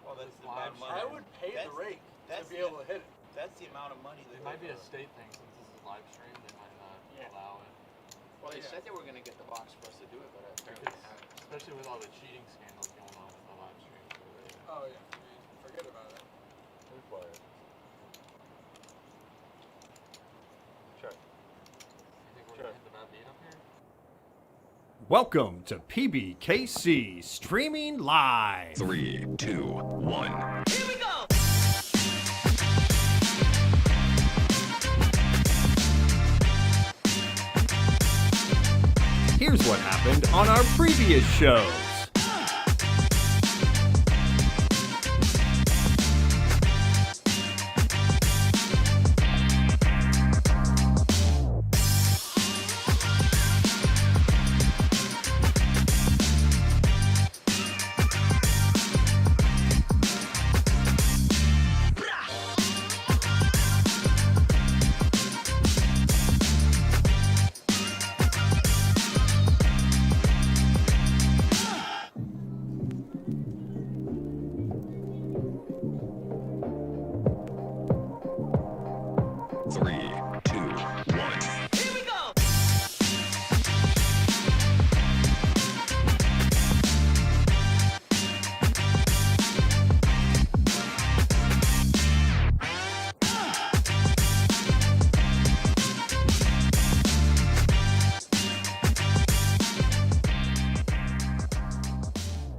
Well, that's the live amount of money. I would pay the rake to be able to hit it. That's the amount of money. It might be a state thing since this is live stream. They might not allow it. Well, they said they were going to get the box for us to do it, but apparently they haven't. Especially with all the cheating scandals going on with the live stream. Oh yeah, I mean, forget about it. Who's quiet? Check. You think we're going to hit the bad beat up here? Welcome to PBKC Streaming Live. 3, 2, 1. Here we go! Here's what happened on our previous shows.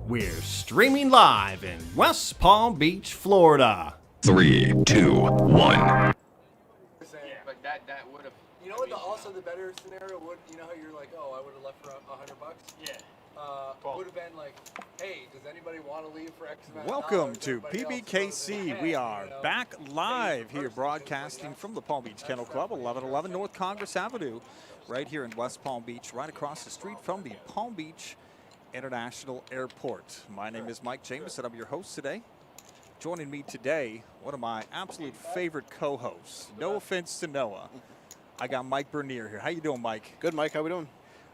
We're streaming live in West Palm Beach, Florida. 3, 2, 1. But that would have. You know what? Also, the better scenario would, you know how you're like, oh, I would have left for $100. Yeah. Would have been like, hey, does anybody want to leave for X amount of Welcome dollars? to Everybody else goes in PBKC. the We head, are you know? back live here broadcasting from the Palm Beach Kennel Club, 1111 North Congress Avenue, right here in West Palm Beach, right across the street from the Palm Beach International Airport. My name is Mike Jameson. I'm your host today. Joining me today, one of my absolute favorite co-hosts. No offense to Noah. I got Mike Bernier here. How you doing, Mike? Good, Mike. How we doing?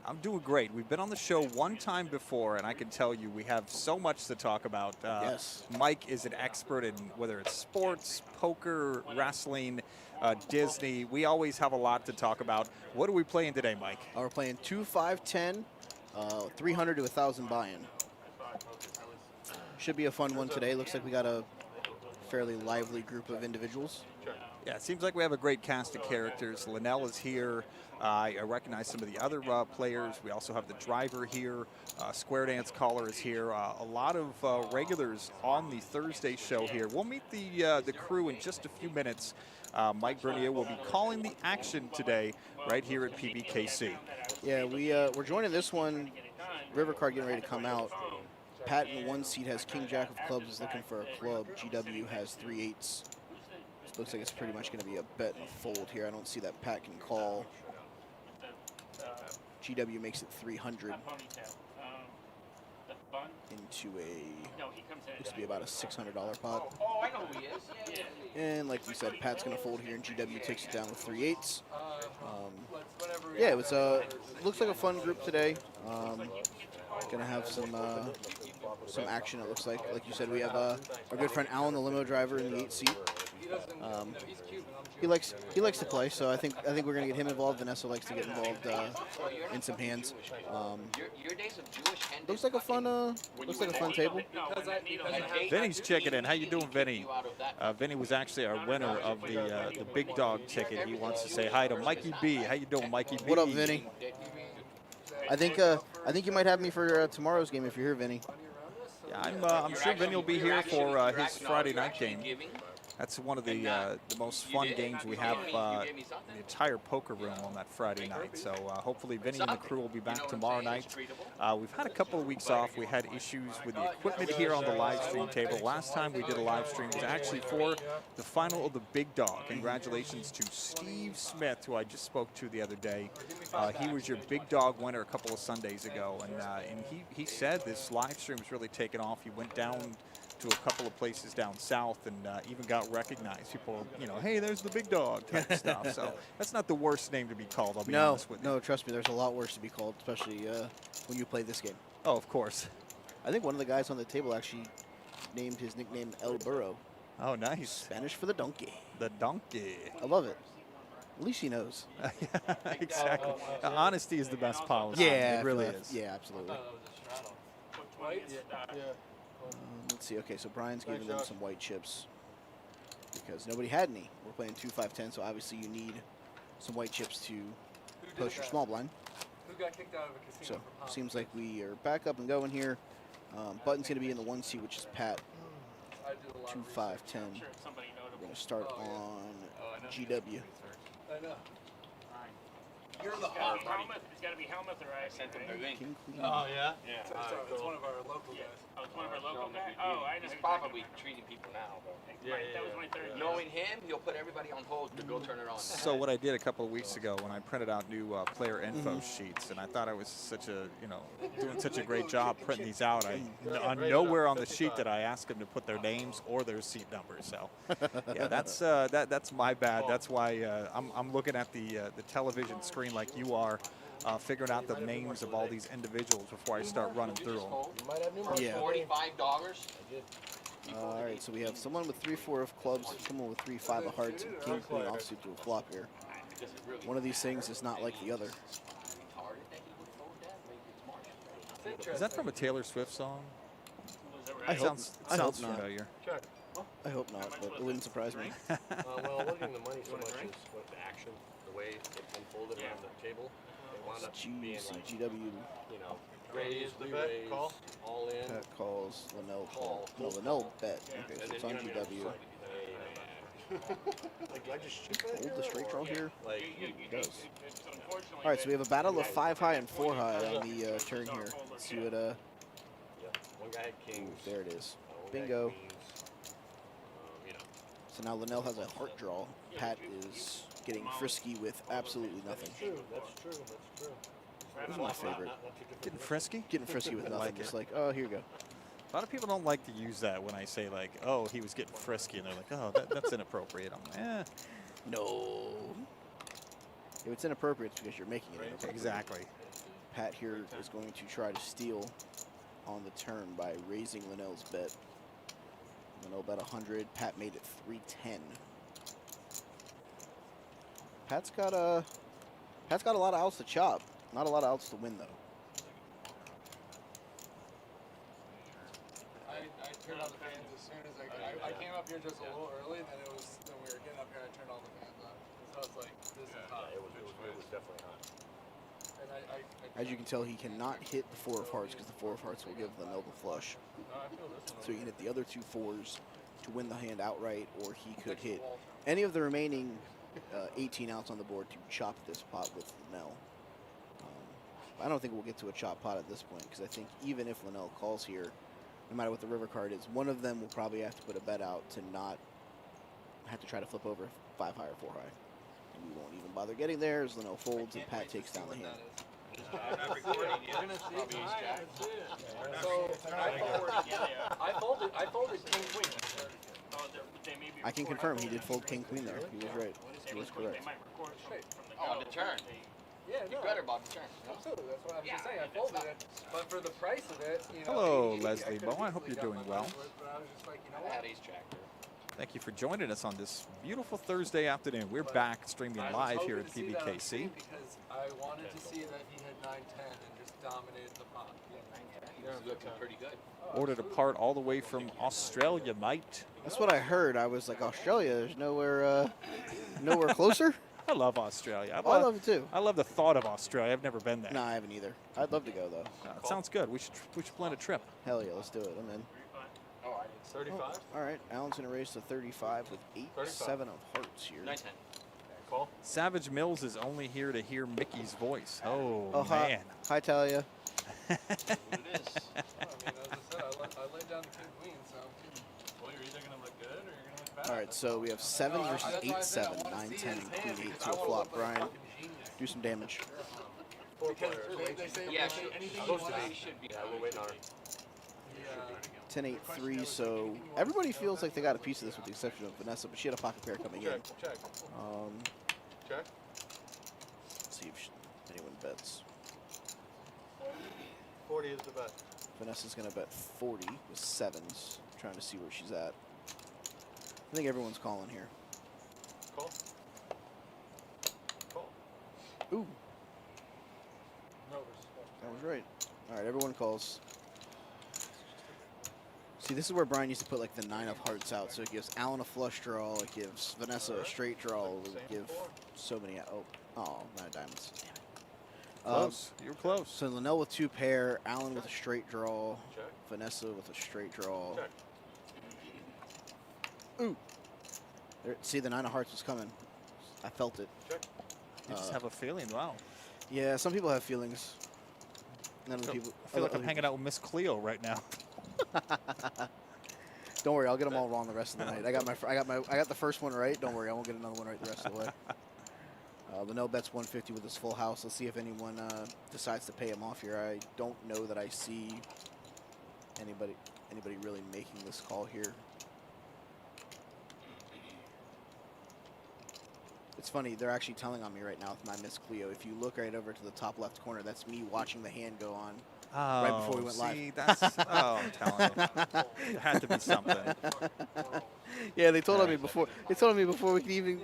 I'm doing great. We've been on the show one time before, and I can tell you we have so much to talk about. Yes. Mike is an expert in whether it's sports, poker, wrestling, Disney. We always have a lot to talk about. What are we playing today, Mike? We're playing 2, 5, 10, 300 to 1,000 buy-in. Should be a fun one today. Looks like we got a fairly lively group of individuals. Yeah, it seems like we have a great cast of characters. Linnell is here. I recognize some of the other players. We also have the driver here. Square Dance Caller is here. A lot of regulars on the Thursday show here. We'll meet the crew in just a few minutes. Mike Bernier will be calling the action today right here at PBKC. Yeah, we're joining this one. River card getting ready to come out. Pat in the 1 seat has King Jack of clubs, is looking for a club. GW has 3/8. Looks like it's pretty much going to be a bet and a fold here. I don't see that Pat can call. GW makes it 300 into looks to be about a $600 pot. Oh, I know who he is. Yeah. And like we said, Pat's going to fold here, and GW takes it down with 3/8. Yeah, it was looks like a fun group today. Going to have some action. It looks like you said, we have our good friend Alan, the limo driver, in the 8 seat. He likes to play, so I think we're gonna get him involved. Vanessa likes to get involved in some hands. Looks like a fun table. Vinny's checking in. How you doing, Vinny? Vinny was actually our winner of the big dog ticket. He wants to say hi to Mikey B. How you doing, Mikey B? What up, Vinny? I think you might have me for tomorrow's game if you're here, Vinny. Yeah, I'm sure Vinny will be here for his Friday night game. That's one of the most fun games we have in the entire poker room on that Friday night. So hopefully Vinny and the crew will be back tomorrow night. We've had a couple of weeks off. We had issues with the equipment here on the live stream table. Last time we did a live stream was actually for the final of the Big Dog. Congratulations to Steve Smith, who I just spoke to the other day. He was your Big Dog winner a couple of Sundays ago, and he said this live stream has really taken off. He went down to a couple of places down south and even got recognized. People, hey, there's the Big Dog type stuff. So that's not the worst name to be called, I'll be honest with you. No, trust me, there's a lot worse to be called, especially when you play this game. Oh, of course. I think one of the guys on the table actually named his nickname El Burro, Oh, nice. Spanish for the donkey. The donkey. I love it. At least he knows. Exactly. Honesty is the best policy. Yeah, it really for that- is. Yeah, absolutely. Let's see. Okay, so Brian's giving them some white chips because nobody had any. We're playing 2-5-10, so obviously you need some white chips to post your small blind. Who got kicked out of a casino So for pound? seems like we are back up and going here. Button's going to be in the 1 seat, which is Pat. I did a lot 2-5-10. of We're going to start on GW. I know. You're the hard buddy. It's got to be Helmuth or I. Sent him to Wing. King, queen. yeah? It's one of our local guys. Oh, it's one of our local guys. Oh, I know. He's who you're probably talking treating people now, but about. That was my third. knowing him, he'll put everybody on hold to go turn it on. So what I did a couple of weeks ago when I printed out new player info sheets, and I thought I was such a, doing such a great job printing these out. On nowhere on the sheet did I ask them to put their names or their seat numbers. So yeah, that's my bad. That's why I'm looking at the television screen like you are, figuring out the names of all these individuals before I start running through them. Yeah. $45. All right, so we have someone with 3-4 of clubs, someone with 3-5 of hearts, and king queen offsuit to a flop here. One of these things is not like the other. Is that from a Taylor Swift song? I It hope, sounds I hope not. familiar. Check. I hope not, but it wouldn't surprise me. Well, looking at the money so much is what the action, the way it unfolded on the table. They wound up being like, GW. raise, re-raise, all in. Pat calls, Linnell call. No, Linnell bet. Okay, so it's on GW. Like, do I just shoot that Hold the straight draw here. Like, It does. All right, so we have a battle of 5 high and 4 high on the turn here. Let's see what, yeah, one guy had ooh, kings. there it is. One guy had Bingo. queens. So now Linnell has a heart draw. Pat is getting frisky with absolutely nothing. That's true, that's true. This is my favorite. Not too different. Getting frisky? Getting frisky with nothing. Like Just it. like, oh, here you go. A lot of people don't like to use that when I say like, oh, he was getting frisky, and they're like, oh, that's inappropriate. I'm like, No. If it's inappropriate, it's because you're making it inappropriate. exactly. Pat here is going to try to steal on the turn by raising Linnell's bet. Linnell bet 100. Pat made it 310. Pat's got a lot of outs to chop. Not a lot of outs to win though. I turned on the fans as soon as I came up here just a little early, and then we were getting up here, I turned all the fans on. So I was like, this is hot. It was definitely hot. And As you can tell, he cannot hit the 4 of hearts because the 4 of hearts will give Linnell the flush. So he can hit the other 2 4s to win the hand outright, or he could hit any of the remaining 18 outs on the board to chop this pot with Linnell. I don't think we'll get to a chop pot at this point because I think even if Linnell calls here, no matter what the river card is, one of them will probably have to put a bet out to not have to try to flip over 5 high or 4 high. And we won't even bother getting there as Linnell folds and Pat takes down the hand. So I folded king queen. I can confirm he did fold king queen there. He was right. He was correct. On the turn. Yeah, You no, better about the turn. absolutely. That's what I'm just saying. I folded it, but for the price of it, Hello, 80, Leslie could've Bowe. I hope easily you're got doing my well. money's worth, but I was just like, you know I what? had ace tractor. Thank you for joining us on this beautiful Thursday afternoon. We're back streaming I was live hoping here to at see that on PBKC. screen because I wanted to see that he had 9-10 and just dominated the pot. He was looking pretty good. Ordered a part all the way from Australia, mate. That's what I heard. I was like, Australia, there's nowhere closer? I love Australia. Oh, I love it too. I love the thought of Australia. I've never been there. No, I haven't either. I'd love to go though. It sounds good. We should plan a trip. Hell yeah, let's do it. I'm in. Oh, I did 35? All right, Allen's gonna raise to 35 with 8-7 of hearts here. 9-10. Call. Savage Mills is only here to hear Mickey's voice. Oh, Oh, hi, man. hi Talia. What it is. I mean, as I said, I laid down the king queen, so. Well, you're either gonna look good or you're gonna look bad. All right, so we have 7 versus 8-7, 9-10, and queen 8 to a flop. Brian, do some damage. 4 players. They say Yeah, anything you Supposed to want. be. should be. Yeah, we're waiting on her. 10-8-3, so everybody feels like they got a piece of this with the exception of Vanessa, but she had a pocket pair coming in. Check. Check. Let's see if anyone bets. 40 is the bet. Vanessa's gonna bet 40 with 7s. Trying to see where she's at. I think everyone's calling here. Call. Call. Ooh. That was right. All right, everyone calls. See, this is where Brian used to put like the 9 of hearts out. So it gives Alan a flush draw. It gives Vanessa a straight draw. It would give so many. Oh, 9 of diamonds. Damn it. Close. You were close. So Linnell with 2 pair, Alan with a straight draw, Check. Vanessa with a straight draw. Check. Ooh. There, see, the 9 of hearts was coming. I felt it. Check. You just have a feeling. Wow. Yeah, some people have feelings. None of the people. I feel like I'm hanging out with Miss Cleo right now. Don't worry, I'll get them all wrong the rest of the night. I got the first one right. Don't worry, I won't get another one right the rest of the way. Linnell bets 150 with his full house. Let's see if anyone decides to pay him off here. I don't know that I see anybody really making this call here. It's funny, they're actually telling on me right now with my Miss Cleo. If you look right over to the top left corner, that's me watching the hand go on right before we went live. That's, oh, I'm telling you. There had to be something. Yeah, they told on me before. They told on me before we could even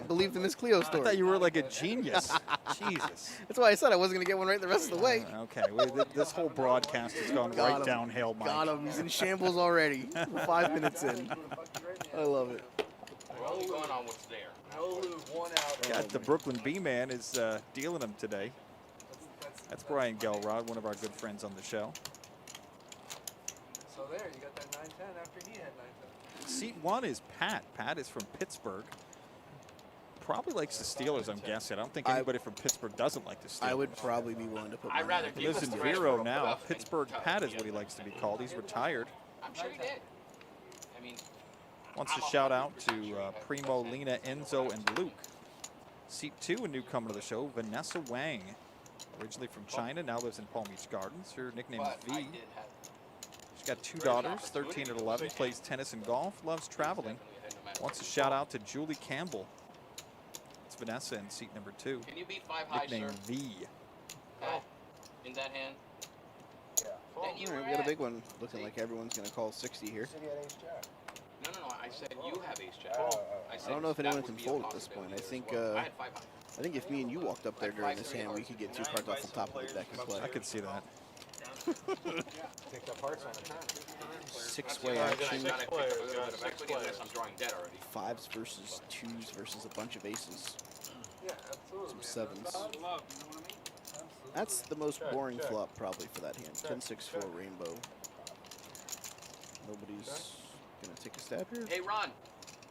believe the Miss Cleo story. I thought you were like a genius. Jesus. That's why I said I wasn't going to get one right the rest of the way. Okay, well, this whole broadcast has gone right downhill, Mike. Got him. He's in shambles already. 5 minutes in. I love it. We're only going on what's there. No lube, 1 out. God, the Brooklyn B-Man is dealing them today. That's Brian Gelrod, one of our good friends on the show. So there, you got that 9-10 after he had 9-10. Seat 1 is Pat. Pat is from Pittsburgh. Probably likes the Steelers, I'm guessing. I don't think anybody from Pittsburgh doesn't like the Steelers. I would probably be willing to put I'd rather He lives in Vero now. Pittsburgh Pat is what he likes to be called. He's retired. I'm sure he did. I mean, Wants to shout out to Primo, Lena, Enzo, and Luke. Seat 2, a newcomer to the show, Vanessa Wang. Originally from China, now lives in Palm Beach Gardens. Her nickname is V. She's got 2 daughters, 13 and 11, plays tennis and golf, loves traveling. Wants to shout out to Julie Campbell. It's Vanessa in seat number 2. Can you beat 5 high, Nickname sir? V. In that hand? Yeah. Then you All right, we got a big one. Looking like everyone's going to call 60 here. City had ace jack. No. I said you have ace jack. I don't know if anyone can fold at this point. I think I had 5 high. I think if me and you walked up there during this hand, we could get 2 cards off the top of the deck and play. I could see that. Picked up hearts on the turn. 6-way action. I'm drawing dead already. 5s versus 2s versus a bunch of aces. Yeah, absolutely. Some 7s. That's the most boring flop probably for that hand. 10-6-4 rainbow. Nobody's gonna take a stab here. Hey, Ron,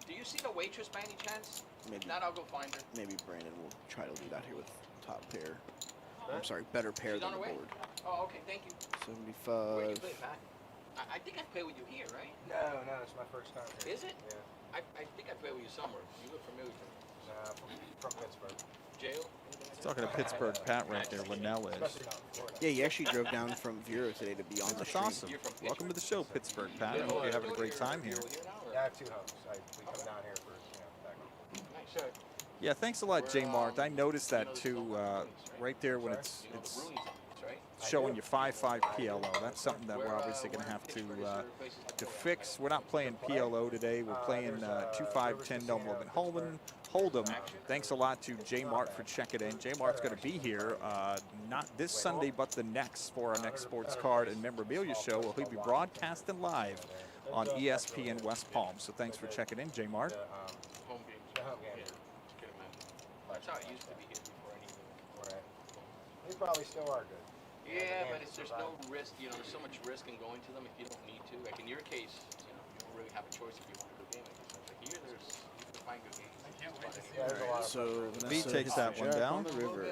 do you see the waitress by any chance? Maybe. If not, I'll go find her. Maybe Brandon will try to lead out here with top pair. I'm sorry, better pair She's than on the her way? board. Oh, okay, thank you. Where do you 75. play, Pat? I think I play with you here, right? No, it's my first time here. Is it? Yeah. I think I play with you somewhere. You look familiar to me. From Pittsburgh. Jail? He's talking to Pittsburgh Pat right there, Linnell is. Especially not in Florida. Yeah, he actually drove down from Vero today to be on the That's stream. awesome. Welcome to the show, Pittsburgh Pat. I hope you're having a great time here. Yeah, I have 2 homes. We come down here for, back home. Nice. Yeah, thanks a lot, J Mart. I noticed that too, right there when it's showing you 5-5 PLO. That's something that we're obviously going to have to fix. We're not playing PLO today. We're playing 2-5-10 no more than Hold'em. Thanks a lot to J Mart for checking in. J Mart's going to be here not this Sunday, but the next for our next sports card and memorabilia show. We'll be broadcasting live on ESPN West Palm. So thanks for checking in, J Mart. Home game. The home game. That's how it used to be here before anything. Right. They probably still are good. Yeah, but there's no risk. There's so much risk in going to them if you don't need to. Like in your case, you don't really have a choice if you want a good game. Like here, you can find good games. Yeah, there's a lot of So V Vanessa takes that one Jack down. on the river.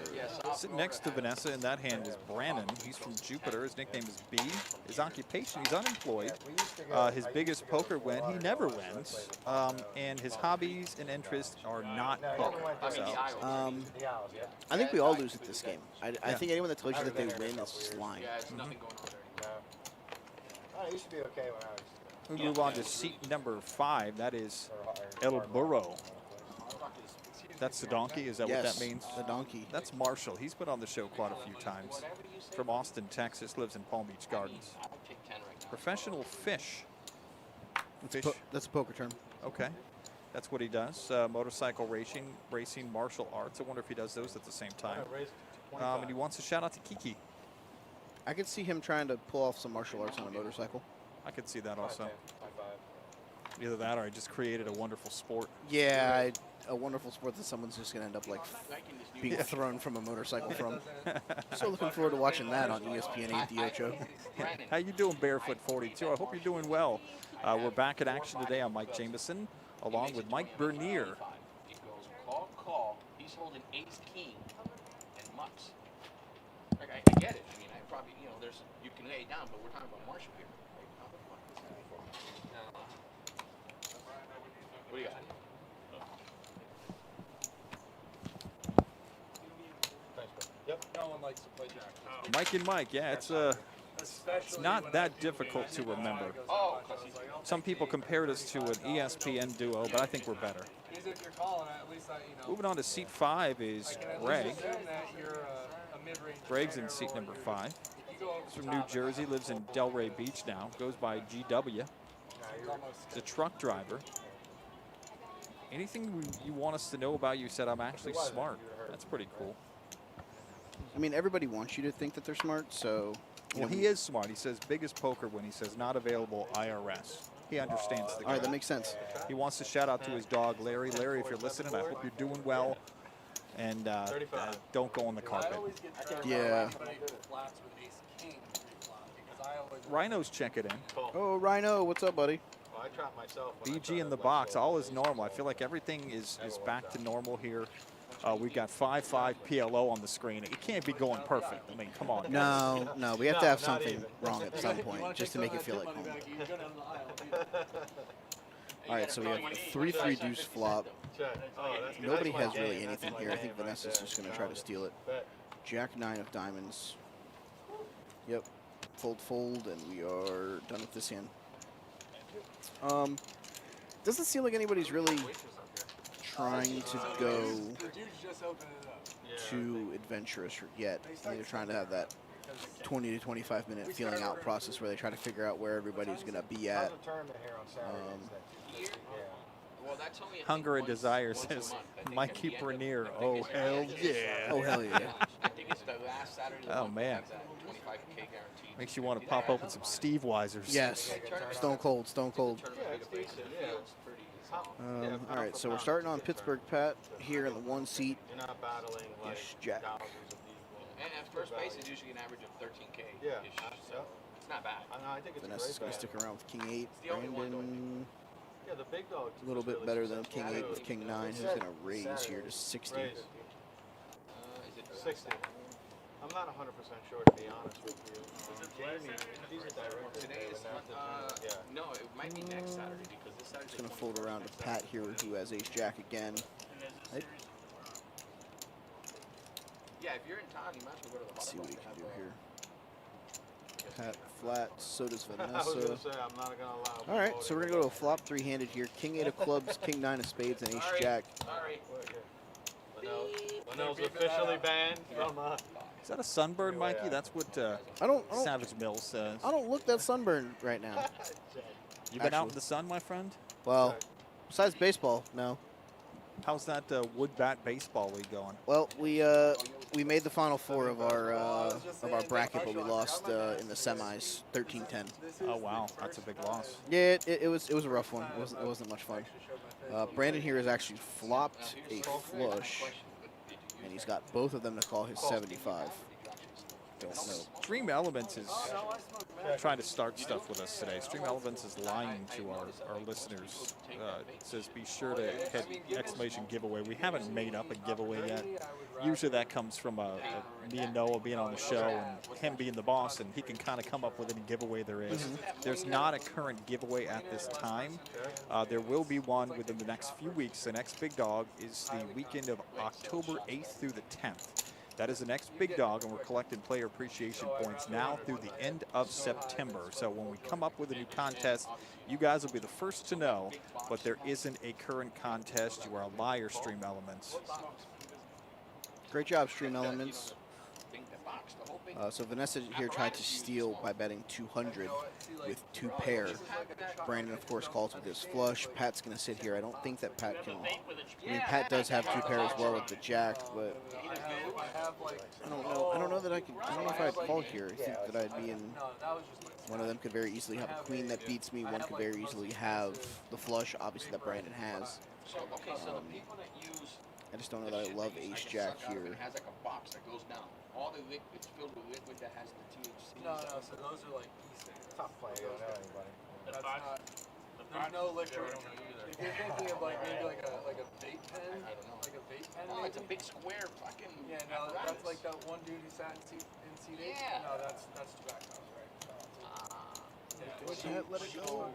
Sitting next to Vanessa in that hand is Brandon. He's from Jupiter. His nickname is B. His occupation, he's unemployed. His biggest poker win, he never wins. And his hobbies and interests are not poker. So, I think we all lose at this game. I think anyone that tells you that they win is just lying. Yeah, it's nothing going on there. No. It used to be okay when I was. we move on to seat number 5. That is El Burro. That's the donkey. Is that what that means? The donkey. That's Marshall. He's been on the show quite a few times. From Austin, Texas. Lives in Palm Beach Gardens. I'll take 10 right now. Professional fish. Fish. That's a poker term. Okay. That's what he does. Motorcycle racing, martial arts. I wonder if he does those at the same time. And he wants a shout out to Kiki. I could see him trying to pull off some martial arts on a motorcycle. I could see that also. Either that or I just created a wonderful sport. Yeah, a wonderful sport that someone's just going to end up like being thrown from a motorcycle from. So looking forward to watching that on ESPN 8 The Ocho. How you doing, Barefoot 42? I hope you're doing well. We're back in action today on Mike Jameson, along with Mike Bernier. He goes call. He's holding ace king and mucks. Like I get it. I mean, I probably you can lay it down, but we're talking about Marshall here. What do you got? Yep. No one likes to play jack. Mike and Mike, yeah, it's not that difficult to remember. Some people compared us to an ESPN duo, but I think we're better. If you're calling, at least Moving on to seat 5 is Greg. you're a mid-range. Greg's in seat number 5. He's from New Jersey, lives in Delray Beach now. Goes by GW. He's a truck driver. Anything you want us to know about you? Said I'm actually smart. That's pretty cool. I mean, everybody wants you to think that they're smart, so... Well, he is smart. He says biggest poker when he says not available IRS. He understands the guy. All right, that makes sense. He wants to shout out to his dog, Larry. Larry, if you're listening, I hope you're doing well. And don't go on the carpet. Yeah. Rhino's checking in. Oh, Rhino, what's up, buddy? Well, I trap myself. BG in the box. All is normal. I feel like everything is back to normal here. We've got 5-5 PLO on the screen. It can't be going perfect. I mean, come on. No, we have to have something wrong at some point just to make it feel like home. All right, so we have a 3-3 deuce flop. Nobody has really anything here. I think Vanessa's just going to try to steal it. Jack 9 of diamonds. Yep. Fold, and we are done with this hand. Doesn't seem like anybody's really trying to go too adventurous yet. I think they're trying to have that 20 to 25 minute feeling out process where they try to figure out where everybody's going to be at. Hunger and Desire says, Mikey Bernier. Oh, hell yeah. Oh, hell yeah. Oh, man. Makes you want to pop open some Steve Weisers. Yes. Stone cold. All right, so we're starting on Pittsburgh Pat here in the 1 seat. Ish Jack. And first base is usually an average of 13K. Yeah. So it's not bad. I think it's Vanessa's going to stick around with King 8. the only one Brandon, Yeah, the big dog. a little bit better than King 8 with King 9, who's going to raise here to 60. Is it 60. I'm not 100% sure, to be honest with you. Jamie, he's a director. Today is no, it might be next Saturday because this Saturday's Just going to fold around to Pat here, who has Ace Jack again. Yeah, if you're in town, you might as well go to the Let's see what he bottom. can do here. Pat flat, so does I was going Vanessa. to say, I'm not going to allow. All right, so we're going to go to a flop 3-handed here. King 8 of clubs, King 9 of spades, and Ace Jack. Sorry. Linnell's officially banned from Is that a sunburn, Mikey? That's what I don't Savage Mills says. I don't look that sunburned right now. You been out Actually. in the sun, my friend? Well, besides baseball, no. How's that wood bat baseball league going? Well, we made the final four of our bracket, but we lost in the semis, 13-10. Oh wow, that's a big loss. Yeah, it was a rough one. It wasn't much fun. Brandon here has actually flopped a flush, and he's got both of them to call his 75. Don't know. Stream Elements is trying to start stuff with us today. Stream Elements is lying to our listeners. It says be sure to hit exclamation giveaway. We haven't made up a giveaway yet. Usually that comes from me and Noah being on the show and him being the boss, and he can kind of come up with any giveaway there is. There's not a current giveaway at this time. There will be one within the next few weeks. The next big dog is the weekend of October 8th through the 10th. That is the next big dog, and we're collecting player appreciation points now through the end of September. So when we come up with a new contest, you guys will be the first to know, but there isn't a current contest. You are a liar, Stream Elements. Great job, Stream Elements. So Vanessa here tried to steal by betting 200 with 2 pair. Brandon, of course, calls with his flush. Pat's going to sit here. I don't think that Pat can. I mean, Pat does have 2 pair as well with the jack, but I don't know that I could. I don't know if I'd call here. I think that I'd be in. One of them could very easily have a queen that beats me. One could very easily have the flush, obviously, that Brandon has. I just don't know that I love ace jack here. It has like a box that goes down. All the liquid's filled with liquid that has the THC. No, so those are like Tough play. I don't know anybody. That's not. There's no liquid. If you're thinking of like maybe like a vape pen, I don't know. like a vape pen. Oh, it's a maybe? big square fucking. Yeah, no, that's like that one dude who sat in seat 8. Yeah. No, that's tobacco, right? Let it go.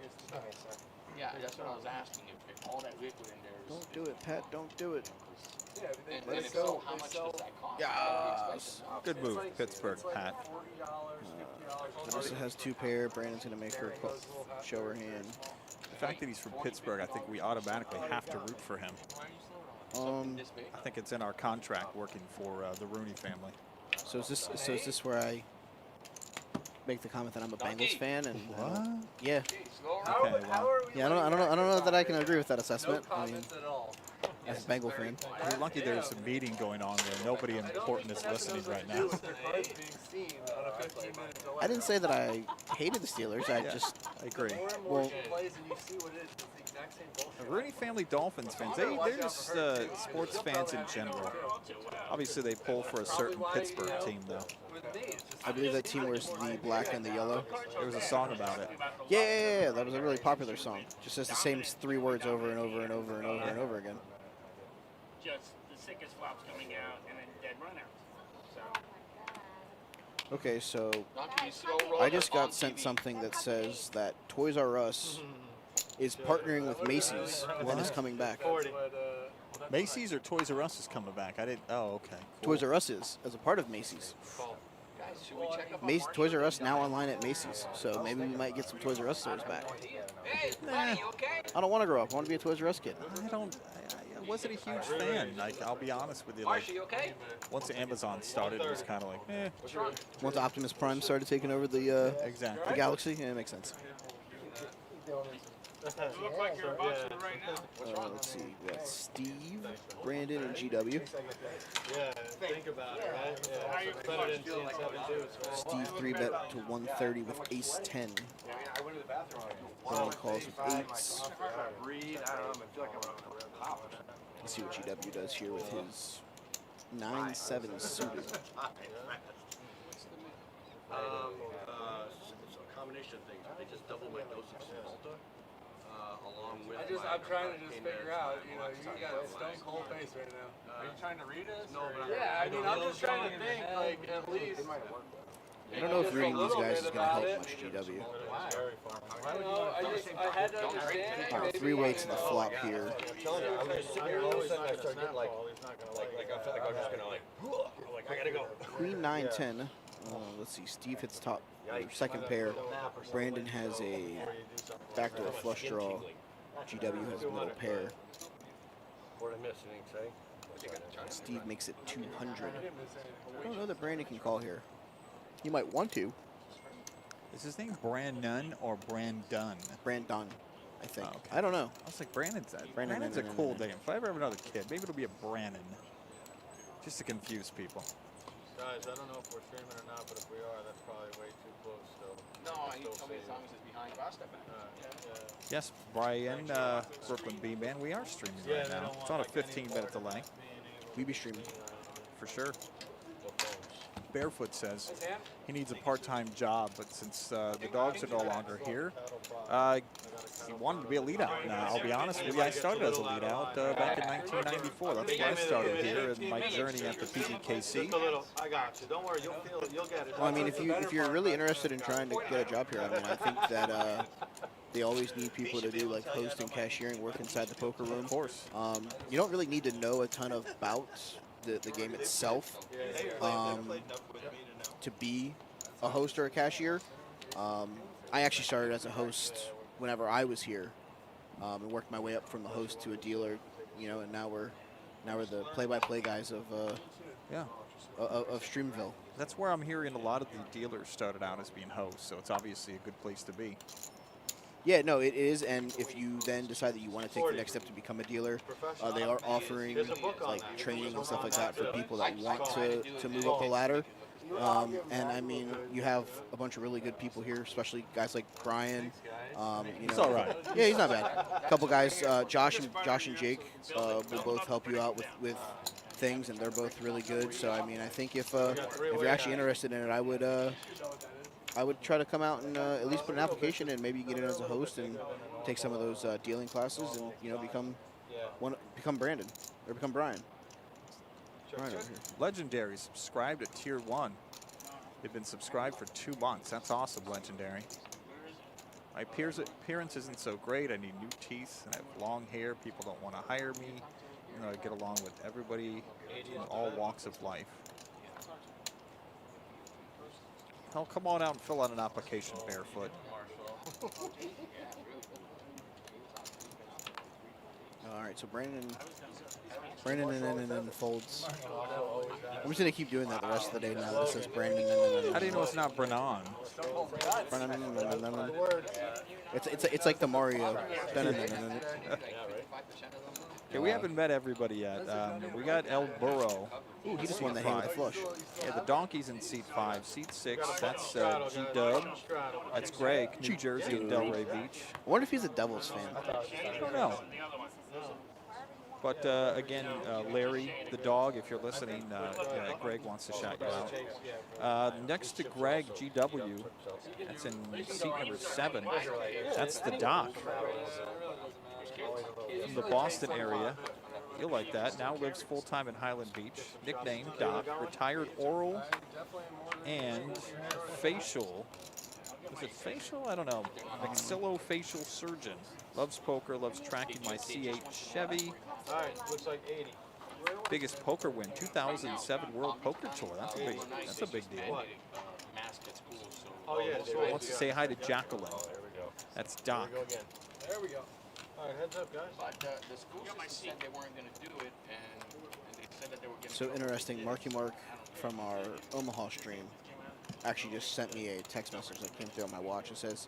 Yeah, that's what I was asking. If all that liquid in there is. Don't do it, Pat. Don't do it. Yeah, but And they if sell. so, how much does that cost? Yes. Good move, Pittsburgh, Pat. $40, $50. Vanessa has 2 pair. Brandon's going to make her show her hand. The fact that he's from Pittsburgh, I think we automatically have to root for him. I think it's in our contract working for the Rooney family. So is this where I make the comment that I'm a Bengals fan and yeah. Okay, well, Yeah, I don't know that I can agree with that assessment. No I mean, comments at all. as a Bengal fan. we're lucky there's a meeting going on where nobody important is listening right now. I didn't say that I hated the Steelers. I just I agree. well, The Rooney family Dolphins fans, they're just sports fans in general. Obviously, they pull for a certain Pittsburgh team, though. I believe that team wears the black and the yellow. There was a song about it. Yeah, that was a really popular song. Just says the same 3 words over and over and over and over and over again. Just the sickest flops coming out and then dead runouts. So. Okay, so I just got sent something that says that Toys R Us is partnering with Macy's and is coming back. Macy's or Toys R Us is coming back? I didn't. Oh, okay. Cool. Toys R Us is as a part of Macy's. Toys R Us now online at Macy's, so maybe we might get some Toys R Us stores back. Nah, I don't want to grow up. I want to be a Toys R Us kid. I wasn't a huge fan. Like, I'll be honest with you. Like, once Amazon started, it was kind of like, eh. Once Optimus Prime started taking over the Exactly. the galaxy, yeah, it makes sense. You look like you're a boxer right now. Let's see, we got Steve, Brandon, and GW. Yeah, think about it, right? Yeah, it's better than seeing 72. Steve 3-bet to 130 with ace 10. Brandon calls with 8s. Let's see what GW does here with his 9-7 suited. It's a combination of things. They just double my dosage of Malta, along with I'm trying to just figure out, you know, you got a stone cold face right now. Are you trying to read us? No, but yeah, I mean, I'm just trying to think, like, at least. I don't know if reading these guys is going to help much, GW. You know, I had to understand. All right, 3-way to the flop here. I'm telling you, I'm just sitting here, all of a sudden I start getting like I feel like I'm just gonna like I gotta go. Queen 9-10. Let's see, Steve hits top, second pair. Brandon has a backdoor flush draw. GW has a middle pair. What I missed, anything say? Steve makes it 200. I don't know that Brandon can call here. He might want to. Is his name Brandon or Brandon? Brandon, I think. Oh, okay. I don't know. I was like, Brandon's Brandon, a cool name. If I ever have another kid, maybe it'll be a Brandon. Just to confuse people. Guys, I don't know if we're streaming or not, but if we are, that's probably way too close still. No, he told me as long as it's behind Costa back. Yes, Brian, Brooklyn B-Man, we are streaming right now. It's on a 15-minute delay. We be streaming. For sure. Barefoot says he needs a part-time job, but since the dogs are no longer here, he wanted to be a leadout. Now, I'll be honest with you, I started as a leadout back in 1994. That's when I started here in my journey at the PBKC. I got you. Don't worry, you'll get it. Well, I mean, if you're really interested in trying to get a job here, I mean, I think that they always need people to do like host and cashiering work inside the poker room. Of course. You don't really need to know a ton of about the game itself to be a host or a cashier. I actually started as a host whenever I was here and worked my way up from the host to a dealer, you know, and now we're the play-by-play guys of of Streamville. That's where I'm hearing a lot of the dealers started out as being hosts, so it's obviously a good place to be. Yeah, no, it is, and if you then decide that you want to take the next step to become a dealer, they are offering like training and stuff like that for people that want to move up the ladder. And I mean, you have a bunch of really good people here, especially guys like Brian. He's all right. Yeah, he's not bad. A couple guys, Josh and Jake, will both help you out with things, and they're both really good. So I mean, I think if you're actually interested in it, I would try to come out and at least put an application in, maybe get in as a host and take some of those dealing classes, and become Brandon or become Brian. Right over here. Legendary subscribed at Tier 1. They've been subscribed for 2 months. That's awesome, Legendary. My appearance isn't so great. I need new teeth, and I have long hair. People don't want to hire me. You know, I get along with everybody in all walks of life. Hell, come on out and fill out an application barefoot. All right, so Brandon and then folds. I'm just gonna keep doing that the rest of the day now that it says Brandon and. How do you know it's not Brennan? It's like the Mario. Okay, we haven't met everybody yet. We got El Burro. Ooh, he just won the hand with a flush. Yeah, the donkey's in seat 5. Seat 6, that's G-Dub. That's Greg, New Jersey and Delray Beach. I wonder if he's a Devils fan. I don't know. But again, Larry, the dog, if you're listening, Greg wants to shout you out. Next to Greg, GW, that's in seat number 7. That's the Doc. From the Boston area. You'll like that. Now lives full-time in Highland Beach. Nickname, Doc. Retired oral and facial. Is it facial? I don't know. Maxillofacial surgeon. Loves poker, loves tracking my C8 Chevy. All right, looks like 80. Biggest poker win, 2007 World Poker Tour. That's a big deal. Oh, yeah. Wants to say hi to Jacqueline. That's Doc. There we go. All right, heads up, guys. But the school system said they weren't going to do it, and they said that they were going to. So interesting. Marky Mark from our Omaha stream actually just sent me a text message that came through on my watch. It says,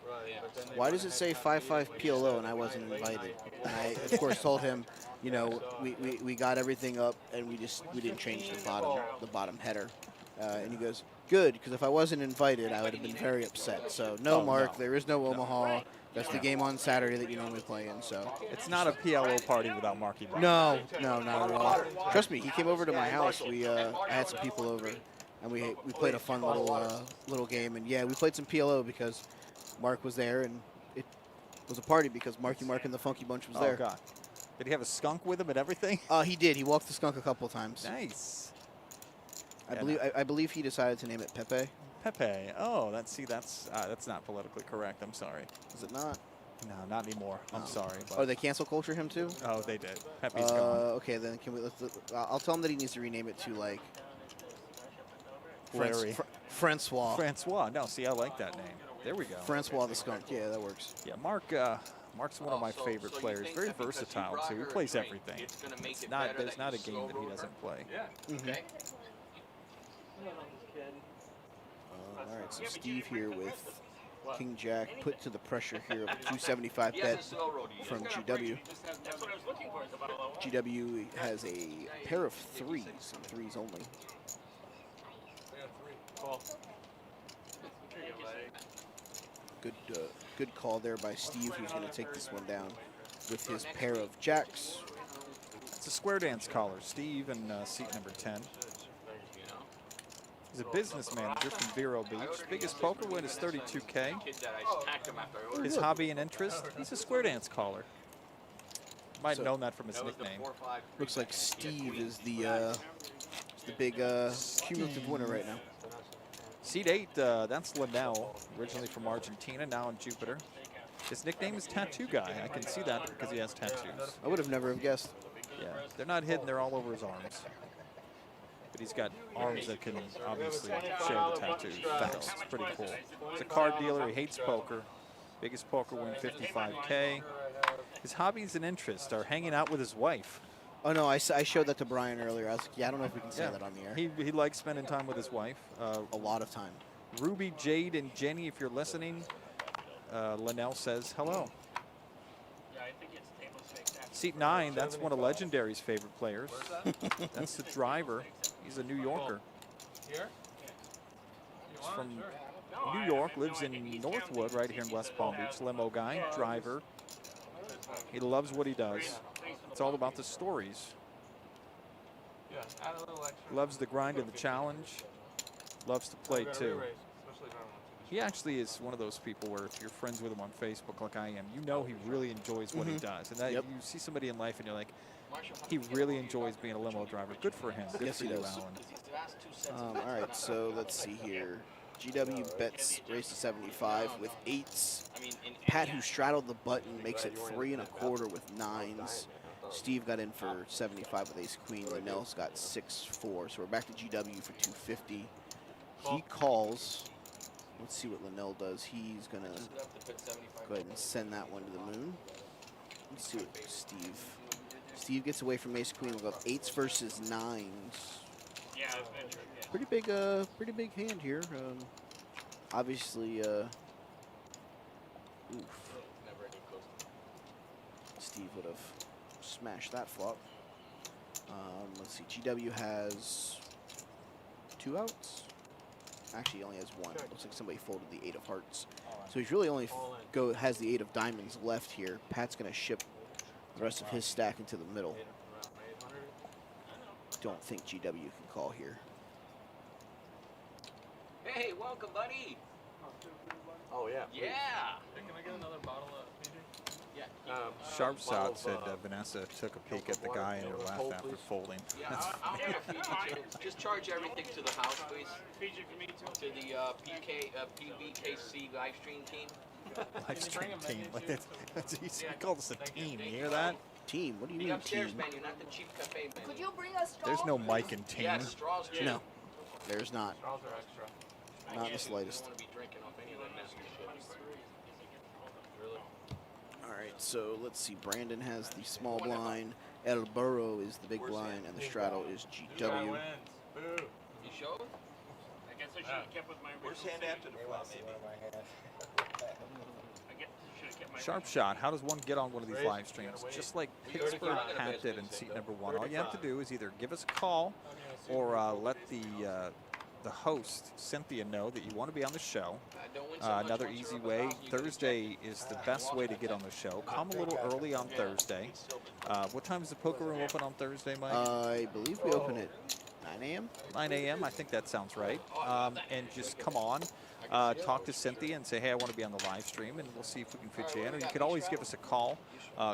"Why does it say 5-5 PLO and I wasn't invited?" And I, of course, told him, you know, we got everything up and we didn't change the bottom header. And he goes, "Good, because if I wasn't invited, I would have been very upset." So no, Mark, there is no Omaha. That's the game on Saturday that you normally play in. So it's not a PLO party without Marky Mark. No, not at all. Trust me, he came over to my house. I had some people over, and we played a fun little game. And yeah, we played some PLO because Mark was there, and it was a party because Marky Mark and the Funky Bunch was there. Oh God, did he have a skunk with him and everything? He did. He walked the skunk a couple of times. Nice. I believe he decided to name it Pepe. Pepe. Oh, that's not politically correct. I'm sorry. Is it not? No, not anymore. I'm sorry. Oh, they cancel culture him too? Oh, they did. Pepe's gone. Okay, then can we? I'll tell him that he needs to rename it to like Larry. Francois. Francois. No, see, I like that name. There we go. Francois the skunk. Yeah, that works. Yeah, Mark's one of my favorite players. Very versatile too. He plays everything. There's not a game that he doesn't play. Okay. All right, so Steve here with King Jack put to the pressure here of a 275 bet from GW. GW has a pair of threes, and threes only. Good call there by Steve, who's going to take this one down with his pair of jacks. It's a square dance caller, Steve, in seat number 10. He's a business manager from Vero Beach. Biggest poker win is $32K. His hobby and interest, he's a square dance caller. Might have known that from his nickname. Looks like Steve is the big cumulative winner right now. Seat 8, that's Linnell, originally from Argentina, now in Jupiter. His nickname is Tattoo Guy. I can see that because he has tattoos. I would have never have guessed. Yeah, they're not hidden, they're all over his arms. But he's got arms that can obviously share the tattoos. Facts. It's pretty cool. He's a card dealer. He hates poker. Biggest poker win, $55K. His hobbies and interests are hanging out with his wife. Oh no, I showed that to Brian earlier. I was like, yeah, I don't know if we can say that on the air. He likes spending time with his wife. A lot of time. Ruby, Jade, and Jenny, if you're listening, Linnell says hello. Yeah, I think it's table stakes. Seat 9, that's one of Legendary's favorite players. That's the driver. He's a New Yorker. Here? He's from New York, lives in Northwood, right here in West Palm Beach. Limo guy, driver. He loves what he does. It's all about the stories. Yeah, add a little extra. Loves the grind and the challenge. Loves to play too. He actually is one of those people where if you're friends with him on Facebook like I am, you know he really enjoys what he does. And that you see somebody in life and you're like, he really enjoys being a limo driver. Good for him. Good for you, Alan. All right, so let's see here. GW bets race to 75 with 8s. Pat, who straddled the button, makes it 3 1/4 with 9s. Steve got in for 75 with ace queen. Linnell's got 6-4. So we're back to GW for 250. He calls. Let's see what Linnell does. He's going to go ahead and send that one to the moon. Let's see what Steve gets away from ace queen. We'll go 8s versus 9s. Yeah, Pretty big hand here. Obviously, Steve would have smashed that flop. Let's see. GW has 2 outs. Actually, he only has 1. Looks like somebody folded the 8 of hearts. So he's really only has the 8 of diamonds left here. Pat's going to ship the rest of his stack into the middle. Don't think GW can call here. Hey, welcome, buddy. Oh, yeah. Yeah. Hey, can I get another bottle of PJ? Yeah. Sharp Shot said Vanessa took a peek at the guy and laughed after folding. Yeah, I'll have a feed you too. Just charge everything to the house, please. Feed you for me too. To the PBKC live stream team. Live stream team. He called us a team. You hear that? Team? What do you The mean upstairs team? menu, not the cheap cafe menu. Could you bring us straws? There's no mic in team. Yeah, straws too. No, there's not. Straws are extra. Not the slightest. I don't want to be drinking off any of that nasty shit. Really? All right, so let's see. Brandon has the small blind. El Burro is the big blind, and the straddle is GW. Boo. You showed? I guess I should have kept with my original. Where's hand after the flop, maybe? Should have kept my Sharp Shot. How does one get on one of these live streams? Just like Pittsburgh Pat did in seat number 1. All you have to do is either give us a call or let the host, Cynthia, know that you want to be on the show. Another easy way, Thursday is the best way to get on the show. Come a little early on Thursday. What time is the poker room open on Thursday, Mike? I believe we open at 9 a.m. 9 a.m., I think that sounds right. And just come on, talk to Cynthia and say, hey, I want to be on the live stream, and we'll see if we can fit you in. Or you could always give us a call.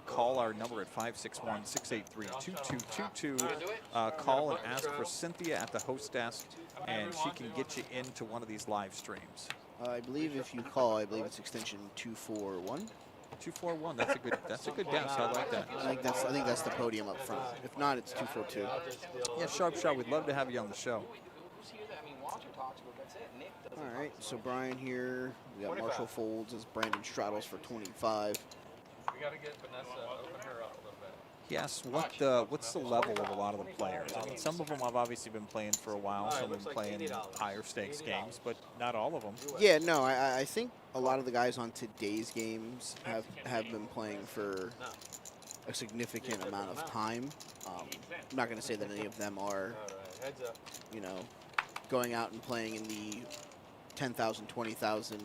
Call our number at 561-683-2222. Call and ask for Cynthia at the host desk, and she can get you into one of these live streams. I believe if you call, I believe it's extension 241. 241. That's a good guess. I like that. I think that's the podium up front. If not, it's 242. Yeah, Sharp Shot. We'd love to have you on the show. Who's here that, I mean, Walter talks, but that's it. Nick doesn't. All right, so Brian here. We got Marshall folds as Brandon straddles for 25. We got to get Vanessa, open her up a little bit. Yes. What's the level of a lot of the players? I mean, some of them have obviously been playing for a while. Some have been playing higher stakes games, but not all of them. Yeah, no, I think a lot of the guys on today's games have been playing for a significant amount of time. I'm not going to say that any of them are, Heads up. you know, going out and playing in the 10,000, 20,000,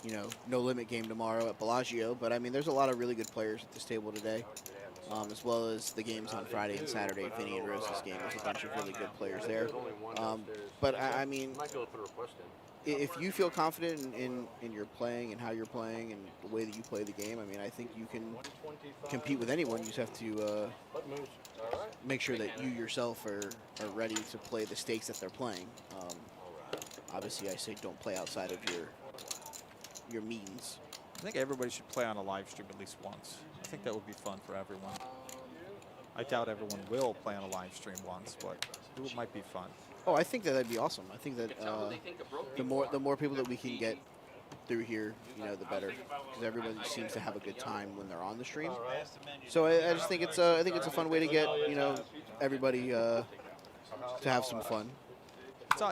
you know, no limit game tomorrow at Bellagio. But I mean, there's a lot of really good players at this table today, as well as the games on Friday and Saturday. Vinny and Rose's game, there's a bunch of really good players there. But I mean, if you feel confident in your playing and how you're playing and the way that you play the game, I mean, I think you can compete with anyone. You just have to make sure that you yourself are ready to play the stakes that they're playing. Obviously, I say don't play outside of your means. I think everybody should play on a live stream at least once. I think that would be fun for everyone. I doubt everyone will play on a live stream once, but it might be fun. Oh, I think that'd be awesome. I think that the more people that we can get through here, the better, because everybody seems to have a good time when they're on the stream. So I just think it's a fun way to get everybody to have some fun.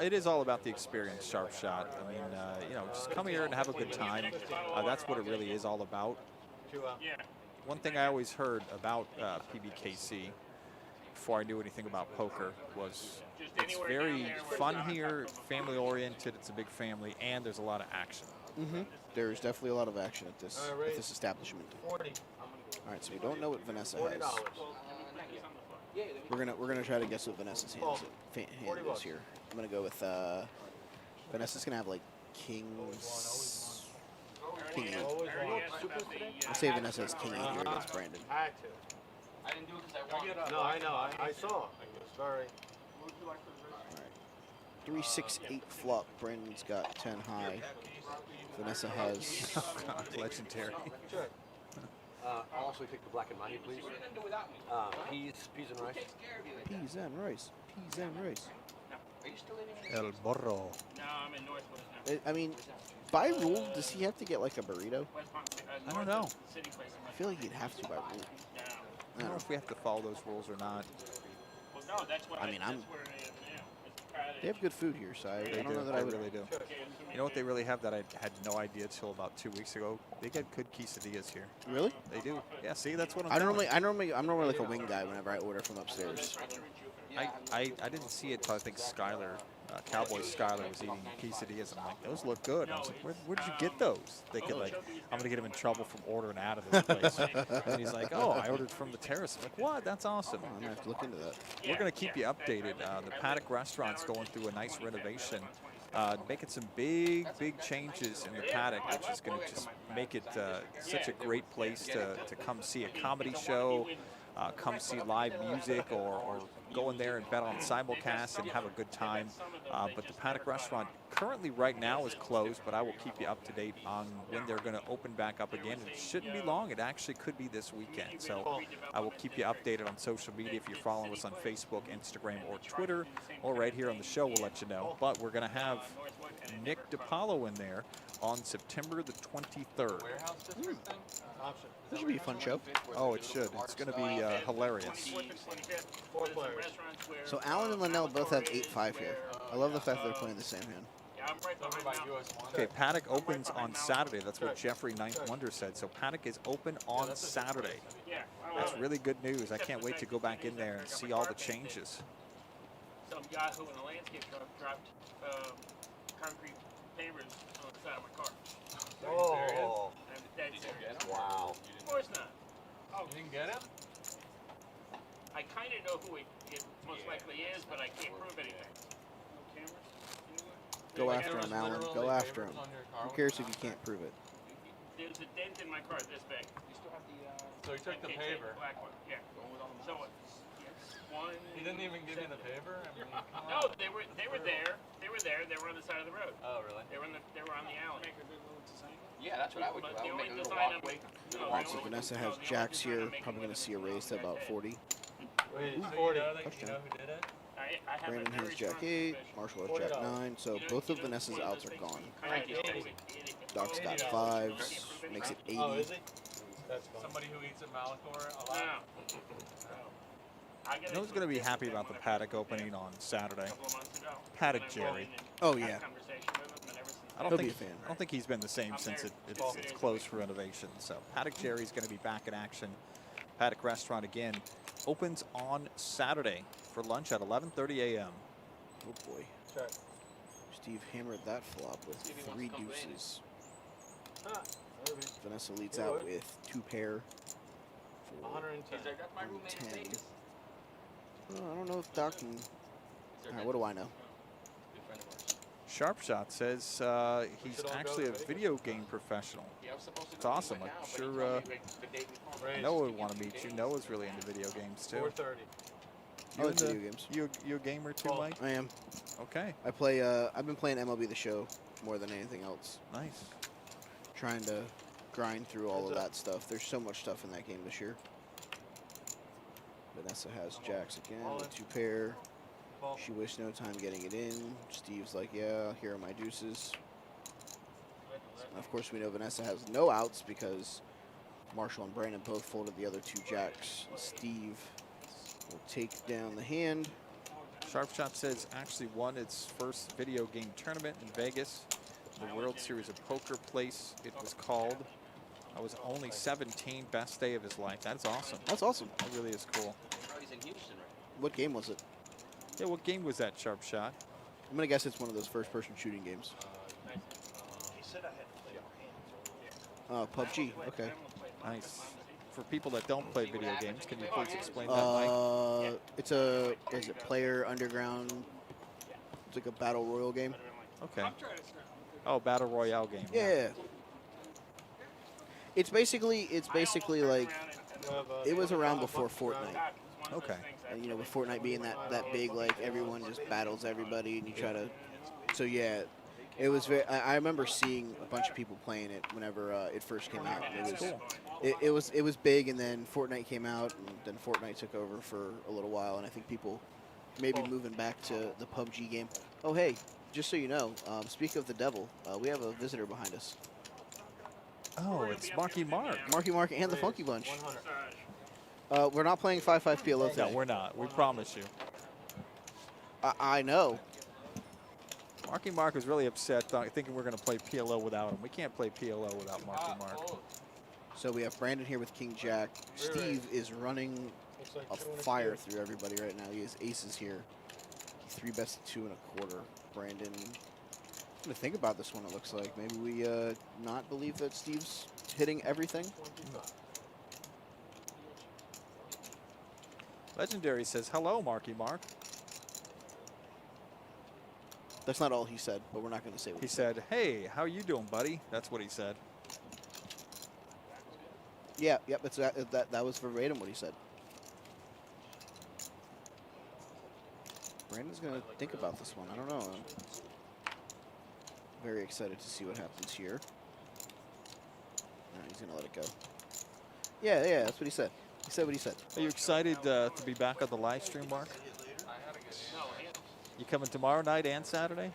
It is all about the experience, Sharp Shot. I mean, just come here and have a good time. That's what it really is all about. One thing I always heard about PBKC before I knew anything about poker was it's very fun here, family-oriented. It's a big family, and there's a lot of action. There's definitely a lot of action at this establishment. All right, so we don't know what Vanessa has. We're gonna try to guess what Vanessa's hand is here. I'm gonna go with Vanessa's gonna have like king 8. Let's say Vanessa has king 8 here against Brandon. I didn't do it because I wanted. No, I know. I saw. Sorry. All right, 3, 6, 8 flop. Brandon's got 10 high. Vanessa has legendary. Also take the black and mighty, please. Peas and rice. Peas and rice. Peas and rice. El Burro. No, I'm in Northwest now. I mean, by rule, does he have to get like a burrito? I don't know. I feel like he'd have to by rule. I don't know if we have to follow those rules or not. Well, no, that's what I mean, that's where it is now. It's they have good food here, so I don't know that they I would. really do. You know what they really have that I had no idea till about 2 weeks ago? They get good quesadillas here. Really? They do. Yeah, see, that's what I'm I'm normally like a wing guy whenever I order from upstairs. I didn't see it till I think Skylar, Cowboy Skylar was eating quesadillas. And I'm like, those look good. I was like, where did you get those? Thinking like, I'm going to get him in trouble from ordering out of this place. And he's like, oh, I ordered from the terrace. I'm like, what? That's awesome. I'm going to have to look into that. We're going to keep you updated. The Paddock Restaurant's going through a nice renovation. Making some big changes in the Paddock, which is going to just make it such a great place to come see a comedy show, come see live music, or go in there and bet on simulcast and have a good time. But the Paddock Restaurant currently right now is closed, but I will keep you up to date on when they're going to open back up again. It shouldn't be long. It actually could be this weekend. So I will keep you updated on social media. If you're following us on Facebook, Instagram, or Twitter, or right here on the show, we'll let you know. But we're going to have Nick DiPaolo in there on September the 23rd. This should be a fun show. Oh, it should. It's going to be hilarious. So Alan and Linnell both have 8-5 here. I love the fact they're playing the same hand. Okay, Paddock opens on Saturday. That's what Jeffrey Ninth Wonder said. So Paddock is open on Saturday. That's really good news. I can't wait to go back in there and see all the changes. Some yahoo in a landscape truck dropped concrete pavers on the side of my car. Oh. I'm dead serious. Wow. Of course not. Oh, you didn't get him? I kind of know who it most likely is, but I can't prove anything. Go after him, Alan. Go after him. Who cares if you can't prove it? There's a dent in my car this big. So he took the paver. Black one. Yeah. So one. He didn't even give you the paver? I mean, no, they were there. They were there. They were on the side of the road. Oh, really? They were on the alley. Yeah, that's what I would do. I would make a little walkway. All right, so Vanessa has jacks here. Probably going to see a raise to about 40. Wait, 40. You know who did it? Brandon has jack 8. Marshall has jack 9. So both of Vanessa's outs are gone. Doc's got 5s. Makes it 80. Oh, is he? That's fun. Somebody who eats at Malachor a lot? You know who's going to be happy about the Paddock opening on Saturday? Paddock Jerry. Oh, yeah. I don't think he's been the same since it's closed for renovation. So Paddock Jerry's going to be back in action. Paddock Restaurant again opens on Saturday for lunch at 11:30 a.m. Oh boy. Steve hammered that flop with 3 deuces. Vanessa leads out with 2 pair for 110. Well, I don't know if Doc can. All right, what do I know? Sharp Shot says he's actually a video game professional. It's awesome. I'm sure Noah would want to meet you. Noah's really into video games too. 4:30. I like video games. You a gamer too, Mike? I am. Okay. I play. I've been playing MLB The Show more than anything else. Nice. Trying to grind through all of that stuff. There's so much stuff in that game this year. Vanessa has jacks again with 2 pair. She wastes no time getting it in. Steve's like, yeah, here are my deuces. And of course, we know Vanessa has no outs because Marshall and Brandon both folded the other 2 jacks. Steve will take down the hand. Sharp Shot says actually won its first video game tournament in Vegas, the World Series of Poker Place, it was called. I was only 17, best day of his life. That's awesome. That's awesome. That really is cool. He's in Houston, right? What game was it? Yeah, what game was that, Sharp Shot? I'm going to guess it's one of those first-person shooting games. PUBG. Okay. Nice. For people that don't play video games, can you please explain that, Mike? It's a, is it Player Underground? It's like a battle royal game. Okay. Oh, battle royale game. Yeah. It's basically like, it was around before Fortnite. Okay. And, you know, with Fortnite being that big, like everyone just battles everybody, and you try to. So yeah, it was very. I remember seeing a bunch of people playing it whenever it first came out. It was cool. It was big, and then Fortnite came out, and then Fortnite took over for a little while, and I think people maybe moving back to the PUBG game. Oh hey, just so you know, speak of the devil, we have a visitor behind us. Oh, it's Marky Mark. Marky Mark and the Funky Bunch. We're not playing 5-5 PLO today. No, we're not. We promise you. I know. Marky Mark was really upset, thinking we're going to play PLO without him. We can't play PLO without Marky Mark. So we have Brandon here with King Jack. Steve is running a fire through everybody right now. He has aces here. He 3-bets 2 1/4. Brandon, I'm gonna think about this one. It looks like maybe we not believe that Steve's hitting everything. Legendary says, hello, Marky Mark. That's not all he said, but we're not going to say what He said, hey, how you doing, buddy? That's what he said. Yeah, yep, that was verbatim what he said. Brandon's going to think about this one. I don't know. I'm very excited to see what happens here. He's going to let it go. Yeah, that's what he said. He said what he said. Are you excited to be back on the live stream, Mark? You coming tomorrow night and Saturday?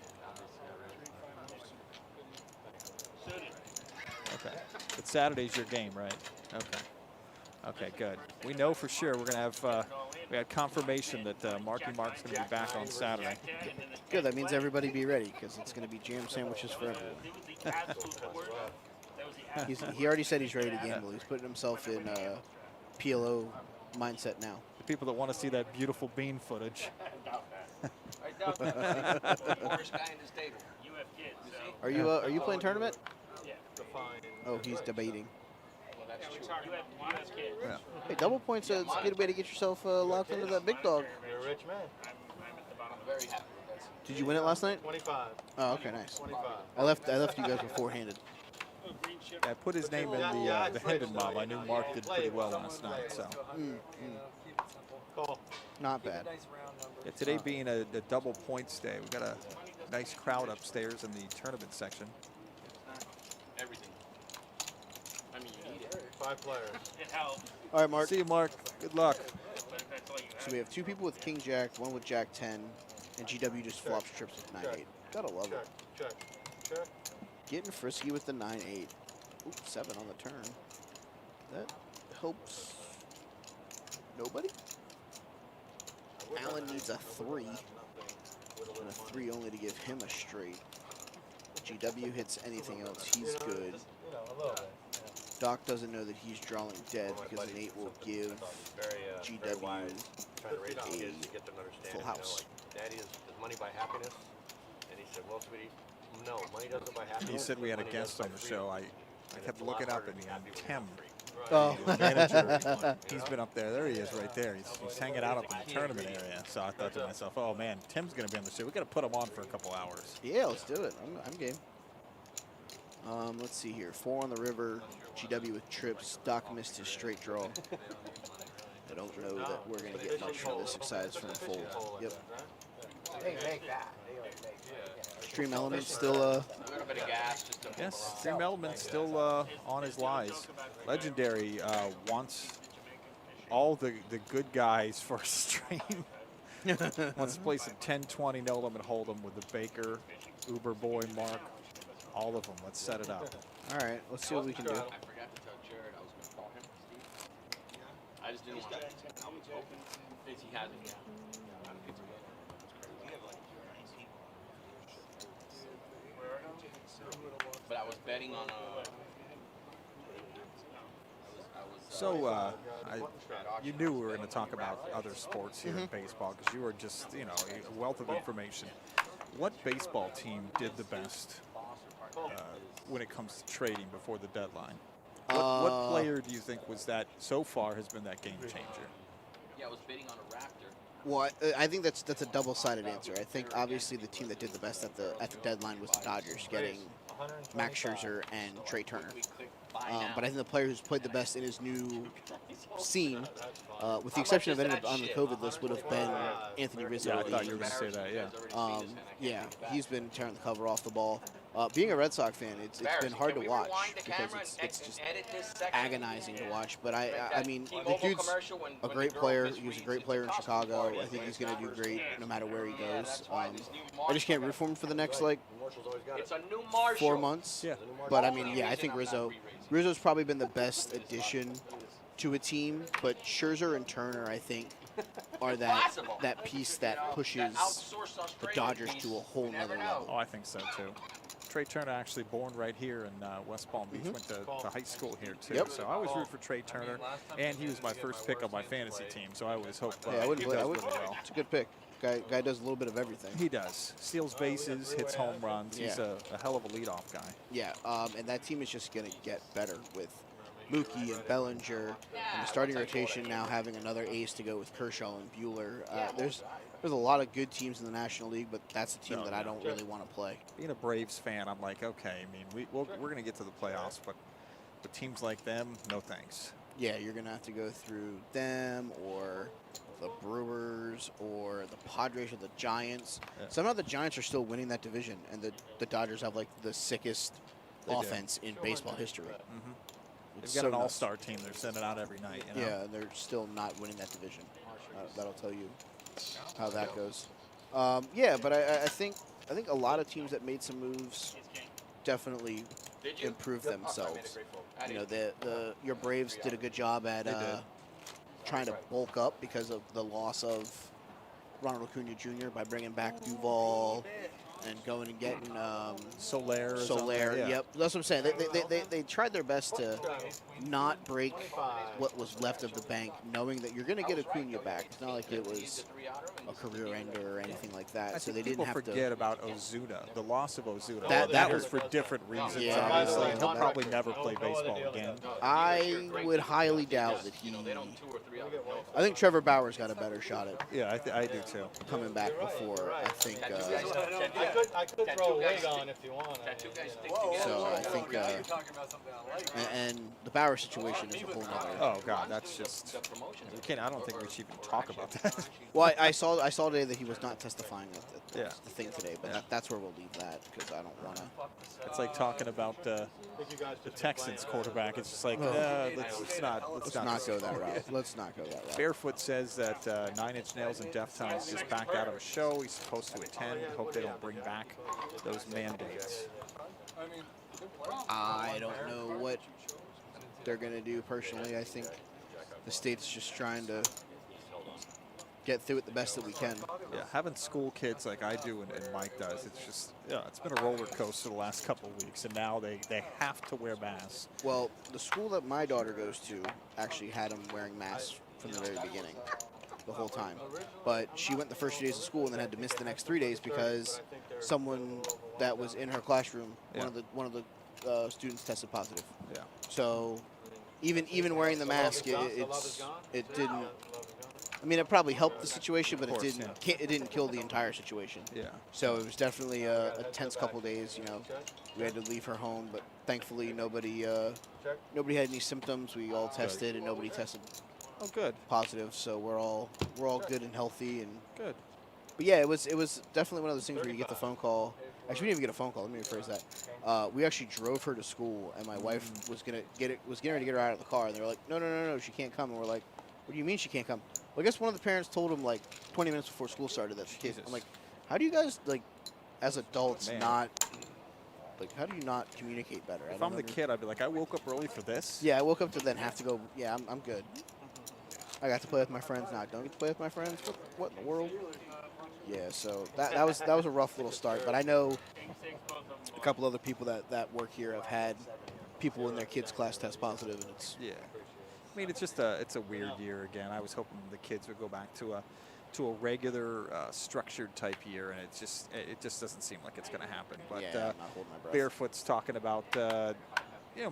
Okay. But Saturday's your game, right? Okay. Okay, good. We know for sure we're going to have, we had confirmation that Marky Mark's going to be back on Saturday. Good, that means everybody be ready, because it's going to be jam sandwiches for everyone. He already said he's ready to gamble. He's putting himself in PLO mindset now. The people that want to see that beautiful bean footage. Are you playing tournament? Oh, he's debating. Yeah. Hey, double points is a good way to get yourself locked into that big dog. You're a rich man. Very happy with that. Did you win it last night? 25. Oh, okay, nice. 25. I left you guys beforehand. I put his name in the Hendon mob. I knew Mark did pretty well last night, so. Not bad. Yeah, today being a double points day, we got a nice crowd upstairs in the tournament section. Everything. I mean, you need it. 5 players. All right, Mark. See you, Mark. Good luck. So we have 2 people with King Jack, 1 with Jack 10, and GW just flops trips with 9-8. Gotta love it. Check. Getting frisky with the 9-8. Ooh, 7 on the turn. That helps nobody. Allen needs a 3. And a 3 only to give him a straight. GW hits anything else, he's good. Doc doesn't know that he's drawing dead because an 8 will give GW a full house. Daddy, is money buy happiness? And he said, well, sweetie, no, money doesn't buy happiness. He said we had a guest on the show. I kept looking up and Tim, Oh. the manager, he's been up there. There he is right there. He's hanging out up in the tournament area. So I thought to myself, oh man, Tim's going to be on the show. We got to put him on for a couple hours. Yeah, let's do it. I'm game. Let's see here. 4 on the river. GW with trips. Doc missed his straight draw. I don't know that we're going to get much from this excited from the fold. Yep. Stream Element still Yes, Stream Element still on his lies. Legendary wants all the good guys for a stream. Wants to play some 10-20 no limit hold'em with the Baker, Uber Boy, Mark, all of them. Let's set it up. All right, let's see what we can do. I forgot to tell Jared I was going to call him, Steve. I just didn't want to. He hasn't, yeah. But I was betting on So, you knew we were going to talk about other sports here in baseball because you were just, a wealth of information. What baseball team did the best when it comes to trading before the deadline? What player do you think was that so far has been that game changer? Yeah, I was bidding on a Raptor. Well, I think that's a double-sided answer. I think obviously the team that did the best at the deadline was the Dodgers, getting Max Scherzer and Trey Turner. But I think the player who's played the best in his new scene, with the exception of ending up on the COVID list, would have been Anthony Rizzo. Yeah, I thought you were going to say that, yeah. Yeah, he's been tearing the cover off the ball. Being a Red Sox fan, it's been hard to watch because it's just agonizing to watch. But I mean, the dude's a great player. He was a great player in Chicago. I think he's going to do great no matter where he goes. I just can't root for him for the next, 4 months. Yeah. But, I mean, yeah, I think Rizzo's probably been the best addition to a team. But Scherzer and Turner, I think, are that piece that pushes the Dodgers to a whole nother level. Oh, I think so, too. Trey Turner actually born right here in West Palm Beach, went to high school here too. Yep. So I always root for Trey Turner, and he was my first pick on my fantasy team. So I always hope I would. he does really well. It's a good pick. Guy does a little bit of everything. He does. Steals bases, hits home runs. He's a hell of a leadoff guy. Yeah, and that team is just going to get better with Mookie and Bellinger, and the starting rotation now having another ace to go with Kershaw and Buehler. There's a lot of good teams in the National League, but that's a team that I don't really want to play. Being a Braves fan, I'm like, okay, I mean, we're going to get to the playoffs, but with teams like them, no thanks. Yeah, you're going to have to go through them or the Brewers or the Padres or the Giants. Yeah. Somehow the Giants are still winning that division, and the Dodgers have, the sickest offense in baseball history. They've got an all-star team they're sending out every night. Yeah, and they're still not winning that division. That'll tell you how that goes. Yeah, but I think a lot of teams that made some moves definitely improved themselves. Your Braves did a good job at trying to bulk up because of the loss of Ronald Acuna Jr. by bringing back Duvall and going and getting Soler. Yep, that's what I'm saying. They tried their best to not break what was left of the bank, knowing that you're going to get Acuna back. It's not like it was a career ender or anything like that. So they didn't have to forget about Ozuna, the loss of Ozuna. That was for different reasons. Yeah, obviously, and he'll probably never play baseball again. I would highly doubt that he. I think Trevor Bauer's got a better shot at. Yeah, I do too. Coming back before, I think. I could throw a wig on if you want. So I think, and the Bauer situation is a whole nother. Oh God, that's just. I don't think we should even talk about that. Well, I saw today that he was not testifying at the thing today, but that's where we'll leave that because I don't want to. It's like talking about the Texans quarterback. It's just like let's not go that route. Let's not go that route. Barefoot says that 9 Inch Nails and Deftones just backed out of a show he's supposed to attend. Hope they don't bring back those mandates. I don't know what they're going to do personally. I think the state's just trying to get through it the best that we can. Yeah, having school kids like I do and Mike does, it's just, it's been a roller coaster the last couple of weeks, and now they have to wear masks. Well, the school that my daughter goes to actually had them wearing masks from the very beginning, the whole time. But she went the first 2 days of school and then had to miss the next 3 days because someone that was in her classroom, one of the students tested positive. Yeah. So even wearing the mask, it didn't. I mean, it probably helped the situation, but it didn't kill the entire situation. Yeah. So it was definitely a tense couple days. We had to leave her home, but thankfully nobody had any symptoms. We all tested, and nobody tested. Oh, good. Positive. So we're all good and healthy and good. But yeah, it was definitely one of those things where you get the phone call. Actually, we didn't even get a phone call. Let me rephrase that. We actually drove her to school, and my wife was getting ready to get her out of the car, and they were like, no, she can't come. And we're like, what do you mean she can't come? Well, I guess one of the parents told him 20 minutes before school started that she can't. I'm like, how do you guys as adults not Like, how do you not communicate better? If I'm the kid, I'd be like, I woke up early for this. Yeah, I woke up to then have to go. Yeah, I'm good. I got to play with my friends now. I don't get to play with my friends. What in the world? Yeah, so that was a rough little start. But I know a couple other people that work here have had people in their kids' class test positive, and it's I mean, it's just it's a weird year again. I was hoping the kids would go back to a regular structured type year, and it just doesn't seem like it's going to happen. But I'm not holding my breath. Barefoot's talking about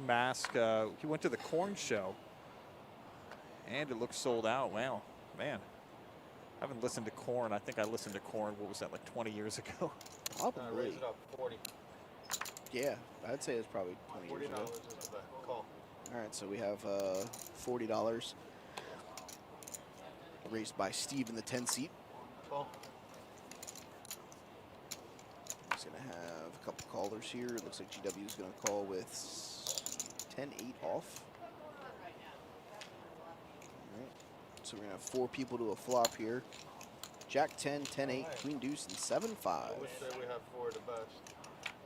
Mask. He went to the Corn show, and it looks sold out. Wow, man. I haven't listened to Corn. I think I listened to Corn, what was that, like 20 years ago? Probably. Raise it up 40. Yeah, I'd say it's probably 20 years ago. $40 is the call. All right, so we have $40 raised by Steve in the 10 seat. Call. He's going to have a couple callers here. It looks like GW is going to call with 10-8 off. All right, so we're going to have 4 people to a flop here. Jack 10, 10-8, Queen Deuce, and 7-5. I would say we have 4 the best.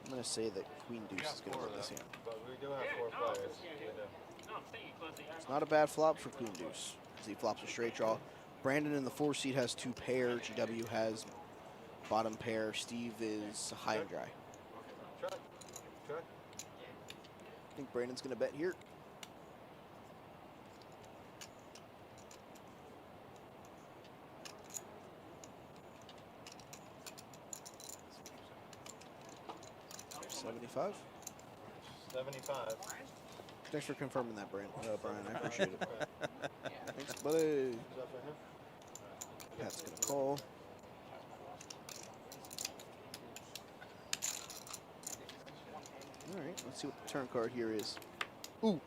I'm going to say that Queen Deuce is going to win this hand. But we do have 4 players. We do. It's not a bad flop for Queen Deuce, as he flops a straight draw. Brandon in the 4 seat has 2 pair. GW has bottom pair. Steve is high and dry. Check. Check. I think Brandon's going to bet here. $75. 75. Thanks for confirming that, Brian. I appreciate it. Thanks, buddy. Pat's going to call. All right, let's see what the turn card here is. Ooh.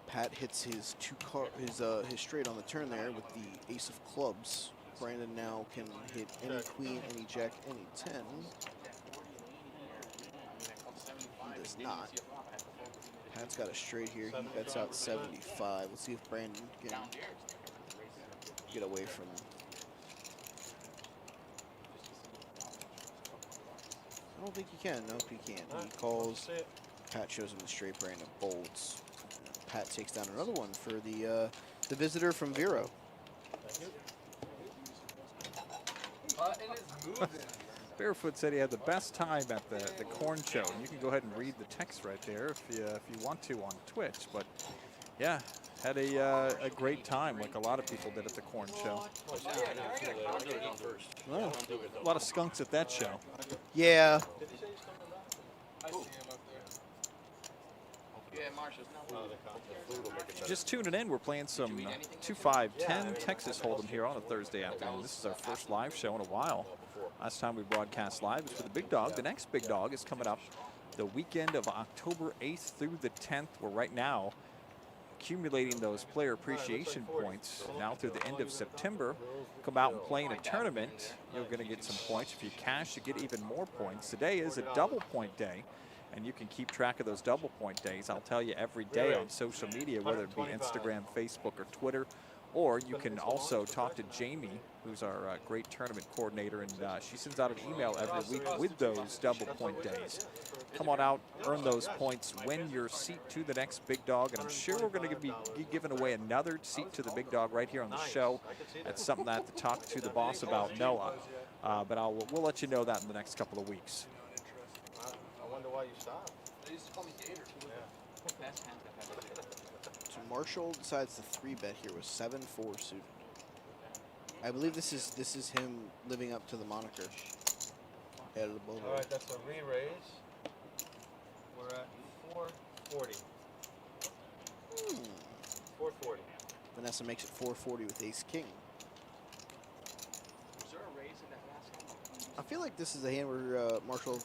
Pat hits his his straight on the turn there with the ace of clubs. Brandon now can hit any queen, any jack, any 10. He does not. Pat's got a straight here. He bets out 75. Let's see if Brandon can get away from him. I don't think he can. Nope, he can't. He calls. Pat shows him the straight. Brandon bolts. Pat takes down another one for the visitor from Vero. Barefoot said he had the best time at the Corn show, and you can go ahead and read the text right there if you want to on Twitch. But yeah, had a great time, like a lot of people did at the Corn show. Well, a lot of skunks at that show. Yeah. Just tuning in, we're playing some 2-5-10 Texas Hold'em here on a Thursday afternoon. This is our first live show in a while. Last time we broadcast live was for the Big Dog. The next Big Dog is coming up the weekend of October 8th through the 10th. We're right now accumulating those player appreciation points now through the end of September. Come out and play in a tournament, you're going to get some points. If you cash, you get even more points. Today is a double point day, and you can keep track of those double point days. I'll tell you every day on social media, whether it be Instagram, Facebook, or Twitter, or you can also talk to Jamie, who's our great tournament coordinator, and she sends out an email every week with those double point days. Come on out, earn those points, win your seat to the next Big Dog, and I'm sure we're going to be giving away another seat to the Big Dog right here on the show. That's something I have to talk to the boss about, Noah, but we'll let you know that in the next couple of weeks. I wonder why you stopped. They used to call me Gator. So Marshall decides to 3-bet here with 7-4 suited. I believe this is him living up to the moniker. All right, that's a re-raise. We're at 440. 440. Vanessa makes it 440 with ace king. I feel like this is a hand where Marshall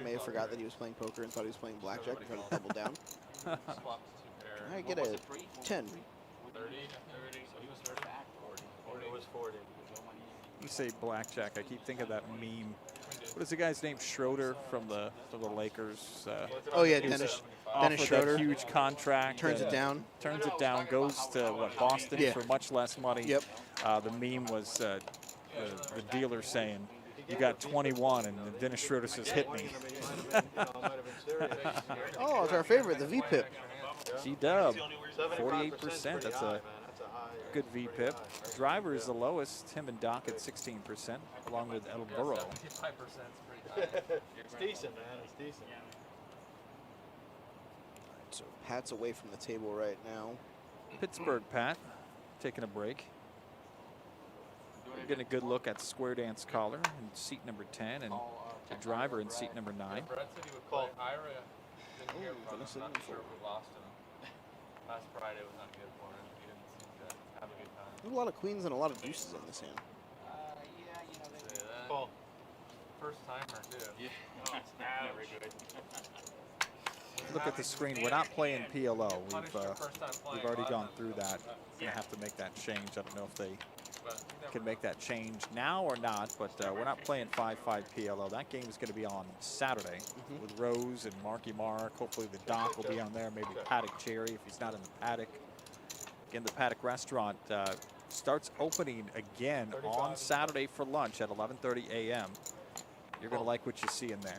may have forgot that he was playing poker and thought he was playing blackjack and tried to double down. I get a 10. 30. So he was 30. 40. It was 40. You say blackjack, I keep thinking of that meme. What is the guy's name? Schroeder from the Lakers. Oh yeah, Dennis Schroeder. That huge contract. Turns it down. Turns it down. Goes to Boston Yeah. for much less money. Yep. The meme was the dealer saying, you got 21, and Dennis Schroeder says, hit me. Oh, it's our favorite, the V-Pip. G-Dub, 48%. That's a good V-Pip. Driver is the lowest. Him and Doc at 16%, along with El Burro. 75% is pretty high. It's decent, man. It's decent. So Pat's away from the table right now. Pittsburgh Pat taking a break. We're getting a good look at Square Dance Collar in seat number 10 and the driver in seat number 9. Brett said he would call Ira. Didn't hear from him. I'm not sure if we lost him. Last Friday was not good for him. He didn't seem to have a good time. There's a lot of queens and a lot of deuces in this hand. Yeah, you know, Say that. Call. First timer, too. Yeah. never good. Look at the screen. We're not playing PLO. Punish your first time playing. We've already A lot gone of through that. times. Gonna have to make that change. I don't know if they But you never can make that change now or not, but we're not playing 5-5 PLO. That game is going to be on Saturday with Rose and Marky Mark. Hopefully the Doc will be on there, maybe Paddock Cherry if he's not in the Paddock. Again, the Paddock Restaurant starts opening again on Saturday for lunch at 11:30 a.m. You're going to like what you see in there.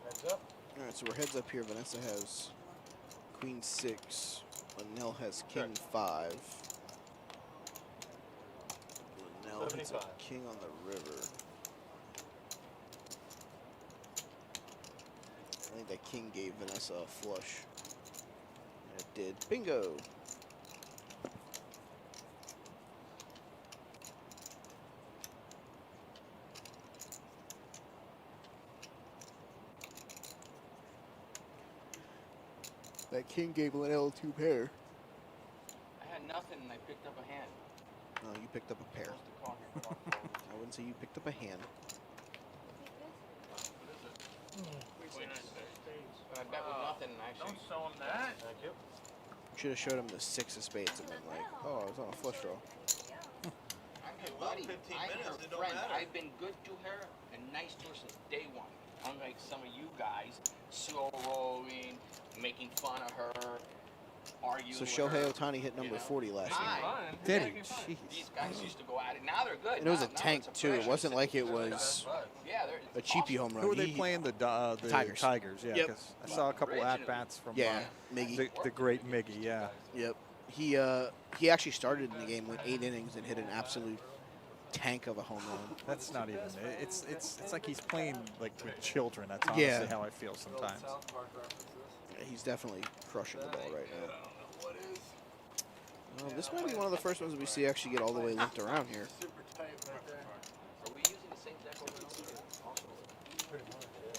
Heads up. All right, so we're heads up here. Vanessa has queen 6. Linnell has king 5. Linnell hits a 75. king on the river. I think that king gave Vanessa a flush. And it did. Bingo! That king gave Linnell 2 pair. I had nothing and I picked up a hand. No, you picked up a pair. I wouldn't say you picked up a hand. But I bet with nothing and actually. Don't show him that. Thank you. You should have showed him the 6 of spades and been like, oh, I was on a flush draw. I'm her buddy. I'm her friend. I've been good to her and nice to her since day one. Unlike some of you guys, slow rolling, making fun of her, arguing So with Shohei her. Ohtani hit number 40 last Fine. year. Fun. Did he? Making fun. Jeez. These guys used to go at it. Now they're good. And it was Now- a now tank, it's too. It pressure. wasn't like it was Yeah, they're a cheapy home run. Who were they He- playing? The Tigers. Yeah, Yep. 'cause I saw a couple at-bats from Yeah, Miggy. the great Miggy, yeah. Yep. He actually started in the game with 8 innings and hit an absolute tank of a home run. That's not even. It's like he's playing like with children. That's honestly Yeah. how I feel sometimes. South Park references. Yeah, he's definitely crushing the ball right now. This might be one of the first ones we see actually get all the way linked around here. Super tight right there. Are we using the same deck over and over also?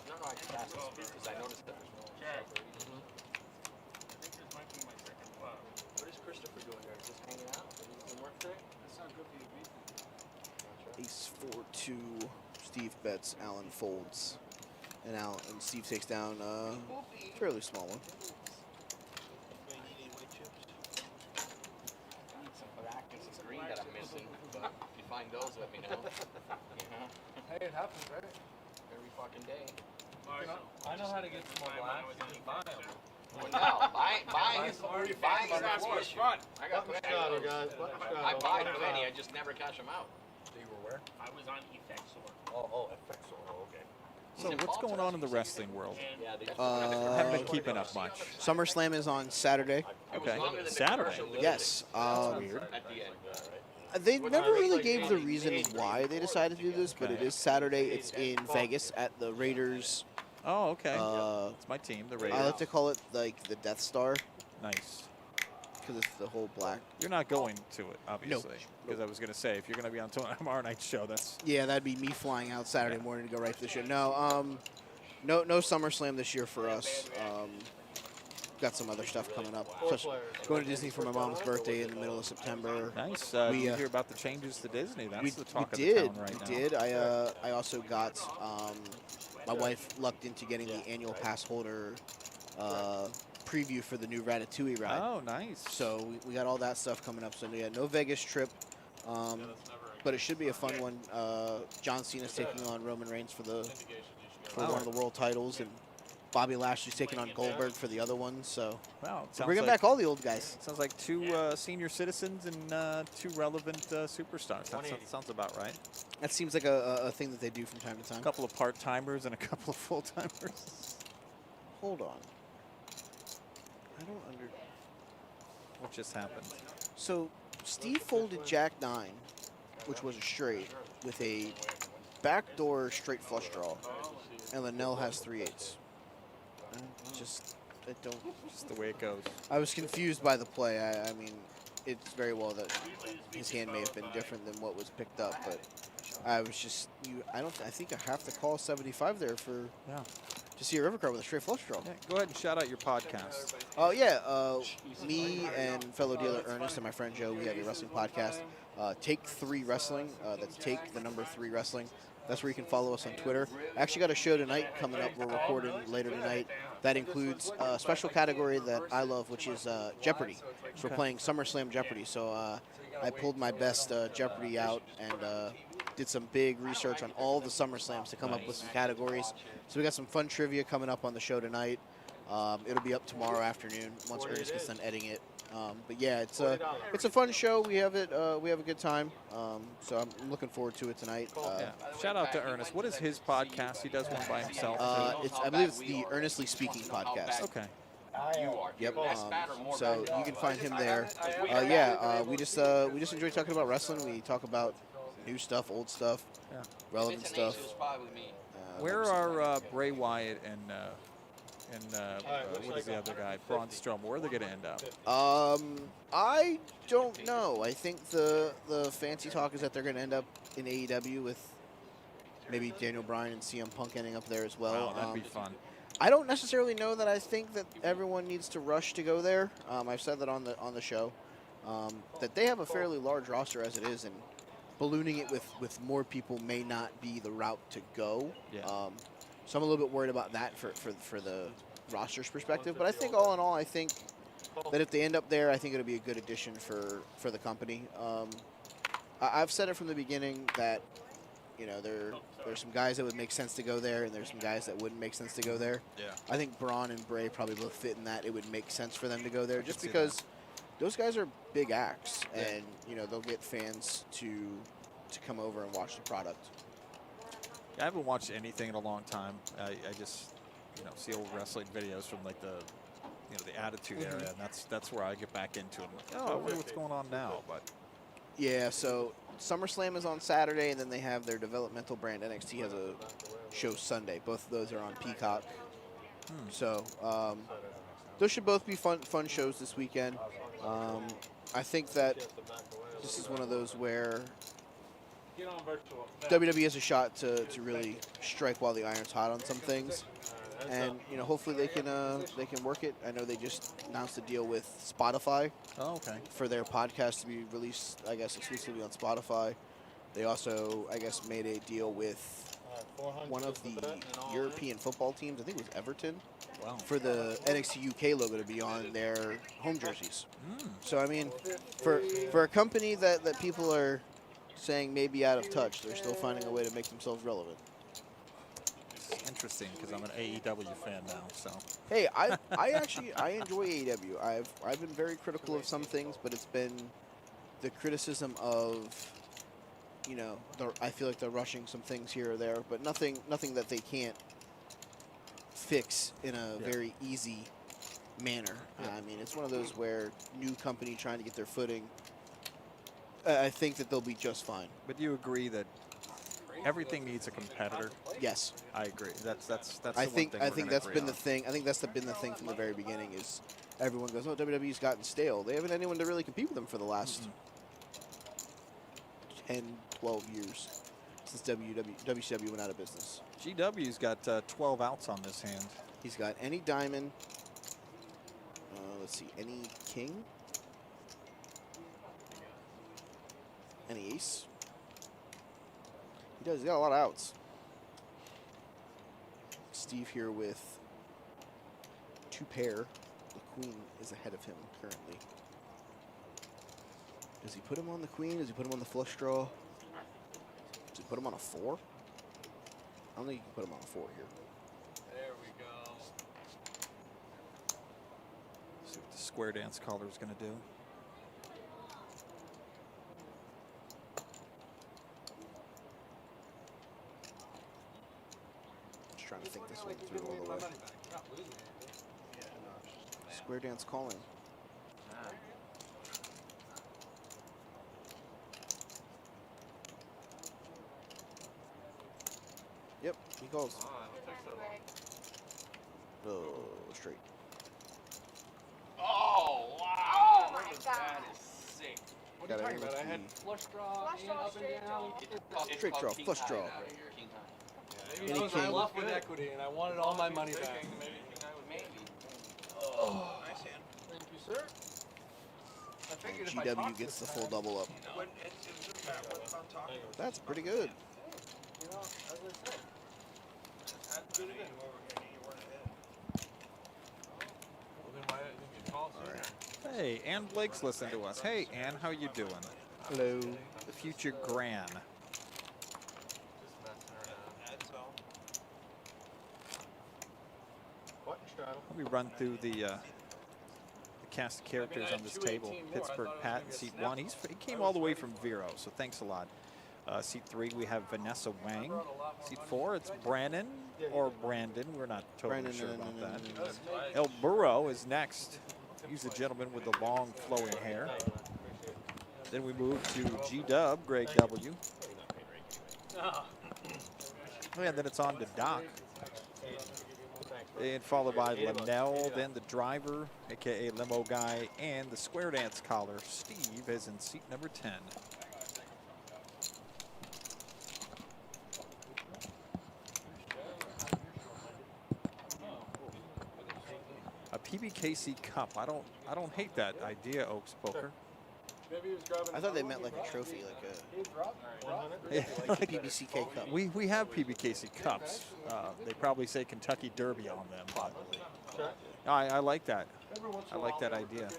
No, I just asked because I noticed that. Check. I think this might be my second flop. What is Christopher doing there? Just hanging out? Doesn't work today? That's not good for your beef. Ace 4-2. Steve bets. Alan folds. And Steve takes down a fairly small one. I need some black and some green that I'm missing. But if you find those, let me know. You know? Hey, it happens, right? Every fucking day. I know how to get some more blacks. You just buy them. Well, no, buying is not much fun. I got plenty of those. I buy plenty, I just never cash them out. So you were where? I was on Effexor. Oh, FXO. Oh, okay. So what's going on in the wrestling world? And Yeah, they just I haven't been keeping up much. SummerSlam is on Saturday. Okay, longer than the Saturday. commercial Yes. Weird. at the end. They never really gave the reason why they decided to do this, but it is Saturday. It's in Vegas at the Raiders. Oh, okay. Uh, It's my team, the I Raiders. like to call it like the Death Star Nice. because it's the whole black. You're not going to it, obviously, because I was going to say if you're going to be on tomorrow night's show, that's Yeah, that'd be me flying out Saturday morning to go right to the show. No, no SummerSlam this year for us. Got some other stuff coming up. Such, going to Disney for my mom's birthday in the middle of September. nice. We, You hear about the changes to Disney? That's the talk of did. the town right now. We did. I also got my wife lucked into getting the annual pass holder preview for the new Ratatouille ride. Oh, nice. So we got all that stuff coming up. So yeah, no Vegas trip, but it should be a fun one. John Cena's taking on Roman Reigns for one of the world titles, and Bobby Lashley's taking on Goldberg for the other one. So Wow, it sounds bringing like, back all the old guys. sounds like 2 senior citizens and 2 relevant superstars. That sounds about right. That seems like a thing that they do from time to time. A couple of part-timers and a couple of full-timers. Hold on. I don't under. What just happened? So Steve folded Jack 9, which was a straight, with a backdoor straight flush draw, and Linnell has 3/8. I don't. Just the way it goes. I was confused by the play. I mean, it's very well that his hand may have been different than what was picked up, but I was just. I think I have to call 75 there for. Yeah. To see a river card with a straight flush draw. Yeah, go ahead and shout out your podcast. Oh, yeah. Me and fellow dealer Ernest and my friend Joe, we have a wrestling podcast, Take 3 Wrestling. That's Take the number 3 Wrestling. That's where you can follow us on Twitter. I actually got a show tonight coming up. We're recording later tonight. That includes a special category that I love, which is Jeopardy. So we're playing SummerSlam Jeopardy. So I pulled my best Jeopardy out and did some big research on all the SummerSlams to come up with some categories. So we got some fun trivia coming up on the show tonight. It'll be up tomorrow afternoon once Ernest gets done editing it. But yeah, it's a fun show. We have a good time. So I'm looking forward to it tonight. Shout out to Ernest. What is his podcast? He does one by himself. I believe it's the Earnestly Speaking podcast. Okay. Yep. So you can find him there. We just enjoy talking about wrestling. We talk about new stuff, old stuff, relevant stuff. Where are Bray Wyatt and what is the other guy? Braun Strowman. Where are they going to end up? I don't know. I think the fancy talk is that they're going to end up in AEW with maybe Daniel Bryan and CM Punk ending up there as well. Wow, that'd be fun. I don't necessarily know that I think that everyone needs to rush to go there. I've said that on the show that they have a fairly large roster as it is, and ballooning it with more people may not be the route to go. Yeah. So I'm a little bit worried about that for the roster's perspective. But I think all in all, I think that if they end up there, I think it'll be a good addition for the company. I've said it from the beginning that there's some guys that would make sense to go there, and there's some guys that wouldn't make sense to go there. Yeah. I think Braun and Bray probably both fit in that. It would make sense for them to go there just because those guys are big acts, and they'll get fans to come over and watch the product. Yeah, I haven't watched anything in a long time. I just see old wrestling videos from like the Attitude Era, and that's where I get back into it. Like, I wonder what's going on now. But yeah, so SummerSlam is on Saturday, and then they have their developmental brand NXT has a show Sunday. Both of those are on Peacock. So those should both be fun shows this weekend. I think that this is one of those where WWE has a shot to really strike while the iron's hot on some things, and hopefully they can work it. I know they just announced a deal with Spotify. Oh, okay. For their podcast to be released, I guess, exclusively on Spotify. They also, I guess, made a deal with one of the European football teams. I think it was Everton. Wow. For the NXT UK logo to be on their home jerseys. So I mean, for a company that people are saying may be out of touch, they're still finding a way to make themselves relevant. It's interesting because I'm an AEW fan now. So hey, I enjoy AEW. I've been very critical of some things, but it's been the criticism of I feel like they're rushing some things here or there, but nothing that they can't fix in a very easy manner. I mean, it's one of those where new company trying to get their footing. I think that they'll be just fine. But you agree that everything needs a competitor? Yes, I agree. That's I think that's been the thing. I think that's been the thing from the very beginning. Is everyone goes, oh, WWE's gotten stale. They haven't had anyone to really compete with them for the last 10, 12 years since WCW went out of business. GW's got 12 outs on this hand. He's got any diamond. Let's see, any king, any ace. He does. He's got a lot of outs. Steve here with 2 pair. The queen is ahead of him currently. Does he put him on the queen? Does he put him on the flush draw? Does he put him on a 4? I don't think you can put him on a 4 here. There we go. See what the square dance caller is going to do. Square dance calling. Yep, he calls. Oh, straight. Oh, wow. Oh, my God. That is sick. What are you talking about? I had flush draw and up and down. Straight draw, flush draw. Maybe it was I left with equity and I wanted all my money back. Maybe. Oh, nice hand. Thank you, sir. I figured if I GW talked gets the this full time- double up. That's pretty good. You know, as I said, had to do it again. Well, then why didn't you call sooner? Hey, Ann Blake's listening to us. Hey, Ann, how you doing? Hello. The future Gran. Just messing around. Let me run through the cast of characters on this table. Pittsburgh Pat in seat 1. He came all the way from Vero, so thanks a lot. Seat 3, we have Vanessa Wang. Seat 4, it's Brandon or Brandon. We're not totally sure about that. El Burro is next. He's the gentleman with the long flowing hair. Then we move to G-Dub, Greg W. And then it's on to Doc. And followed by Linnell, then the driver, a.k.a. Limo Guy, and the square dance caller, Steve, is in seat number 10. A PBKC Cup. I don't hate that idea, Oaks Poker. I thought they meant like a trophy, like a PBCK cup. We have PBKC Cups. They probably say Kentucky Derby on them. But I like that. I like that idea.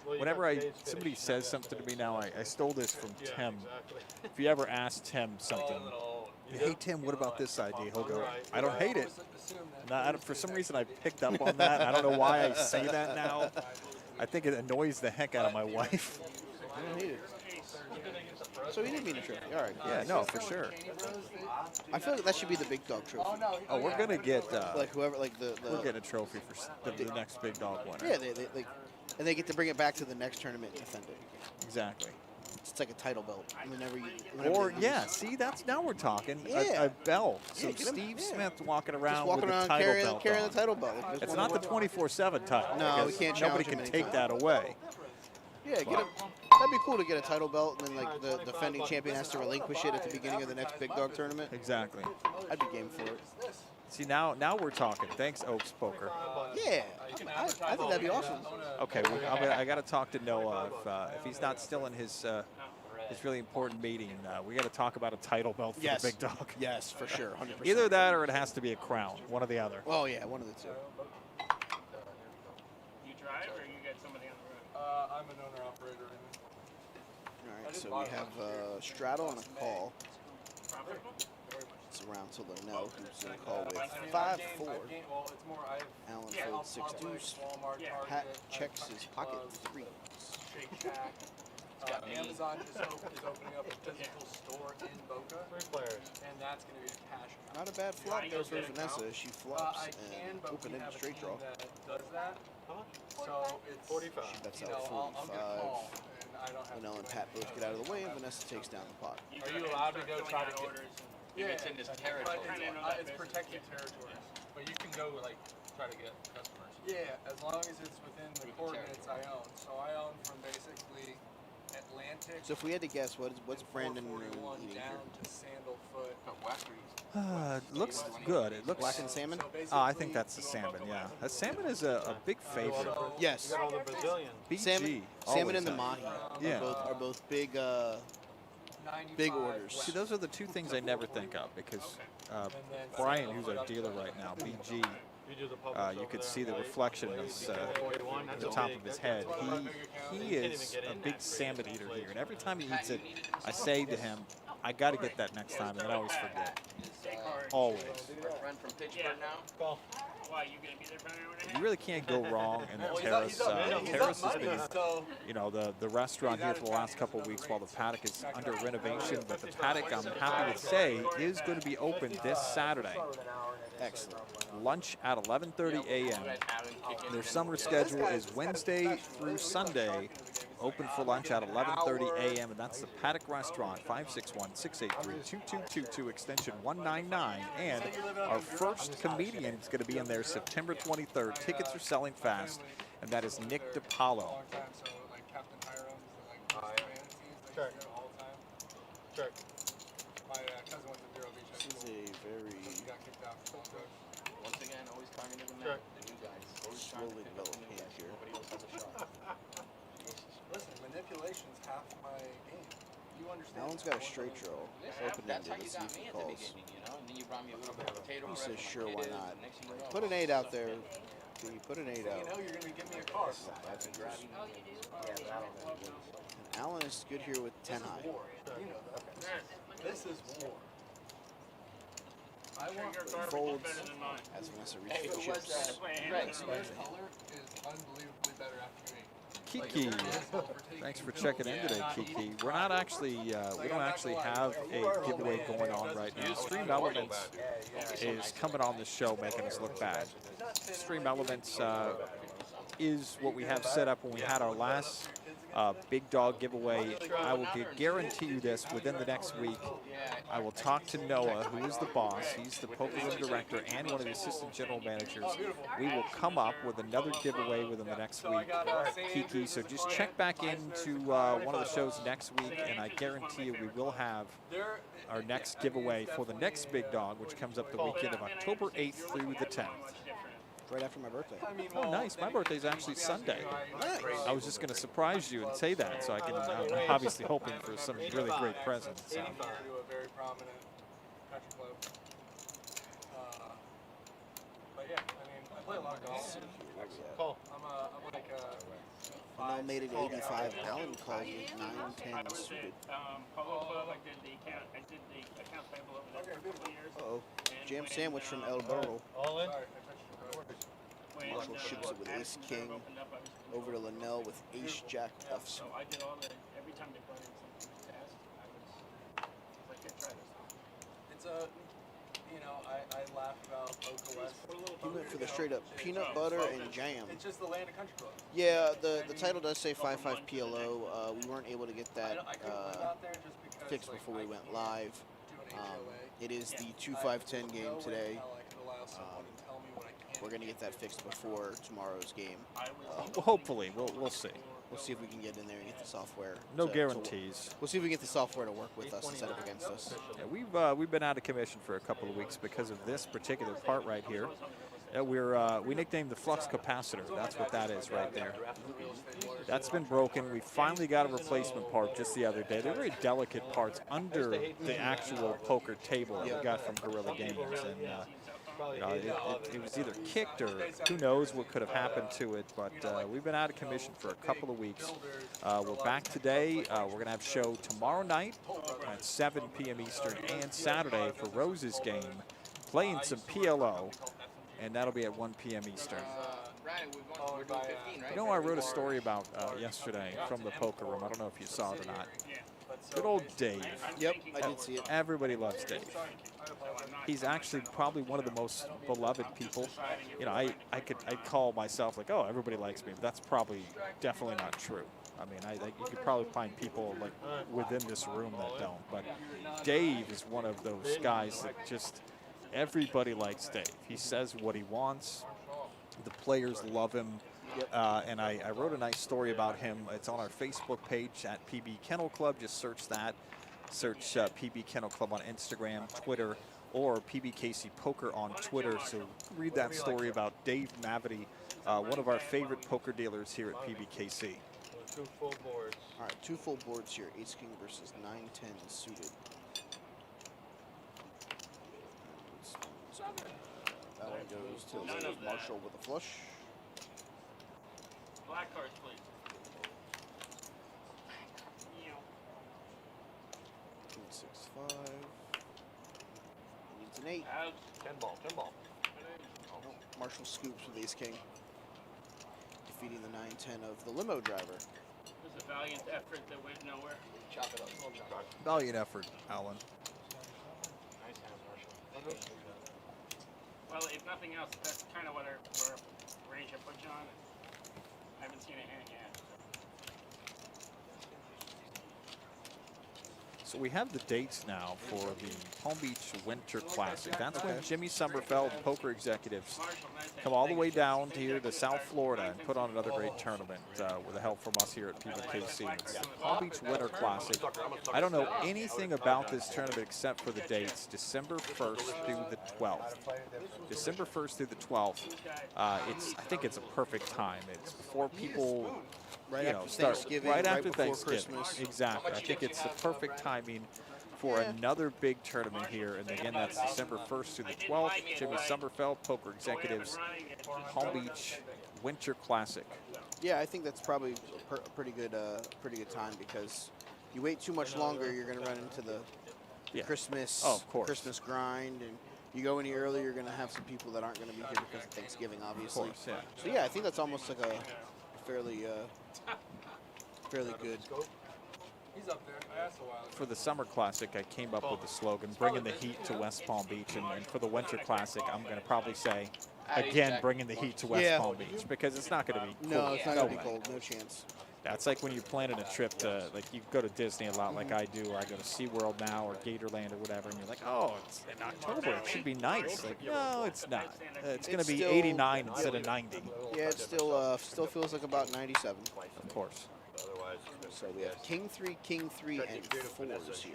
Whenever somebody says something to me now, I stole this from Tim. If you ever ask Tim something, hey Tim, what about this idea? He'll go, I don't hate it. For some reason, I picked up on that. I don't know why I say that now. I think it annoys the heck out of my wife. I don't hate it. So he didn't mean a trophy. All right. Yeah, no, for sure. I feel like that should be the big dog trophy. Oh, we're gonna get like whoever, like we're getting a trophy for the next big dog winner. Yeah, and they get to bring it back to the next tournament and defend it. Exactly. It's like a title belt. See, now we're talking. Yeah. A belt. So Steve Smith walking around with the title belt carrying on. the title belt. It's not the 24/7 title. No, we can't. Nobody can take that away. Yeah, that'd be cool to get a title belt, and then like the defending champion has to relinquish it at the beginning of the next big dog tournament. Exactly. I'd be game for it. See, now we're talking. Thanks, Oaks Poker. Yeah, I think that'd be awesome. Okay, I got to talk to Noah if he's not still in his really important meeting. We got to talk about a title belt for the big dog. Yes, for sure, 100%. Either that or it has to be a crown. One or the other. Oh yeah, one of the two. You drive or you got somebody on the road? I'm an owner operator. All right, so we have Straddle on a call. It's around till the no, who's in a call with 5-4. Allen folds 6 deuce. Pat checks his pocket 3. Amazon is opening up a physical store in Boca. 3 players. And that's going to be a cash cow. Not a bad flop there for Vanessa. She flops and open into straight draw. That does that. So it's 45. She bets you out know, I'll get a 45. call, and I don't have Linnell and Pat both get out of the way, and Vanessa takes down the pot. Are you allowed to go try to get? If it's in this territory. But it's protected territory. But you can go like try to get customers. Yeah, as long as it's within the coordinates I own. So I own from basically Atlantic. So if we had to guess, what's Brandon eating down here? to Sandalfoot. Looks good. It looks Black and salmon? I think that's the salmon. Yeah, that salmon is a big favorite. Yes. You got all the Brazilian. Salmon always and the has. mahi Yeah. are both big orders. See, those are the two things I never think of because Brian, who's our dealer right now, BG, you could see the reflection of the top of his head. He is a big salmon eater here, and every time he eats it, I say to him, I got to get that next time, and then I always forget. Always. Our friend from Pittsburgh now. Why, you going to be there for an hour and a half? You really can't go wrong in the terrace. Terrace has been, you know, the restaurant here for the last couple of weeks while the paddock is under renovation. But the paddock, I'm happy to say, is going to be open this Saturday. Excellent. Lunch at 11:30 a.m. Their summer schedule is Wednesday through Sunday, open for lunch at 11:30 a.m. and that's the Paddock Restaurant, 561-683-2222, extension 199. And our first comedian is going to be in there September 23rd. Tickets are selling fast, and that is Nick DiPaolo. Check. Check. My cousin went to Vero Beach. This is a very He got kicked out for cold drugs. Once again, always targeting the men, the new guys. Always trying to slowly pick up the developing new guys. here. Nobody else has a shot. Listen, manipulation's half my game. You understand? Alan's got a straight draw. That's how you Let's see got if me he at the calls. beginning, you know? And then you brought me a little bit of potato He bread says, for sure, my why kiddos, not? and next thing you know, Put an 8 out there. B, put an 8 You out. know you're gonna be giving me a car. That's a good. And Alan is good here with 10 high. War. You know that. This is war. I want Your car Folds better than mine. as Vanessa Hey, reaches who was chips. that? Right. Right. this color is unbelievably better after me. Kiki, thanks for checking in today, Kiki. We're not actually, we don't actually have a giveaway going on right now. Stream Elements is coming on the show, making us look bad. Stream Elements is what we have set up when we had our last big dog giveaway. I will guarantee you this within the next week. I will talk to Noah, who is the boss. He's the poker room director and one of the assistant general managers. We will come up with another giveaway within the next week, Kiki. So just check back into one of the shows next week, and I guarantee you we will have our next giveaway for the next big dog, which comes up the weekend of October 8th through the 10th. Right after my birthday. Oh, nice. My birthday's actually Sunday. Nice. I was just going to surprise you and say that, so I can. I'm obviously hoping for some really great presents. So. To a very prominent country club. But yeah, I mean, I play a lot of golf. I'm like Mel made it 85. Alan called me 9-10 suited. Polo Club, I did the account payable over there for a couple of years. Uh-oh. Jam sandwich from El Burro. all in. Marshall ships it with Ace King over to Linnell with Ace Jack offsuit. So I did all the, every time they brought in some test, I was like, here, try this. It's a, you know, I laugh about Oka West. He went for the straight up peanut butter and jam. It's just the land of country club. Yeah, the title does say 5-5 PLO. We weren't able to get that I couldn't live out there just because fixed like, before we I went can't live. do an HOA. It is the I- 2-5-10 there's game no way today. in hell I could allow someone to tell me what I can We're going to and get that fixed before tomorrow's game. Well, hopefully, we'll see. We'll see if we can get in there and get the software. No to guarantees. we'll see if we can get the software to work with us instead of against us. Yeah, we've been out of commission for a couple of weeks because of this particular part right here. We nicknamed the flux capacitor. That's what that is right there. That's been broken. We finally got a replacement part just the other day. They're very delicate parts under the actual poker table that we got from Guerrilla Games, and it was either kicked or who knows what could have happened to it. But we've been out of commission for a couple of weeks. We're back today. We're going to have a show tomorrow night at 7 p.m. Eastern and Saturday for Rose's game, playing some PLO. And that'll be at 1 p.m. Eastern. We're doing 15, right? You know, I wrote a story about yesterday from the poker room. I don't know if you saw it or not. Good old Dave. Yep, I did see it. Everybody loves Dave. He's actually probably one of the most beloved people. You know, I'd call myself like, oh, everybody likes me, but that's probably definitely not true. I mean, you could probably find people like within this room that don't. But Dave is one of those guys that just. Everybody likes Dave. He says what he wants. The players love him. And I wrote a nice story about him. It's on our Facebook page at PB Kennel Club. Just search that. Search PB Kennel Club on Instagram, Twitter, or PBKC Poker on Twitter. So read that story about Dave Mavity, one of our favorite poker dealers here at PBKC. 2 full boards. All right, 2 full boards here. Ace King versus 9-10 suited. That one goes to Marshall with a flush. Black cards, please. King 6-5. He needs an 8. Out. 10 ball. Marshall scoops with Ace King, defeating the 9-10 of the limo driver. It was a valiant effort that went nowhere. Chop it up. Valiant effort, Alan. Nice hands, Marshall. Well, if nothing else, that's kind of what our range I put you on. I haven't seen a hand yet. So we have the dates now for the Palm Beach Winter Classic. That's when Jimmy Summerfeld, poker executives, come all the way down here to South Florida and put on another great tournament with the help from us here at PBKC. It's the Palm Beach Winter Classic. I don't know anything about this tournament except for the dates, December 1st through the 12th. December 1st through the 12th. I think it's a perfect time. It's before people... Right after start Thanksgiving, right after before Thanksgiving. Christmas. Exactly. I think it's the perfect timing for another big tournament here. And again, that's December 1st through the 12th. Jimmy Summerfeld, Poker Executives, Palm Beach Winter Classic. Yeah, I think that's probably a pretty good time because you wait too much longer, you're going to run into the Christmas Christmas grind, and you go any early, you're going to have some people that aren't going to be here because of Thanksgiving, obviously. Of course, yeah. So yeah, I think that's almost like a fairly good. He's up there. I asked a while ago. For the Summer Classic, I came up with the slogan, bringing the heat to West Palm Beach. And for the Winter Classic, I'm going to probably say, again, bringing the heat to West Palm Beach, because it's not going to be cold. No, it's not going to be cold. No chance. That's like when you're planning a trip to, like, you go to Disney a lot like I do, or I go to SeaWorld now, or Gatorland or whatever, and you're like, oh, it's in October, it should be nice. Like, no, it's not. It's going to be 89 instead of 90. Yeah, it still feels like about 97. Of course. So we have King 3, and 4s here.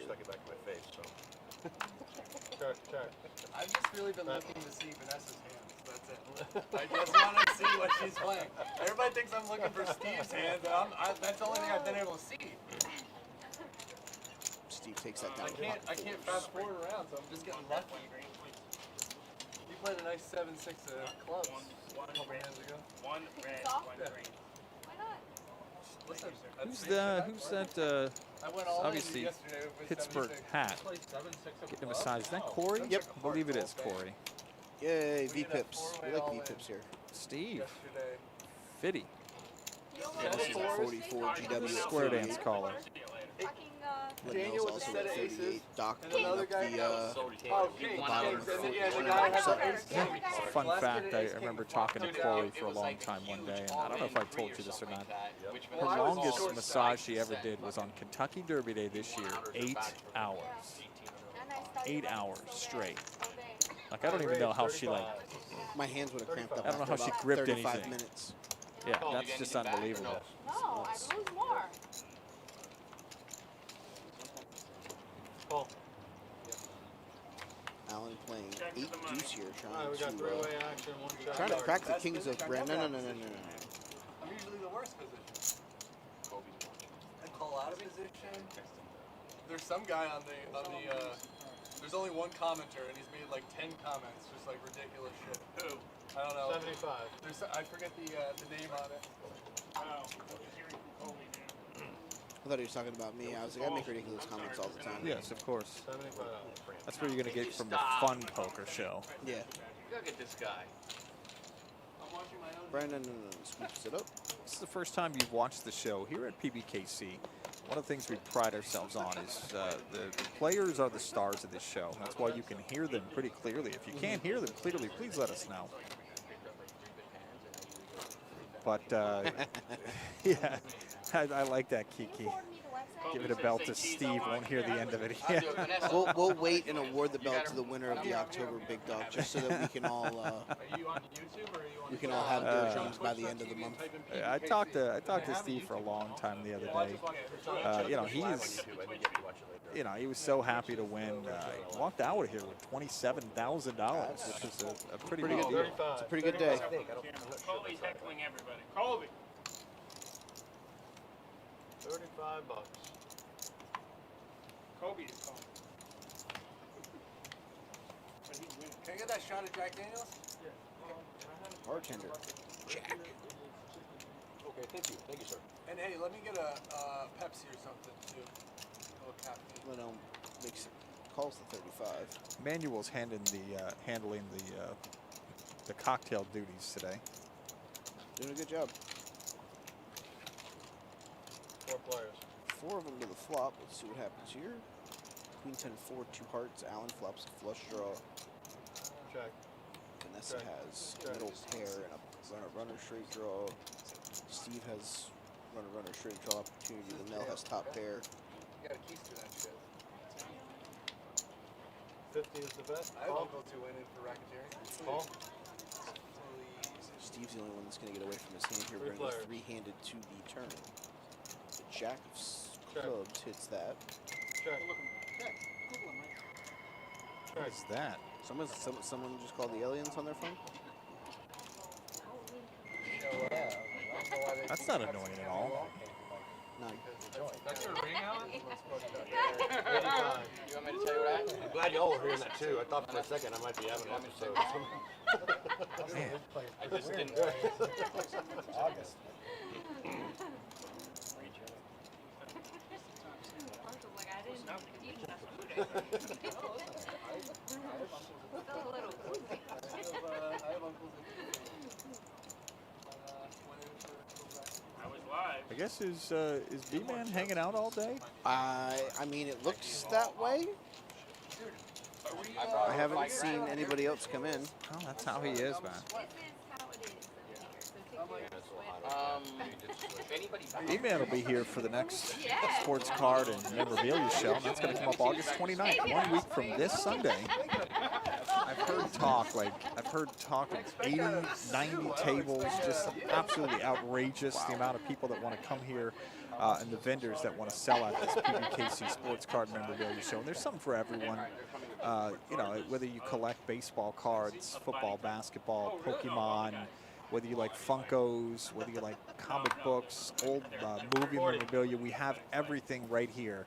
I've just really been looking to see Vanessa's hands. That's it. I just want to see what she's playing. Everybody thinks I'm looking for Steve's hands, and that's the only thing I've been able to see. Steve takes that down. I can't fast forward around, so I'm just getting lucky. You played a nice 7-6 of clubs a couple hands ago. One red, one green. Listen, Who's that? Obviously, Pittsburgh hat. Getting a massage. Is that Corey? Yep. I believe it is Corey. Yay, V-Pips. We like V-Pips here. Steve. Fitty. This is a 44 GW Square dance caller. Daniel with a set of aces. Doc and another guy. Fun fact, I remember talking to Corey for a long time one day, and I don't know if I told you this or not. Her longest massage she ever did was on Kentucky Derby Day this year, 8 hours. 8 hours straight. Like, I don't even know how she, like... My hands would have cramped up. I don't know how she gripped 35 anything. minutes. Yeah, that's just unbelievable. No, I lose more. Alan playing 8 deuce here, trying to crack the kings of Brand. No. I'm usually the worst position. I call out of position. There's some guy on the there's only one commenter, and he's made like 10 comments, just like ridiculous shit. Who? I don't know. 75. I forget the name on it. Oh, I thought he was talking about me. I was like, I make ridiculous comments all the time. Yes, of course. $75. That's where you're going to get from the fun poker show. Yeah. Look at this guy. Brandon scoops it up. This is the first time you've watched the show here at PBKC. One of the things we pride ourselves on is the players are the stars of this show. That's why you can hear them pretty clearly. If you can't hear them clearly, please let us know. But, yeah, I like that, Kiki. Give it a belt to Steve. Won't hear the end of it. Yeah. We'll wait and award the belt to the winner of the October Big Dog, just so that we can all have their dreams by the end of the month. I talked to Steve for a long time the other day. He was so happy to win. He walked out of here with $27,000, which is a pretty good deal. It's a pretty good day. Colby's heckling everybody. Colby. $35. Kobe is calling. Can I get that shot of Jack Daniels? Bartender. Jack. Okay, thank you, sir. And hey, let me get a Pepsi or something too. A little caffeine. Leno calls the 35. Manuel's handling the cocktail duties today. Doing a good job. 4 players. 4 of them to the flop. Let's see what happens here. Queen 10-4, 2 hearts. Allen flops a flush draw. Check. And Vanessa has middle pair and a runner straight draw. Steve has runner straight draw opportunity. Linnell has top pair. You gotta keister that shit. 50 is the best. I have uncles who went in for racketeering. Call. Steve's the only one that's going to get away from his hand here. We're going to go three-handed to the turn. The jack of clubs hits that. Check. What is that? Someone just called the aliens on their phone? That's not annoying at all. None. That's your ring, Alan? You want me to tell you what I'm glad y'all were hearing that too. I thought for a second I might be having an episode. I just didn't. August. I guess is B-Man hanging out all day? I mean, it looks that way. I haven't seen anybody else come in. Oh, that's how he is, man. B-Man will be here for the next sports card and memorabilia show, and that's going to come up August 29th, 1 week from this Sunday. I've heard talk of 80, 90 tables, just absolutely outrageous, the amount of people that want to come here and the vendors that want to sell at this PBKC sports card memorabilia show. And there's something for everyone. You know, whether you collect baseball cards, football, basketball, Pokemon, whether you like Funkos, whether you like comic books, old movie memorabilia, we have everything right here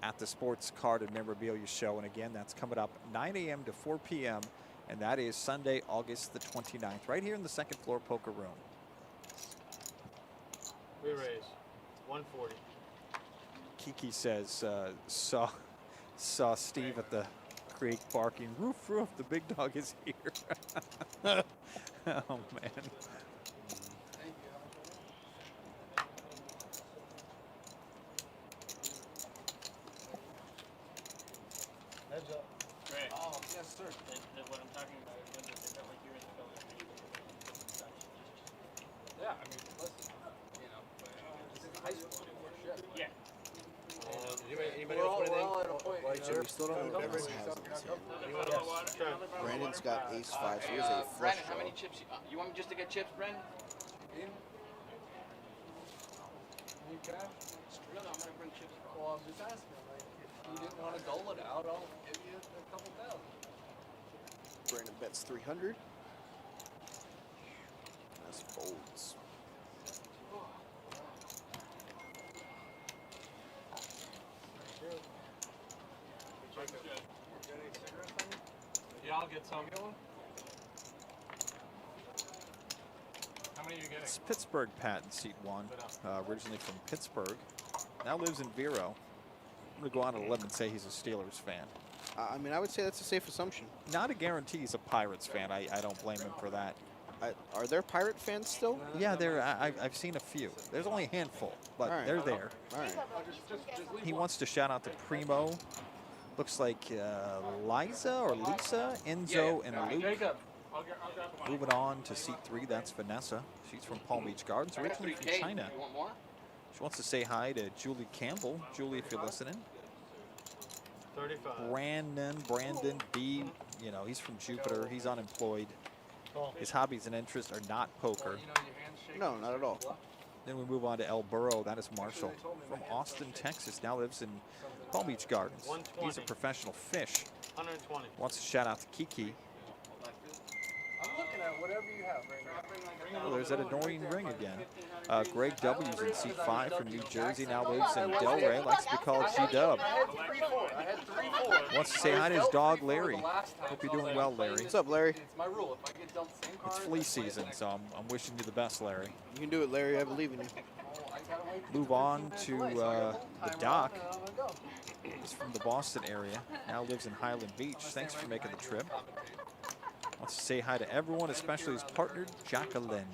at the Sports Card and Memorabilia Show. And again, that's coming up 9 a.m. to 4 p.m. And that is Sunday, August the 29th, right here in the second floor poker room. We raise 140. Kiki says, saw Steve at the creek barking, roof, roof, the big dog is here. Oh, man. Heads up. Greg, Oh, yes, sir. what I'm talking about is when they felt like you're in the building. Yeah, I mean, listen, you know, this is high school anymore, shit. Yeah. Anybody else want anything? So we still don't know what Vanessa has in his hand. Brandon's got ace-5, so he has a flush Brandon, how many draw. chips? You want me just to get chips, Brandon? Need cash? No, I'm gonna bring chips. Well, I'm just asking, like, if you didn't want to dole it out, I'll give you a couple thousand. Brandon bets 300. That's folds. Yeah, I'll get some. How many are you getting? It's Pittsburgh Patent Seat 1, originally from Pittsburgh. Now lives in Vero. I'm going to go on a limb and say he's a Steelers fan. I mean, I would say that's a safe assumption. Not a guarantee he's a Pirates fan. I don't blame him for that. Are there Pirate fans still? Yeah, I've seen a few. There's only a handful, but they're there. All right. He wants to shout out to Primo. Looks like Liza or Lisa, Enzo, and Luke. Jacob. Moving on to seat 3, that's Vanessa. She's from Palm Beach Gardens, originally from China. You want more? She wants to say hi to Julie Campbell. Julie, if you're listening. 35. Brandon B, you know, he's from Jupiter. He's unemployed. His hobbies and interests are not poker. No, not at all. Then we move on to El Burro. That is Marshall from Austin, Texas. Now lives in Palm Beach Gardens. He's a professional fish. 120. Wants to shout out to Kiki. I'm looking at whatever you have right now. Oh, there's that annoying ring again. Greg W's in seat 5 from New Jersey. Now lives in Delray. Likes to be called G-Dub. I had 3-4. Wants to say hi to his dog, Larry. Hope you're doing well, Larry. What's up, Larry? It's my rule. If I get dealt the same card, It's flea season, so I'm wishing you the best, Larry. You can do it, Larry. I believe in you. Move on to the doc. He's from the Boston area. Now lives in Highland Beach. Thanks for making the trip. Wants to say hi to everyone, especially his partner, Jacqueline.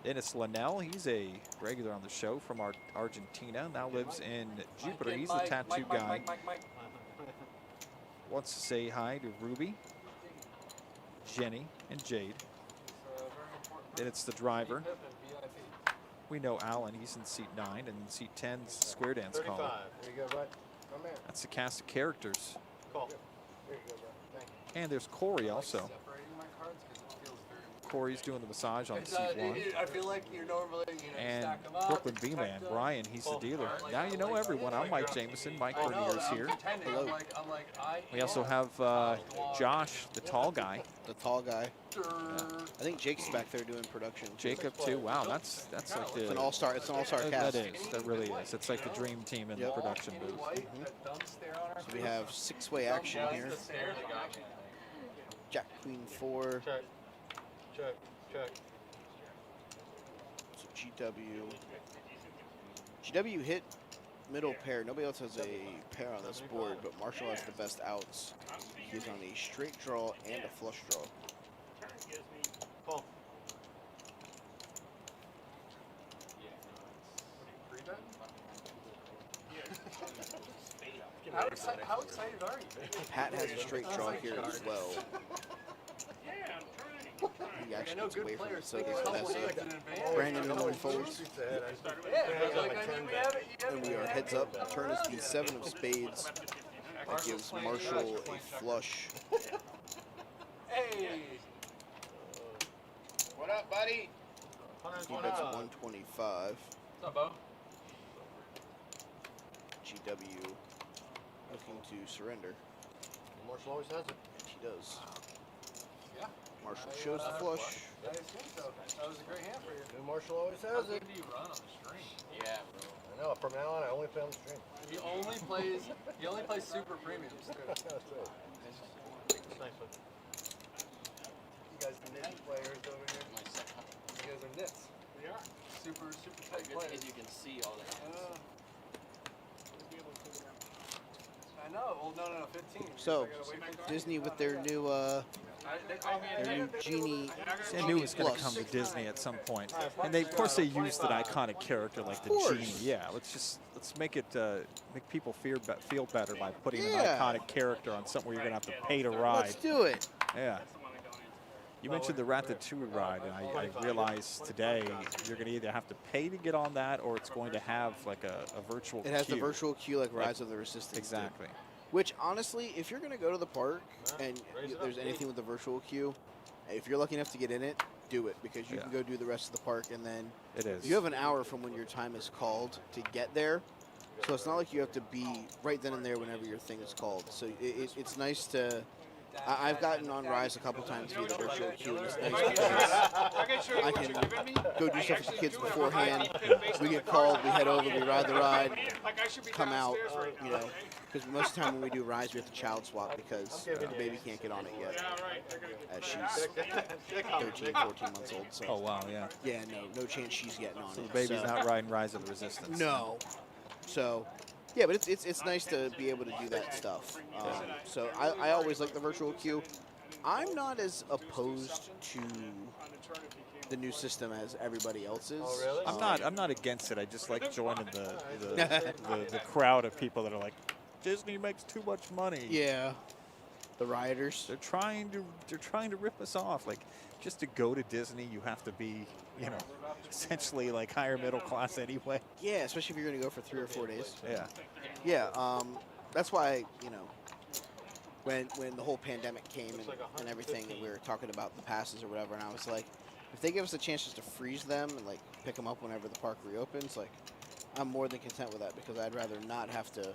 Then it's Linnell. He's a regular on the show from Argentina. Now lives in Jupiter. He's the tattoo guy. Wants to say hi to Ruby. Jenny and Jade. Then it's the driver. We know Alan, he's in seat 9, and in seat 10's square dance caller. 35. There you go, bud. Come here. That's the cast of characters. Call. There you go, bud. Thank you. And there's Corey also. Separating my cards 'cause it feels very. Corey's doing the massage on It's, seat 1. I feel like you're normally, And stack them up. Brooklyn B-Man, Brian, he's the dealer. Now you know everyone. I'm Mike Jameson. Mike Bernier's here. Hello. We also have Josh, the tall guy. The tall guy. I think Jake's back there doing production. Jacob too. Wow, that's like the. It's an all-star. It's an all-star That cast. is. That really is. It's like the dream team in the production booth. So we have 6-way action here. Jack Queen 4. Check. Check. Check. So GW. GW hit middle pair. Nobody else has a pair on this board, but Marshall has the best outs. He's on a straight draw and a flush draw. Call. How excited are you? Pat has a straight draw here as well. He actually gets away from it, so does Vanessa. Brandon Miller folds. And we are heads up. Turn is the 7 of spades. That gives Marshall a flush. Hey! What up, buddy? He bets 125. What's up, Bo? GW looking to surrender. Marshall always has it. And she does. Yeah. Marshall shows the flush. I assume so. That was a great hand for you. New Marshall always How has it. good do you run on the string? Yeah, bro. I know. From now on, I only play on the string. He only plays super premiums too. That's it. Nice one. You guys are nitty players over here. You guys are nits. We are. Super tight players. As you can see all that. I know. Well, no, 15. So, I gotta wait for Disney with their new Genie I knew it was going to come to Disney at some point, and they, of course, they used an iconic character like the Genie. Yeah, let's make it make people feel better by putting an iconic character on something where you're going to have to pay to ride. Let's do it. Yeah. You mentioned the Ratatouille ride, and I realized today you're going to either have to pay to get on that, or it's going to have like a virtual queue. It has the virtual queue like Rise of the Resistance. Exactly. Which, honestly, if you're going to go to the park and there's anything with the virtual queue, if you're lucky enough to get in it, do it, because you can go do the rest of the park, and then you have an hour from when your time is called to get there. So it's not like you have to be right then and there whenever your thing is called. So it's nice to... I've gotten on Rise a couple times via the virtual queue, and it's nice because I can go do stuff with the kids beforehand. We get called, we head over, we ride the ride, come out, you know. Because most of the time when we do Rise, we have to child swap because the baby can't get on it yet, as she's 13, 14 months old. So. Oh, wow, yeah. Yeah, no chance she's getting on it. The baby's not riding Rise of the Resistance. No. So... yeah, but it's nice to be able to do that stuff. So I always like the virtual queue. I'm not as opposed to the new system as everybody else is. Oh, really? I'm not against it. I just like joining the crowd of people that are like, Disney makes too much money. Yeah. The rioters. They're trying to rip us off. Like, just to go to Disney, you have to be, you know, essentially like higher middle class anyway. Yeah, especially if you're going to go for 3 or 4 days. Yeah. Yeah, that's why, you know, when the whole pandemic came and everything, and we were talking about the passes or whatever, and I was like, if they give us a chance just to freeze them and like pick them up whenever the park reopens, like, I'm more than content with that, because I'd rather not have to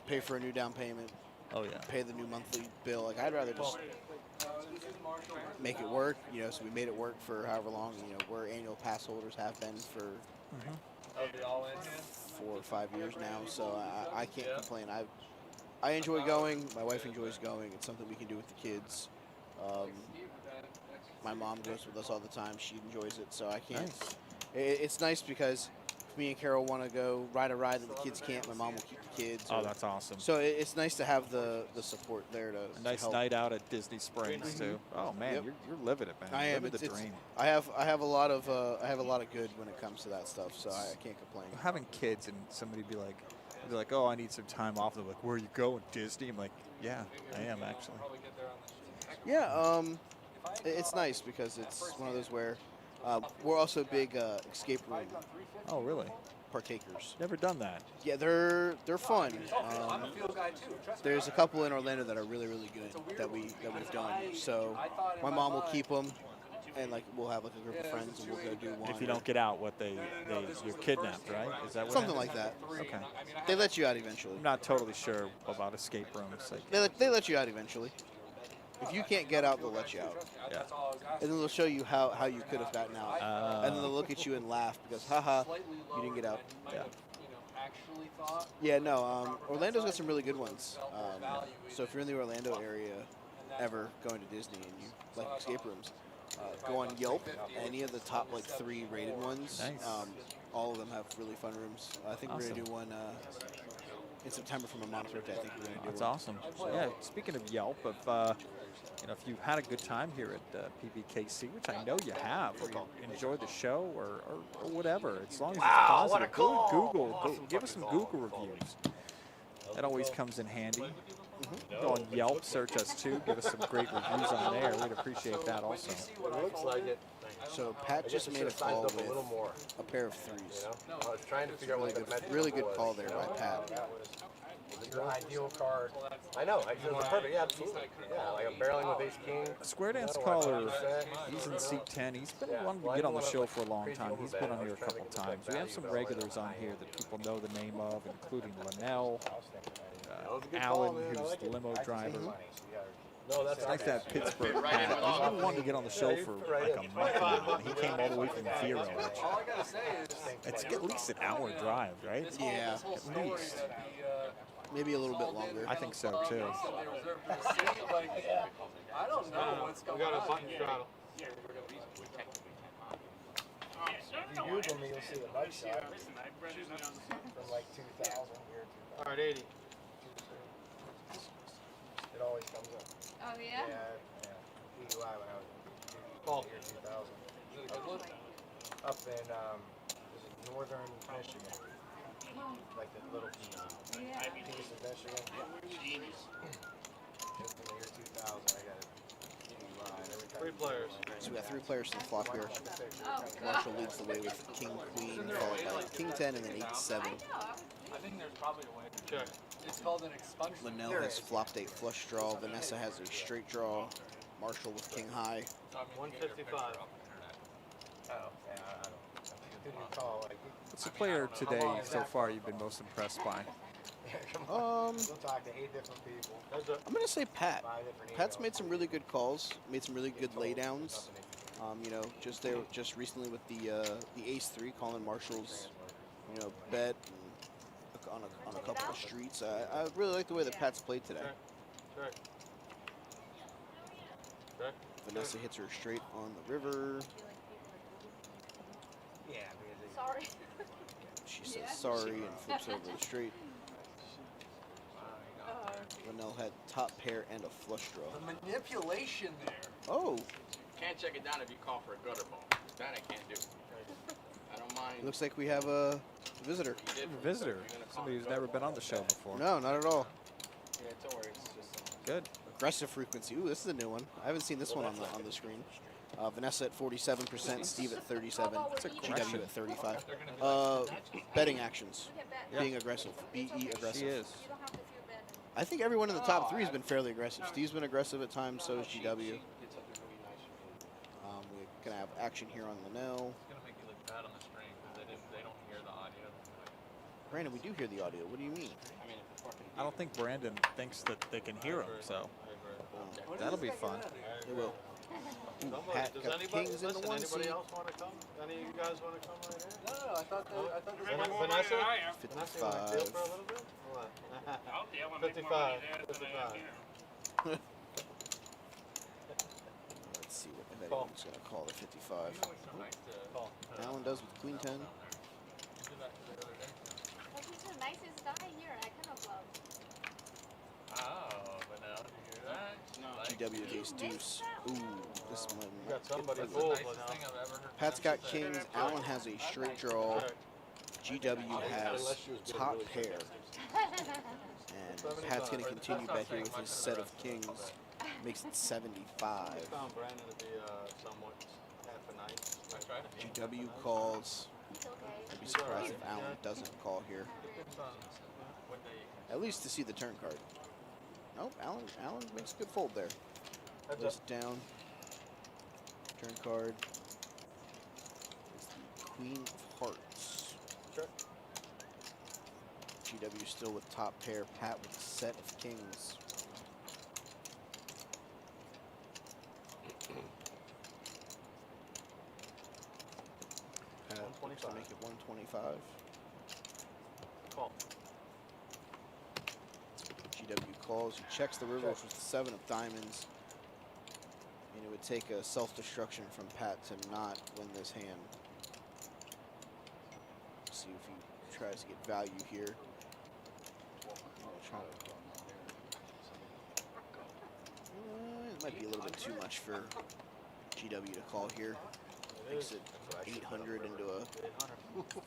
pay for a new down payment. Oh yeah. Pay the new monthly bill. Like, I'd rather just make it work. You know, so we made it work for however long. You know, we're annual pass holders, have been for 4 or 5 years now. So I can't complain. I enjoy going. My wife enjoys going. It's something we can do with the kids. My mom goes with us all the time. She enjoys it. So I can't. Nice. It's nice because if me and Carol want to go ride a ride that the kids can't, my mom will keep the kids. Oh, that's awesome. So it's nice to have the support there to a nice help. night out at Disney Springs too. Oh man, Yep. you're living it, man. I am. Living the dream. I have a lot of good when it comes to that stuff. So I can't complain. Having kids and somebody be like, oh, I need some time off. They're like, where are you going, Disney? I'm like, yeah, I am actually. Yeah. It's nice because it's one of those where we're also big escape room Oh, really? partakers. Never done that. Yeah, they're fun. I'm a field guy too. Trust me. There's a couple in Orlando that are really good that we've done. So my mom will keep them, and like we'll have like a group of friends and we'll go do one. If you don't get out, you're kidnapped, right? Is that what Something like that. Okay. They let you out eventually. I'm not totally sure about escape rooms. They let you out eventually. If you can't get out, they'll let you out. Yeah. And then they'll show you how you could have gotten out. And then they'll look at you and laugh because, haha, you didn't get out. Yeah. Yeah, no, Orlando's got some really good ones. So if you're in the Orlando area ever going to Disney and you like escape rooms, go on Yelp. Any of the top like 3 rated ones. Nice. All of them have really fun rooms. I think we're going to do one in September for my mom's birthday. I think we're going to do That's one. awesome. So, yeah, speaking of Yelp, if you've had a good time here at PBKC, which I know you have, or you enjoy the show or whatever, as long as it's positive, go to Google, give us some Google reviews. That always comes in handy. Go on Yelp, search us too, give us some great reviews on there. We'd appreciate that also. It looks like it. So Pat just made a call with a pair of 3s. I was trying to figure out what the metric Really good was. call there by Pat. Your ideal card. I know. It was perfect. Yeah, absolutely. Yeah, like a barreling with ace king. Square Dance Caller, he's in seat 10. He's been wanting to get on the show for a long time. He's been on here a couple times. We have some regulars on here that people know the name of, including Linnell, Alan, who's the limo driver. No, that's like that Pittsburgh Pat. He's been wanting to get on the show for like a month now. He came all the way from Vero, which it's at least an hour drive, right? Yeah, At least. Maybe a little bit longer. I think so too. I don't know what's going on. We got a button throttle. If you Google me, you'll see the mug shot from like 2000 here. All right, 80. It always comes up. Oh, yeah? Yeah. DUI when I was Paul. in year 2000. Up in northern Michigan. Like the little piece of Michigan. Just in the year 2000, I got a DUI. Every time 3 players. So we got 3 players in the flop here. Oh, Marshall leads the way with King, Queen, followed by King 10, and then 8-7. I think there's probably a way to Check. It's called an expungement. Linnell has flopped a flush draw. Vanessa has a straight draw. Marshall with King High. 155. Oh, yeah, I don't. Who do you call? Like, What's the player today so far you've been most impressed by? we'll talk to 8 different people. I'm going to say Pat. 5 different Pat's emails. made some really good calls, made some really good laydowns. Just recently with the ace-3 calling Marshall's, bet and on a couple of streets. I really like the way that Pat's played today. Check. Check. Vanessa hits her straight on the river. Yeah, because Sorry. She says sorry and flips over the straight. Linnell had top pair and a flush draw. The manipulation there. Oh, Can't check it down if you call for a gutter ball. That I can't do. I don't mind. looks like we have a visitor. You did A visitor, somebody who's never been on the show before. No, not at all. Yeah, don't worry. It's just Good. Aggressive frequency. Ooh, this is a new one. I haven't seen this one on the screen. Vanessa at 47%, Steve at 37, GW at 35. Betting actions. Being aggressive. BE aggressive. She is. I think everyone in the top 3 has been fairly aggressive. Steve's been aggressive at times, so is GW. it's a really nice for me. We're going to have action here on Linnell. It's gonna make you look bad on the screen because they don't hear the audio. Brandon, we do hear the audio. What do you mean? I mean, if the fucking I don't think Brandon thinks that they can hear him, so that'll be fun. It will. Ooh, Pat Does got anybody, kings in the listen, one anybody seat. else want to come? Any of you guys want to come right here? No, I thought Vanessa? Vanessa, you want to feel 55. for a little bit? What? I'll be able to make more 55. money there than I am here. Let's see if anyone's going to call the 55. Alan does with Queen 10. He's the nicest guy here at Kennel Club. Oh, but now you hear that? GW against Deuce. Ooh, this one. You got somebody That's the full, nicest but thing I've ever heard. Pat's got somebody say. kings. Alan has a straight draw. GW has top pair. And Pat's going to continue bet here with his set of kings. Makes it 75. I found Brandon to be somewhat half a nice. I tried to be. GW calls. It's okay. I'd be surprised if Allen doesn't call here. Depends on what day. At least to see the turn card. Nope, Allen makes a good fold there. Goes down. Turn card. It's the Queen of Hearts. Sure. GW still with top pair. Pat with a set of kings. Pat looks to make it 125. Call. GW calls. He checks the river, which was the 7 of diamonds. And it would take a self-destruction from Pat to not win this hand. See if he tries to get value here. It might be a little bit too much for GW to call here. Makes it 800 into a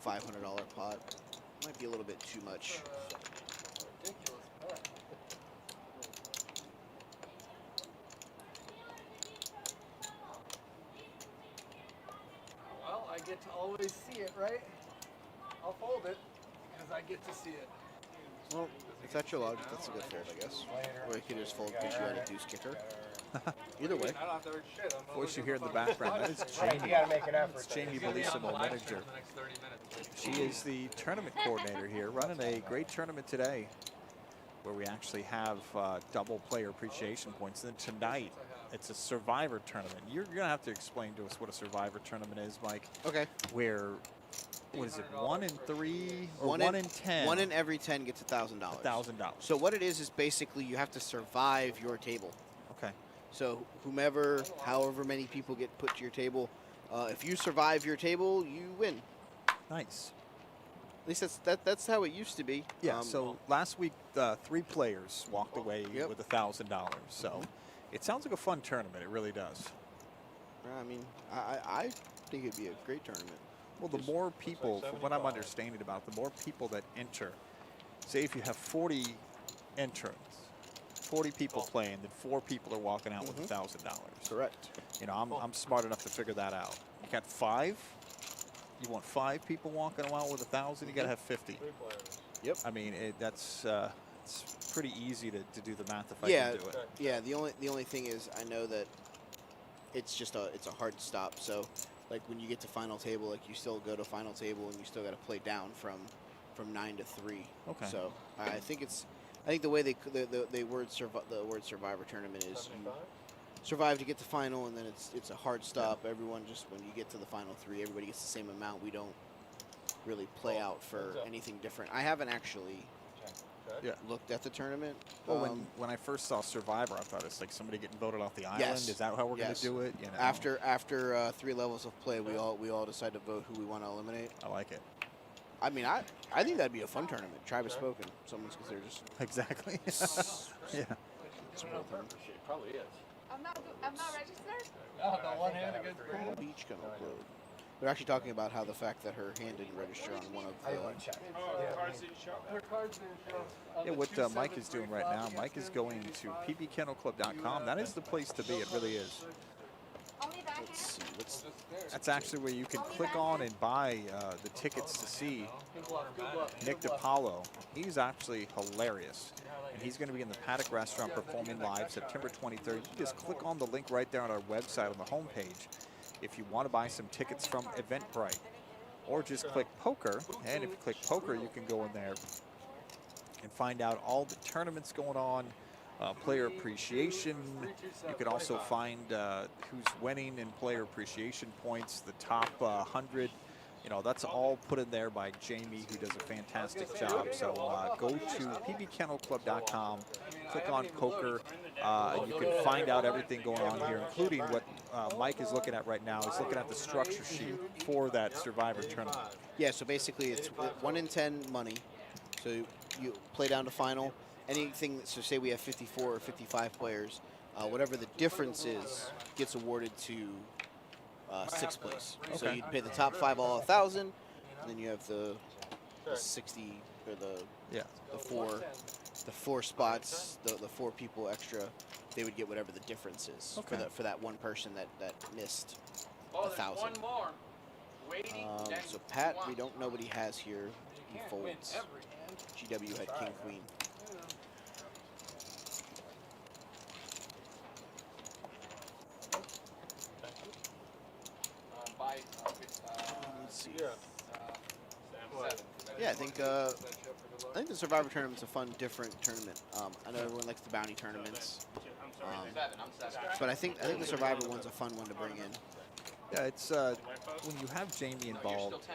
$500 pot. Might be a little bit too much. Well, I get to always see it, right? I'll fold it because I get to see it. Well, if that's your logic, that's a good fold, I guess. Or you could just fold because you had a deuce kicker. Either way. Voice you hear in the background, that is Jamie. It's Jamie Bellissimo, manager. She is the tournament coordinator here, running a great tournament today where we actually have double player appreciation points. And then tonight, it's a survivor tournament. You're going to have to explain to us what a survivor tournament is, Mike. Okay. Where, what is it, 1 in 3 or 1 in 10? 1 in every 10 gets $1,000. $1,000. So what it is basically you have to survive your table. Okay. So whomever, however many people get put to your table, if you survive your table, you win. Nice. At least that's how it used to be. Yeah. So last week, 3 players walked away with $1,000. So it sounds like a fun tournament. It really does. I mean, I think it'd be a great tournament. Well, the more people, from what I'm understanding about, the more people that enter. Say if you have 40 entrants, 40 people playing, then 4 people are walking out with $1,000. Correct. You know, I'm smart enough to figure that out. You got 5. You want 5 people walking out with 1,000. You got to have 50. Yep. I mean, that's it's pretty easy to do the math if I can do it. Yeah. The only thing is, I know that it's just it's a hard stop. So, like when you get to final table, like you still go to final table and you still got to play down from 9 to 3. Okay. So I think the way the word survivor tournament is you survive to get to final, and then it's a hard stop. Everyone just, when you get to the final 3, everybody gets the same amount. We don't really play out for anything different. I haven't actually looked at the tournament. Well, when I first saw Survivor, I thought it's like somebody getting voted off the island. Yes. Is that how we're going to do it? You know? After 3 levels of play, we all decide to vote who we want to eliminate. I like it. I mean, I think that'd be a fun tournament. Tribe has spoken. Someone's considered just exactly. Yeah. Probably is. I'm not registered. Oh, the one hand against Palm Beach gonna upload. They're actually talking about how the fact that her hand didn't register on one of the. Yeah, what Mike is doing right now, Mike is going to pbkennelclub.com. That is the place to be. It really is. Let's see. That's actually where you can click on and buy the tickets to see Nick DiPaolo. He's actually hilarious. And he's going to be in the Paddock Restaurant performing live September 23rd. You just click on the link right there on our website on the homepage if you want to buy some tickets from Eventbrite. Or just click poker. And if you click poker, you can go in there and find out all the tournaments going on. Player appreciation. You can also find who's winning in player appreciation points, the top 100. You know, that's all put in there by Jamie, who does a fantastic job. So go to pbkennelclub.com, click on poker, and you can find out everything going on here, including what Mike is looking at right now. He's looking at the structure sheet for that Survivor tournament. Yeah, so basically it's 1 in 10 money. So you play down to final. Anything, so say we have 54 or 55 players, whatever the difference is gets awarded to 6th place. Okay. So you'd pay the top 5 all 1,000, and then you have the 60 or the 4 spots, the 4 people extra they would get whatever the difference is for that one person that missed Oh, 1,000. there's one more. Waiting. So Pat, we don't know what he has here. He folds. GW had king queen. Let's see. Yeah, I think the Survivor Tournament's a fun, different tournament. I know everyone likes the bounty tournaments, but I think the Survivor one's a fun one to bring in. Yeah, it's when you have Jamie involved,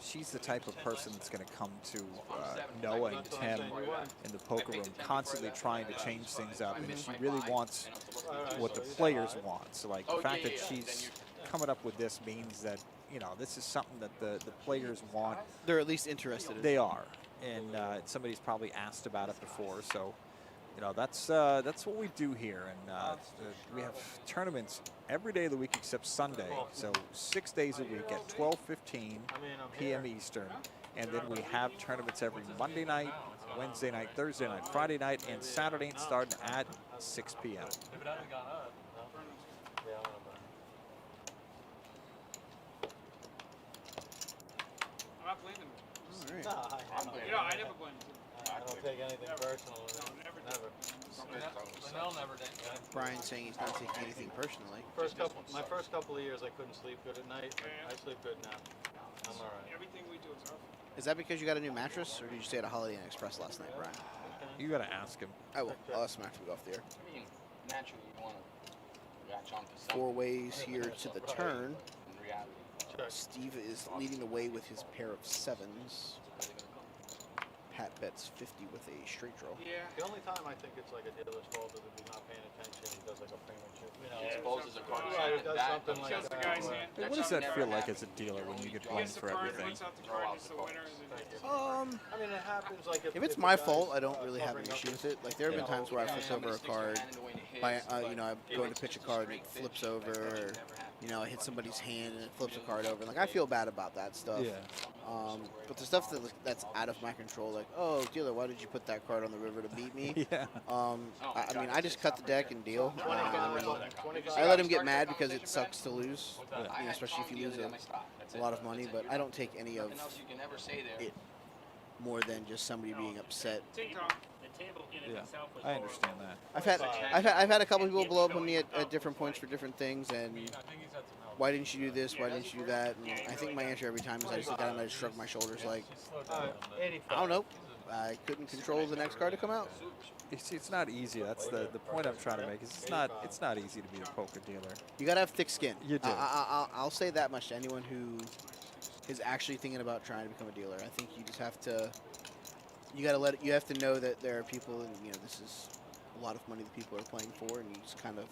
she's the type of person that's going to come to Noah and Tim in the poker room, constantly trying to change things up, and she really wants what the players want. So, like, the fact that she's coming up with this means that, you know, this is something that the players want. They're at least interested in. They are, and somebody's probably asked about it before, so. You know, that's what we do here, and we have tournaments every day of the week except Sunday. So 6 days a week at 12:15 p.m. Eastern, and then we have tournaments every Monday night, Wednesday night, Thursday night, Friday night, and Saturday night starting at 6 p.m. I'm not blaming them. Right. You know, I never blame them. I don't take anything personal. Never. They'll never did. Brian's saying he's not taking anything personally. My first couple of years, I couldn't sleep good at night. I sleep good now. I'm all right. Everything we do is our fault. Is that because you got a new mattress, or did you stay at a Holiday Inn Express last night, Brian? You got to ask him. I will. I'll ask him after we go off the air. I mean, naturally, you want to latch on to something. 4 ways here to the turn. In reality. Steve is leading the way with his pair of 7s. Pat bets 50 with a straight draw. Yeah. The only time I think it's like a dealer's fault is if he's not paying attention. He does like a finger chip. You know, exposes a card. Right, he does something like Shows the guy's hand. Hey, what does that feel like as a dealer when you get blamed for everything? Puts out the card, it's the winner, and then I mean, it happens like If it's my fault, I don't really have an issue with it. Like, there have been times where I flip over a card by, you know, I'm going to pitch a card and it flips over, or, you know, I hit somebody's hand and it flips a card over. Like, I feel bad about that stuff. Yeah. But the stuff that's out of my control, like, oh, dealer, why did you put that card on the river to beat me? Yeah. I mean, I just cut the deck and deal. I let him get mad because it sucks to lose, you know, especially if you lose a lot of money. But I don't take any of it more than just somebody being upset. Yeah, I understand that. I've had a couple people blow up on me at different points for different things, and why didn't you do this? Why didn't you do that? And I think my answer every time is I just sit down and I just shrug my shoulders like, I don't know. I couldn't control the next card to come out. It's not easy. That's the point I'm trying to make. Is it's not easy to be a poker dealer. You gotta have thick skin. You do. I'll say that much to anyone who is actually thinking about trying to become a dealer. I think you just have to. You have to know that there are people, and you know this is a lot of money that people are playing for, and you just kind of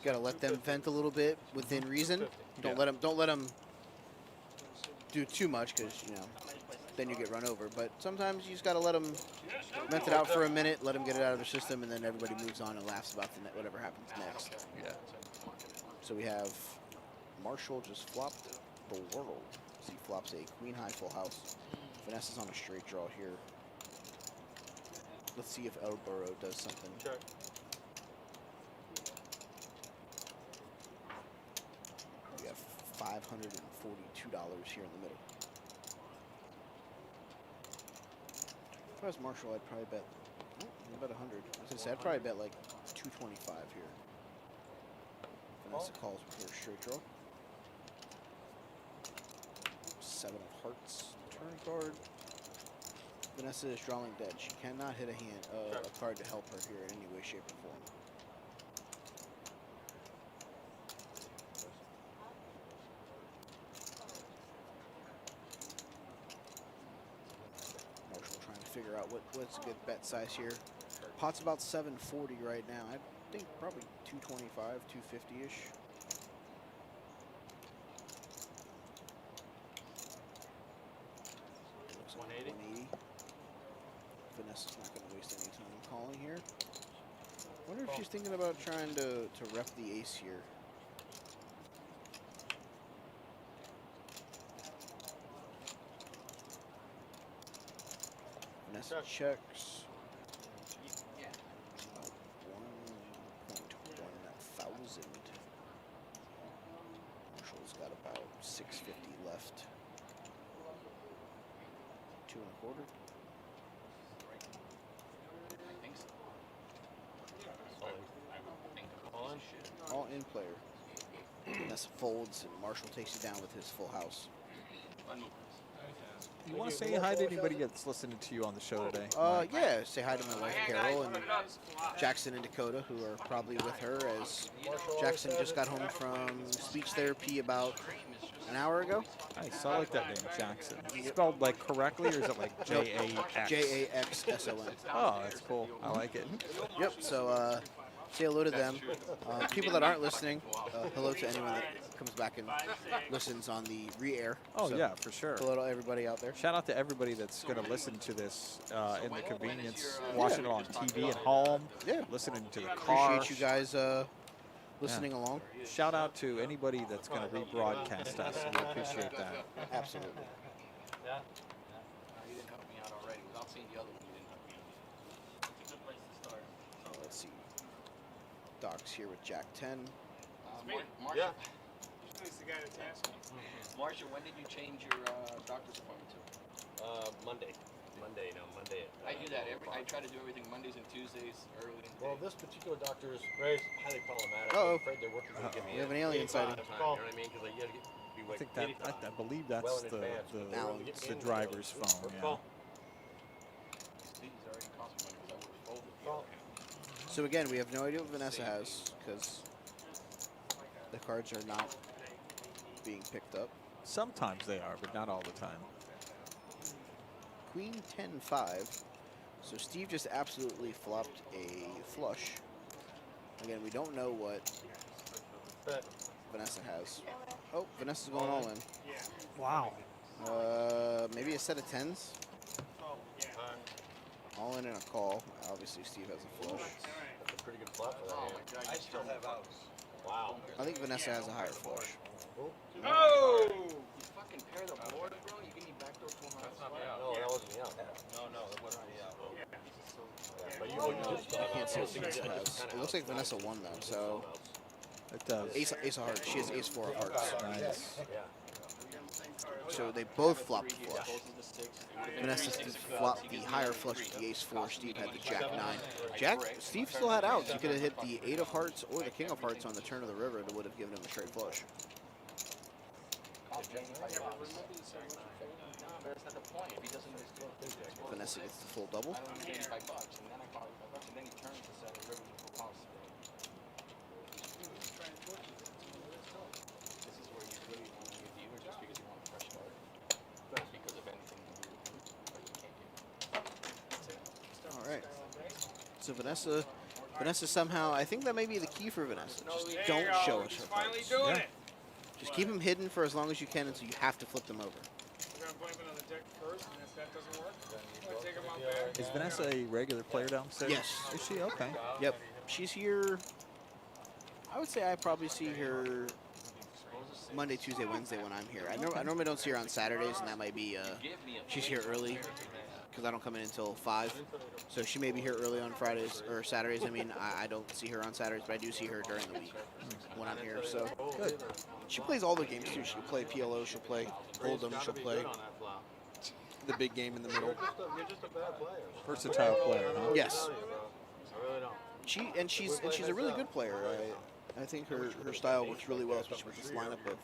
gotta let them vent a little bit within reason. Don't let them do too much, because you know then you get run over. But sometimes you just gotta let them vent it out for a minute, let them get it out of their system, and then everybody moves on and laughs about whatever happens next. Yeah. So we have Marshall just flopped the world. So he flops a queen high full house. Vanessa's on a straight draw here. Let's see if Elborough does something. Check. We have $542 here in the middle. If I was Marshall, I'd probably bet. Oh, I'd bet 100. I was gonna say I'd probably bet like 225 here. Vanessa calls with her straight draw. 7 of hearts. Turn card. Vanessa is drawing dead. She cannot hit a card to help her here in any way, shape, or form. Marshall trying to figure out what's a good bet size here. Pot's about 740 right now. I think probably 225, 250-ish. 180. Vanessa's not going to waste any time calling here. Wonder if she's thinking about trying to rep the ace here. Vanessa checks. 1, 2 1/4. I think so. All in player. Vanessa folds, and Marshall takes it down with his full house. You want to say hi to anybody that's listening to you on the show today? Yeah, say hi to my wife Carol and Jackson and Dakota, who are probably with her, as Jackson just got home from speech therapy about an hour ago. Nice, I like that name, Jackson. Spelled like correctly, or is it like J-A-X? J-A-X-S-O-N. Oh, that's cool. I like it. Yep, so say hello to them. People that aren't listening, hello to anyone that comes back and listens on the re-air. Oh, So, yeah, for sure. Hello to everybody out there. Shout out to everybody that's going to listen to this in the convenience, watching it on TV at home, listening to the car. Appreciate you guys listening along. Shout out to anybody that's going to rebroadcast us. We appreciate that. Absolutely. Yeah. You didn't help me out already. Without seeing the other one, you didn't help me out. It's a good place to start. Let's see. Doc's here with Jack 10. Marcia. He's the guy that's asking. Marcia, when did you change your doctor's appointment to? Monday. Monday. I do that I try to do everything Mondays and Tuesdays early. Well, this particular doctor is very highly problematic. Uh-oh. I'm afraid they're working to give me We have an alien sighting. You know what I mean? Because you got to be I like think that I believe that's well in the advance. the driver's phone. Yeah. These already cost me money because I would have folded the account. So again, we have no idea what Vanessa has because the cards are not being picked up. Sometimes they are, but not all the time. Queen 10-5. So Steve just absolutely flopped a flush. Again, we don't know what Vanessa has. Oh, Vanessa's going all in. Wow. Maybe a set of 10s. All in and a call. Obviously, Steve has a flush. That's a pretty good flop for that. Oh my God! I still have outs. Wow. I think Vanessa has a higher flush. Oh! You fucking pair the board, bro. You give me backdoor full house. That's not me out. No, that wasn't me out. No, that wasn't me out. But you I can't see what Vanessa has. It looks like Vanessa won though, so It does. ace of hearts. She has ace 4 of hearts. Nice. So they both flopped the flush. Vanessa flopped the higher flush with the ace 4. Steve had the jack 9. Steve still had outs. He could have hit the 8 of hearts or the king of hearts on the turn of the river. That would have given him a straight flush. Vanessa gets the full double. I don't need $85, and then I call $85, and then he turns to say the river full house. This is where you really want to give viewers just because you want a fresh start. Not because of anything to do with it, but you can't get it. All right. So Vanessa somehow, I think that may be the key for Vanessa. Just don't show us her Finally cards. doing it. Just keep them hidden for as long as you can until you have to flip them over. We're going to blame it on the deck first, and if that doesn't work, we'll take him out back. Is Vanessa a regular player downstairs? Yes. Is she? Okay. Yep. She's here. I would say I probably see her Monday, Tuesday, Wednesday when I'm here. I normally don't see her on Saturdays, and that might be she's here early because I don't come in until 5. So she may be here early on Fridays or Saturdays. I mean, I don't see her on Saturdays, but I do see her during the week when I'm here. So good. She plays all the games too. She'll play PLO. She'll play Hold'em. She'll play the big game in the middle. You're just a bad player. Versatile player, huh? Yes. I really don't. She's a really good player. I think her style works really well, especially with this lineup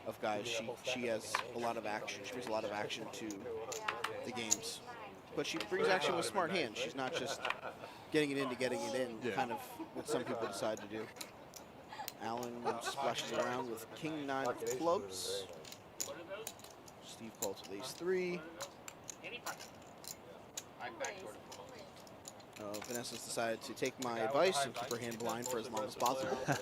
of guys. She has a lot of action. She brings a lot of action to the games. But she brings action with smart hands. She's not just getting it in to getting it in, kind of what some people decide to do. Allen splashes around with king 9 of clubs. Steve calls with ace 3. Vanessa's decided to take my advice and keep her hand blind for as long as possible. I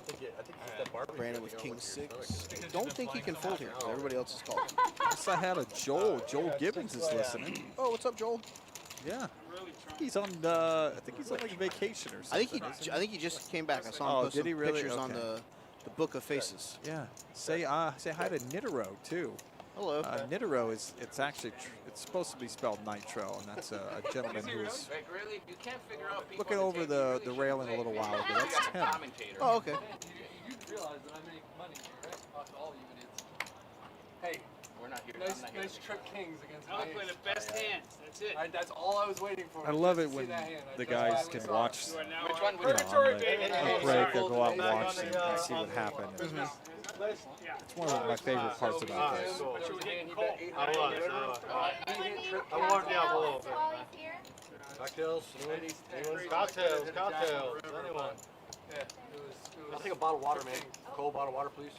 think it's that Barbie. Brandon with king 6. I don't think he can fold here because everybody else is called. Yes, I had a Joel. Joel Gibbons is listening. Oh, what's up, Joel? Yeah. He's on I think he's on like vacation or something. I think he just came back. I saw him post some pictures on the Book of Faces. Yeah. Say hi to Nitero too. Hello. Nitero it's actually it's supposed to be spelled nitro, and that's a gentleman who was looking over the railing a little while ago. That's Tim. Oh, okay. You realize that I make money here, right? Not all even it's. Hey, we're not here. Nice trip kings against I play the best hands. That's it. That's all I was waiting for. I love it when the guys can watch. Which one? On a break, they'll go out and watch and see what happened. It's one of my favorite parts about this. I warmed you up a little bit. Cocktails? Cocktails. Anyone? I'll take a bottle of water, man. Cold bottle of water, please.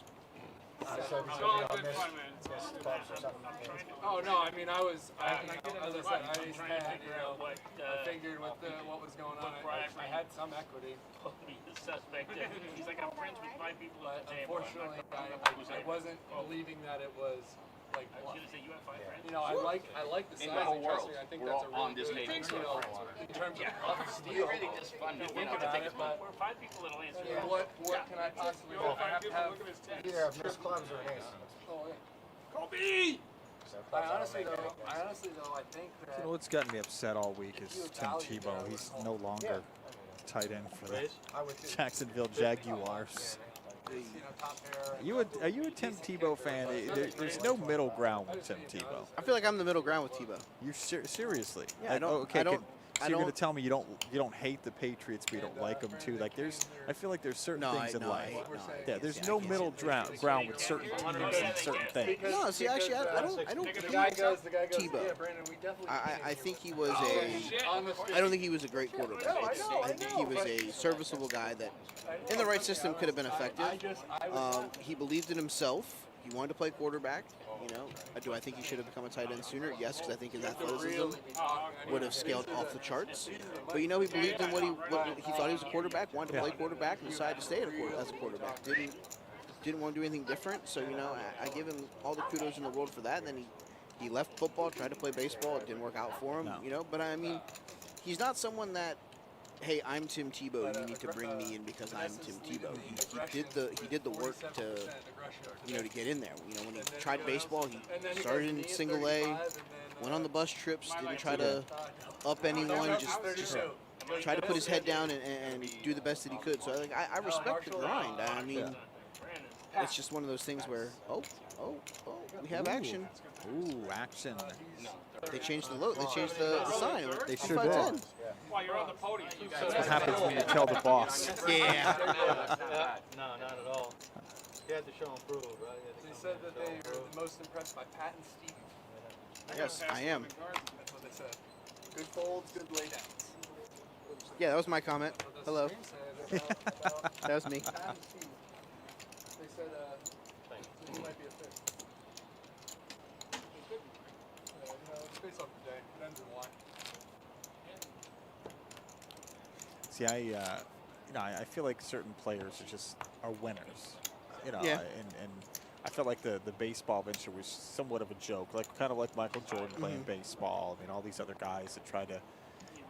Oh no, I mean as I said, I just had, I figured with what was going on, I had some equity. The suspect, he's like, I'm friends with 5 people at the table. Unfortunately, I wasn't believing that it was like. I should have said you have 5 friends. I like the size of Chelsea. I think that's a really good, in terms of steel. It's really just fun to Think about it, but We're 5 people that'll answer. what can I possibly do? I have to have. Either have missed clubs or an ace. Oh, yeah. Kobe! I honestly though, I think that. You know what's gotten me upset all week is Tim Tebow. He's no longer tight end for the Jacksonville Jaguars. Are you a Tim Tebow fan? There's no middle ground with Tim Tebow. I feel like I'm the middle ground with Tebow. You seriously? Yeah, I don't. So you're gonna tell me you don't hate the Patriots, but you don't like them too? Like I feel like there's certain things in life. There's no middle ground with certain teams and certain things. No, see, actually, I don't hate Tebow. I think he was I don't think he was a great quarterback. I think he was a serviceable guy that, in the right system, could have been effective. He believed in himself. He wanted to play quarterback. Do I think he should have become a tight end sooner? Yes, because I think his athleticism would have scaled off the charts. But he believed in what he thought he was a quarterback, wanted to play quarterback, and decided to stay as a quarterback. Didn't want to do anything different. So I give him all the kudos in the world for that. And then he left football, tried to play baseball. It didn't work out for him. But I mean, he's not someone that, hey, I'm Tim Tebow, you need to bring me in because I'm Tim Tebow. He did the work to get in there. When he tried baseball, he started in single A, went on the bus trips, didn't try to up anyone, just tried to put his head down and do the best that he could. So I respect the grind. I mean, it's just one of those things where we have action. Ooh, action. They changed the logo. They changed the sign. They sure did. While you're on the podium, you That's what happens when you tell the boss. Yeah. No, not at all. You had to show and prove, right? They said that they were the most impressed by Pat and Steve. Yes, I am. That's what they said. Good folds, good laydowns. Yeah, that was my comment. Hello. That was me. Pat and Steve. They said he might be a fit. It's based off the day. It ends in Y. See, I feel like certain players are winners. Yeah. And I felt like the baseball venture was somewhat of a joke, kind of like Michael Jordan playing baseball. I mean, all these other guys that try to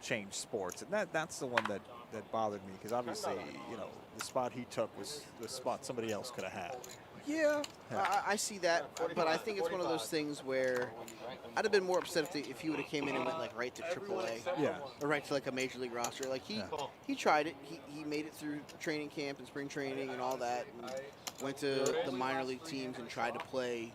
change sports, and that's the one that bothered me, because obviously, the spot he took was the spot somebody else could have had. Yeah, I see that, but I think it's one of those things where I'd have been more upset if he would have came in and went right to AAA, or right to a major league roster. He tried it. He made it through training camp and spring training and all that, and went to the minor league teams and tried to play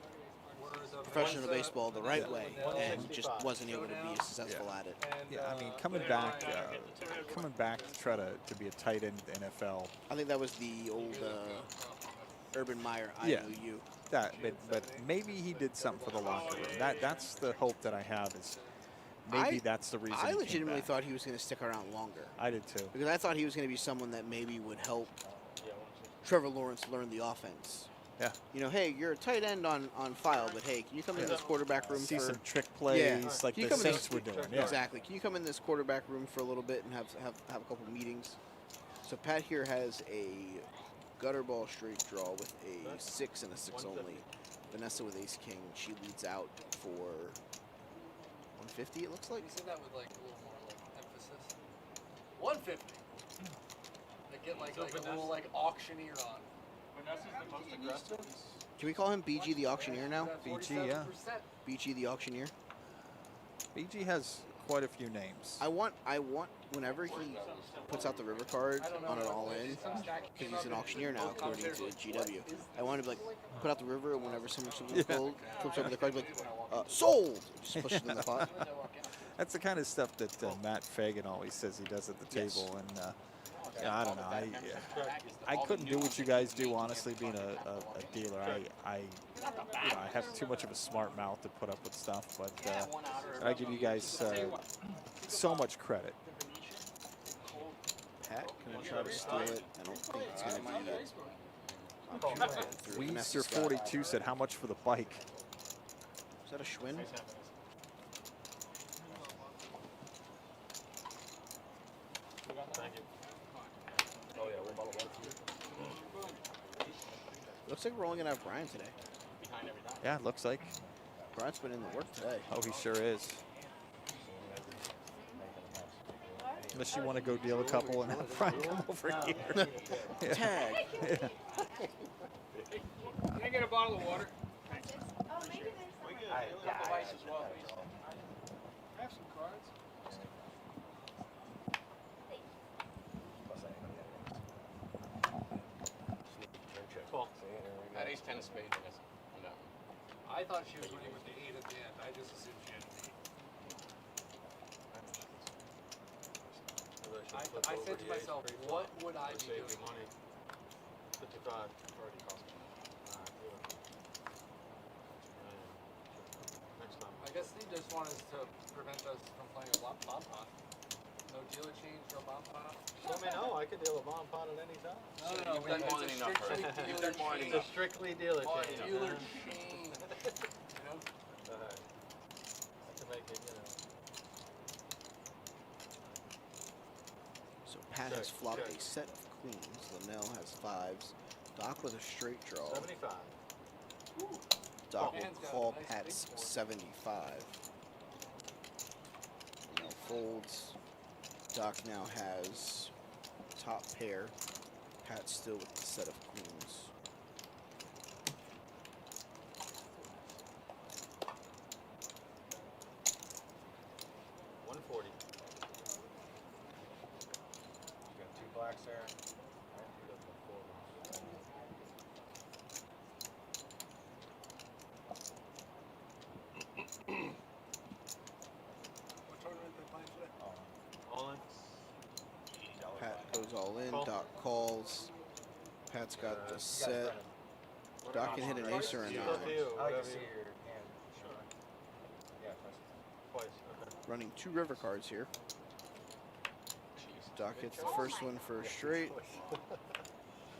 professional baseball the right way, and just wasn't able to be successful at it. Yeah, I mean, coming back to try to be a tight end in the NFL. I think that was the old Urban Meyer IOU. Yeah, but maybe he did something for the locker room. That's the hope that I have, is maybe that's the reason. I legitimately thought he was going to stick around longer. I did too. Because I thought he was going to be someone that maybe would help Trevor Lawrence learn the offense. Yeah. Hey, you're a tight end on file, but hey, can you come in this quarterback room see for some trick plays like the Saints were doing? Yeah. Exactly. Can you come in this quarterback room for a little bit and have a couple meetings? So Pat here has a gutter ball straight draw with a 6 and a 6 only. Vanessa with ace king. She leads out for 150. It looks like. You said that with a little more emphasis. 150. They get a little auctioneer on. Vanessa's the most aggressive. Can we call him BG the auctioneer now? BG, yeah. BG the auctioneer. BG has quite a few names. I want whenever he puts out the river card on an all-in, because he's an auctioneer now, according to GW. I want to like put out the river, and whenever someone flips over the card, like sold, just push it in the pot. That's the kind of stuff that Matt Fagan always says he does at the table, and yeah, I don't know. I couldn't do what you guys do, honestly, being a dealer. I have too much of a smart mouth to put up with stuff, but I give you guys so much credit. Pat, can I try to steal it? I don't think it's going to be. Weezer 42 said, "How much for the bike?" Is that a Schwinn? Thank you. Oh yeah, we'll bottle one. Looks like we're only going to have Brian today. Yeah, it looks like. Brian's been in the work today. Oh, he sure is. Unless you want to go deal a couple and have Brian come over here. Yeah. Tag. Yeah. Can I get a bottle of water? Oh, maybe there's some. I have some cards. Cool. That ace 10 of spades, I guess. No. I thought she was winning with the 8 at the end. I just assumed she had an 8. I said to myself, what would I be doing? Money. 55. Already cost me. Next time. I guess they just want us to prevent us from playing a bomb pot. No dealer change, no bomb pot. Let me know. I could deal a bomb pot at any time. No, You've done more than enough, right? You've done more than It's a enough. strictly dealer change. Dealer change. You know? I can make it, you know. So Pat has flopped a set of queens. Linnell has fives. Doc with a straight draw. 75. Doc will call Pat's 75. Now folds. Doc now has top pair. Pat still with the set of queens. $140. You got 2 blacks there. What tournament they playing today? All in. Pat goes all in. Doc calls. Pat's got the set. Doc can hit an ace or a 9. I like to see your hand. Sure. Yeah, twice. Okay. Running 2 river cards here. Doc hits the first one for a straight. They're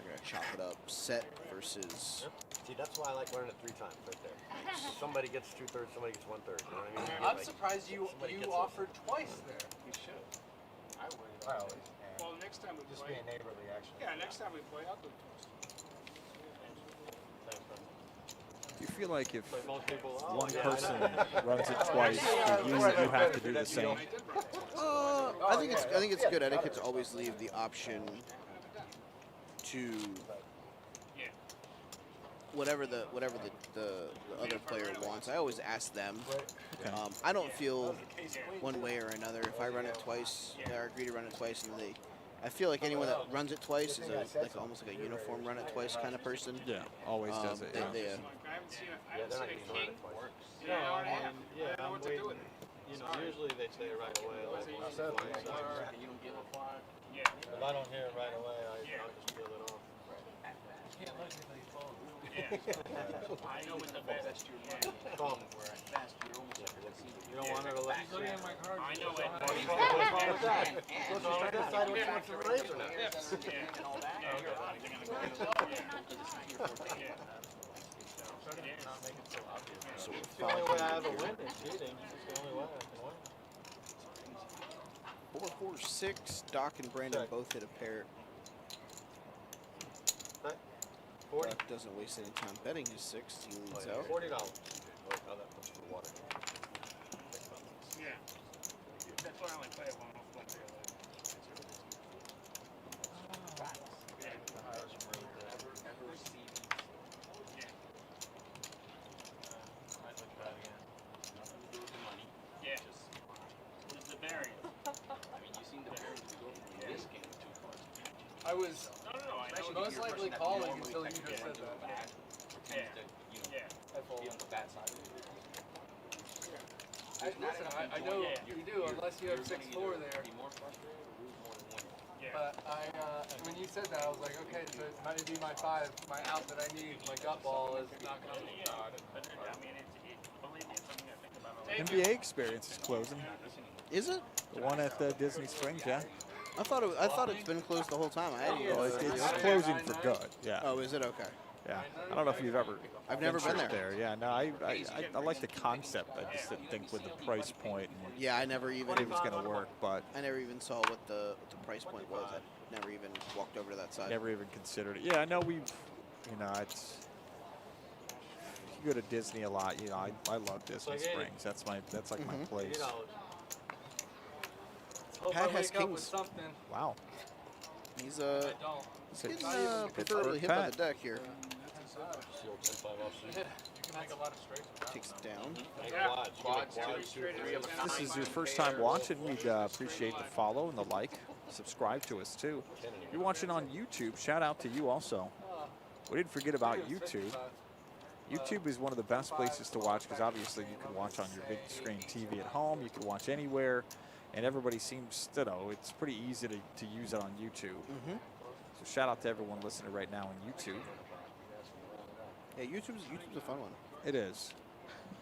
going to chop it up. Set versus... See, that's why I like running it 3 times right there. Somebody gets 2/3, somebody gets 1/3. You know what I mean? I'm Like, surprised you offered twice there. You should. I would. I always. Well, next time we Just play. being neighborly, actually. Yeah, next time we play, I'll do it first. Thanks, man. Do you feel like if But most people, one yeah, person I know. runs it twice, for you have to do the same? I think it's good etiquette to always leave the option to whatever the other player wants. I always ask them. Okay. I don't feel one way or another if I run it twice. I agree to run it twice, and I feel like anyone that runs it twice is almost like a uniform run it twice kind of person. Yeah, always does it. Yeah. I haven't seen Yeah, they're not a using king. it. Yeah, hour and a half. Yeah, I don't know I'm what to do with waiting. it. You know, usually they say it right away. Like, You once don't or twice. You don't give a fuck. Yeah. If I don't hear it right away, I'll just peel it off. You can't look until you fall. Yeah. I know what the best you Come. You don't want her to let He's looking at my cards. I know it. What's wrong with that? So she's trying to decide what she wants to raise or not. So It's the only way I have a win is cheating. It's the only way I can win. 4-4-6. Doc and Brandon both hit a pair. That 40. Doc doesn't waste any time betting his 6. He leads out. $40. oh, that puts the water. Yeah. That's why I only play one off one day. Yeah. was most likely calling until you just said that. Yeah. Be on the bad side. Listen, I know you do, unless you have 6'4" there. But when you said that, I was like, okay, so it might be my 5, my out that I need. My gut ball is not coming. NBA experience is closing. Is it? The one at the Disney Springs, yeah. I thought it's been closed the whole time. Well, it's closing for good. Yeah. Oh, is it? Okay. Yeah. I don't know if you've ever. I've never been there. Yeah. No, I like the concept. I just didn't think with the price point. And Yeah, I never even. it was going to work, but I never even saw what the price point was. I never even walked over to that side. never even considered it. Yeah, I know it's. You go to Disney a lot. I love Disney Springs. That's like my place. Pat has Kings. Something. Wow. He's Pittsburgh getting preferably hit by Pat. the deck here. Yeah, you can make a lot of straights. Takes it down. If this is your first time watching, we'd appreciate the follow and the like. Subscribe to us too. If you're watching on YouTube, shout out to you also. We didn't forget about YouTube. YouTube is one of the best places to watch because obviously you can watch on your big screen TV at home. You can watch anywhere, and everybody seems to know it's pretty easy to use it on YouTube. So shout out to everyone listening right now on YouTube. Yeah, YouTube's a fun one. It is.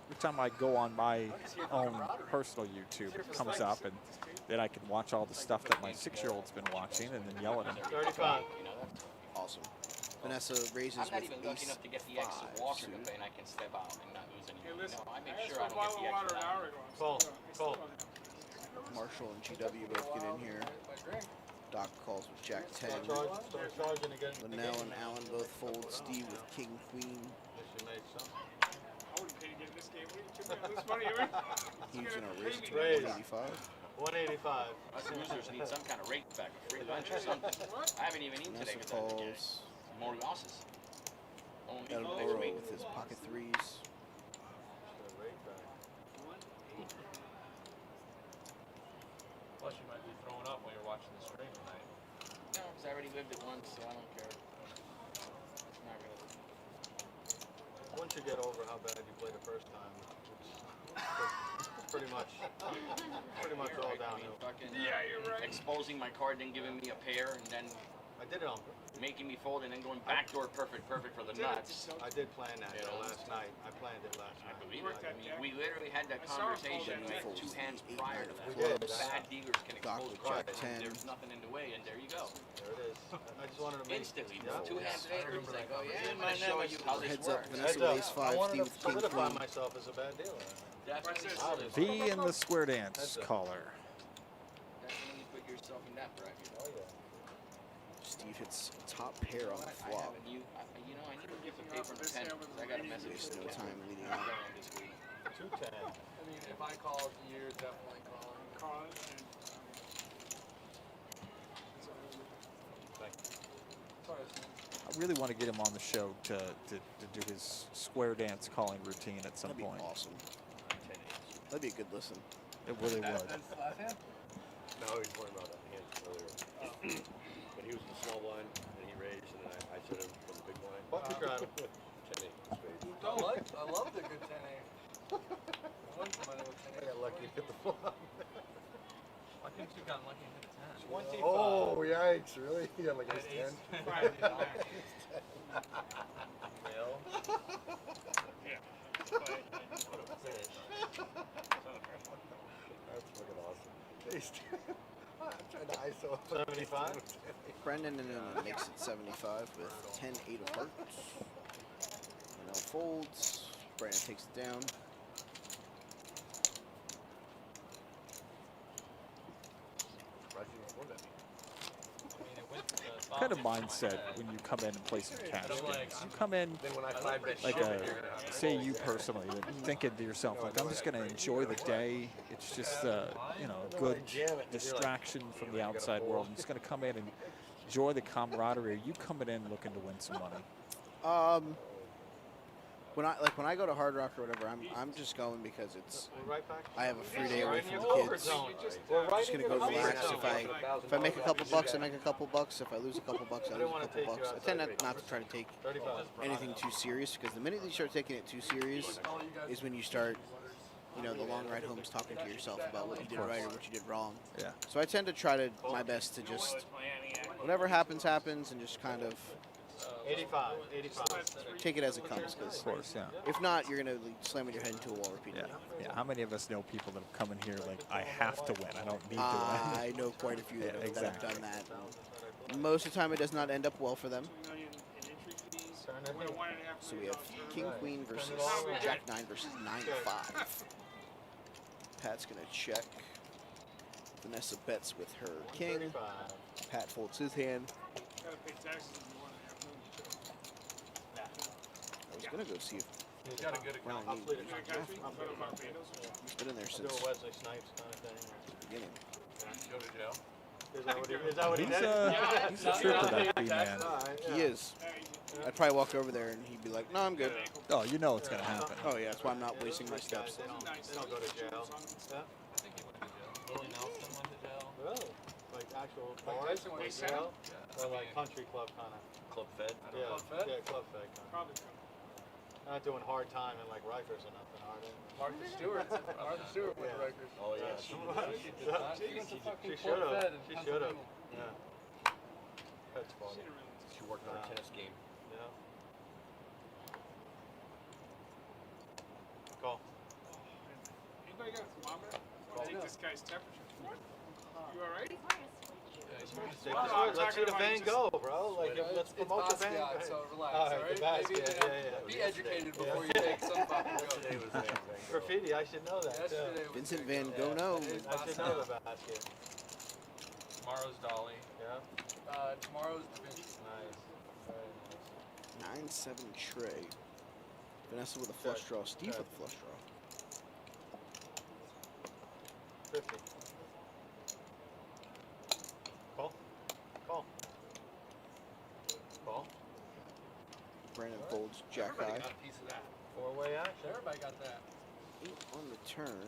Every time I go on my own personal YouTube, it comes up, and then I can watch all the stuff that my 6-year-old's been watching and then yell at him. 35. Awesome. Vanessa raises I'm not with even lucky enough to get the extra walker to play, and I can step out and not lose any. I make sure I don't get the extra. Call. Marshall and GW both get in here. Doc calls with Jack 10. Start charging again. Linnell and Allen both fold. Steve with King Queen. I wouldn't pay to get in this game. This money, He's gonna raise it to Raise. 185. 185. Us losers need some kind of rate back, a free lunch or something. I haven't even eaten today Vanessa because calls. more losses. Only El next Oro week. with his pocket threes. Plus, you might be throwing up while you're watching the stream tonight. No, because I already lived it once, so I don't care. It's not really. Once you get over how bad you played the first time, it's pretty much all downhill. Yeah, you're right. Exposing my card, then giving me a pair, and then I did it on purpose. making me fold, and then going backdoor perfect for the nuts. I did plan that last night. I planned it last night. I believe it. I mean, we literally had that conversation like 2 hands prior to We that. did. Bad dealers can Doc expose with cards, Jack and 10. there's nothing in the way, and there you go. There it is. I just wanted to make Instantly, Yeah. 2 hands later, he's like, oh yeah, I'm my gonna show you how this Heads up, works. Vanessa Heads up. with ace I 5, wanted Steve to with King solidify Queen. myself as a bad dealer. Definitely V in the square dance caller. Definitely put yourself in that bracket. Oh yeah. Steve hits top pair on the I flop. haven't, I need to get the paper and the pen, because I got a message. Wastes no time leading I'm on. going this week. 210. I mean, if I call, you're definitely calling. Call it. I really want to get him on the show to do his square dance calling routine at some That'd be point. awesome. That'd be a good listen. It really would. That's last hand? No, he was worried about that hand earlier. But he was in the small blind, and he raised, and then I set him from the big blind. What you got? 10-8 spades. I love the good 10-8. I won some money with 10-8. I got lucky to hit the flop. Why couldn't you gotten lucky and hit a 10? 25. Oh, yikes, really? You got like ace 10? Real? That's fucking awesome. Ace 10. I'm trying to ISO 75. Brendan makes it 75 with 10-8 of hearts. Linnell folds. Brandon takes it down. Kind of mindset when you come in and play some cash games. You come in like say you personally, thinking to yourself, like, I'm just going to enjoy the day. It's just good distraction from the outside world. I'm just going to come in and enjoy the camaraderie. Are you coming in looking to win some money? when I go to Hard Rock or whatever, I'm just going because it's We're right back. I have a free day away from the Comfort kids. zone. I'm just gonna go relax. If I make a couple bucks, I make a couple bucks. If I lose a couple bucks, I lose a couple bucks. I tend not to try to take anything too serious, because the minute you start taking it too serious is when you start, you know, the long ride home is talking to yourself about what you did right or what you did wrong. Yeah. So I tend to try to my best to just whatever happens, happens, and just kind of 85. take it as it comes. Cause Of course, yeah. if not, you're gonna like, slam your head into a wall repeatedly. Yeah. How many of us know people that have come in here like, I have to win, I don't need to win? I know quite a few that have done that. And most of the time, it does not end up well for them. So we have King Queen versus Jack 9 versus 9-5. Pat's gonna check. Vanessa bets with her king. Pat folds his hand. I was gonna go see if He's got a good account. Ryan Neal he's been in there since Do a Wesley Snipes kind of thing. the beginning. Go to jail. Is that what he did? He's a trooper, that B-man. He is. I'd probably walk over there and he'd be like, "No, I'm good." Oh, you know it's going to happen. Oh yeah, that's why I'm not wasting my steps. They don't go to jail. Yeah. I think he went to jail. Willie Nelson went to jail. Really? Like actual bars? Like jail? Or like country club kind of? Club Fed? Yeah, yeah, club fed kind of. Not doing hard time in like Rikers or nothing, are they? Martha Stewart. Martha Stewart with Rikers. Oh, yeah. She should have. She should have. Yeah. That's funny. She worked on a tennis game. Yeah. Call. Anybody got a thermometer? Take this guy's temperature. You all right? Let's see the Van go, bro. Like, let's promote the Van. Basquiat, so relax, All right, alright? the Basquiat, Maybe, yeah. Be educated before you take some fucking go. Graffiti, I should know that. Yesterday was Vincent Van Gogh, no. I should know the basket. Tomorrow's Dolly. Yeah. Tomorrow's Da Vinci. Nice. Very nice. 9-7 Trey. Vanessa with a flush draw. Steve with a flush draw. 50. Call. Call. Call. Brandon folds Jack High. Got a piece of that. Four-way action. Everybody got that. 8 on the turn.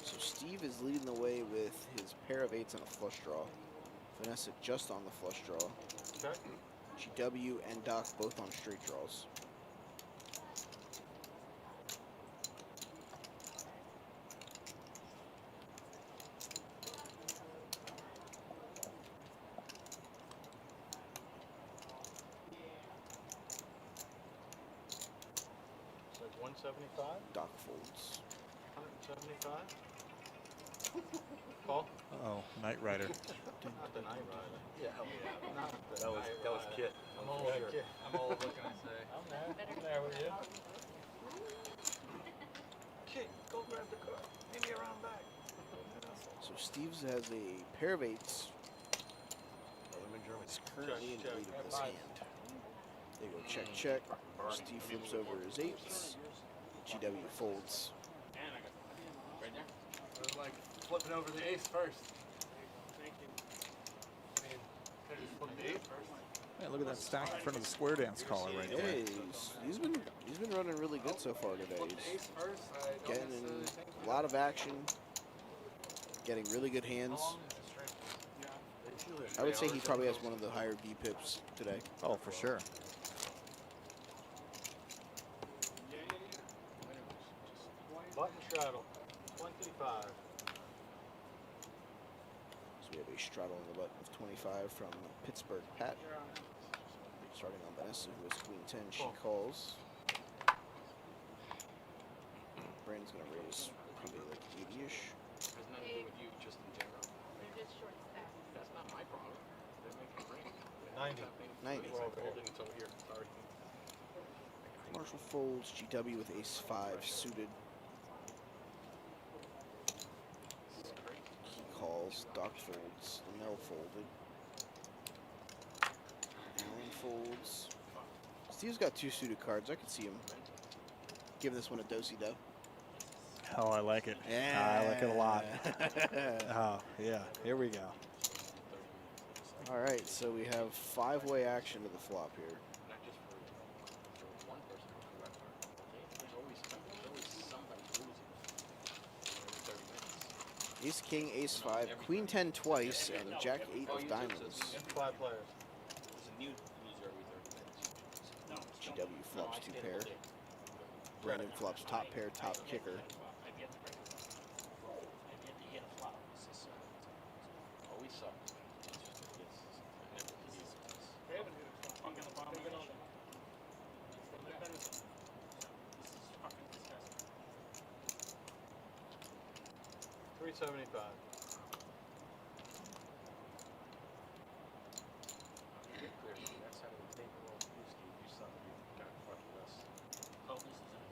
So Steve is leading the way with his pair of 8s on a flush draw. Vanessa just on the flush draw. Okay. GW and Doc both on straight draws. It's like 175. Doc folds. 175. Call. Oh, Knight Rider. Not the Night Rider. Yeah. Not the That was Knight Kit. I'm old. I'm old. What can I say? I'm there with you. Kid, go grab the car. Meet me around back. So Steve has a pair of 8s. He's currently in the lead of this hand. They go check, check. Steve flips over his 8s. GW folds. It was like flipping over the ace first. Thank you. I mean, could have just flipped the ace first. Yeah, look at that stack in front of the square dance caller right there. Hey, he's been running really good so far today. He's getting in a lot of action, getting really good hands. I would say he probably has one of the higher B pips today. Oh, for sure. Button straddle. 25. So we have a straddle in the button of 25 from Pittsburgh Pat. Starting on Vanessa, who is Queen 10. She calls. Brandon's going to raise probably like 80-ish. Has nothing to do with you, just in general. They're just short stacks. That's not my problem. They're making great. 90. 90. We're over here. It's over here. Sorry. Marshall folds. GW with ace 5 suited. He calls. Doc folds. Mel folded. Allen folds. Steve's got 2 suited cards. I could see him giving this one a do-si-do. Oh, I like it. Yeah. I like it a lot. Oh, yeah. Here we go. All right, so we have 5-way action to the flop here. Ace King, Ace 5, Queen 10 twice, and Jack 8 of diamonds. 5 players. There's a new loser every 30 minutes. GW flops 2 pair. Brandon flops top pair, top kicker. Oh, we suck. They haven't hit a flop. I'm gonna bomb it all. This is fucking disgusting. 375. Oh, this is at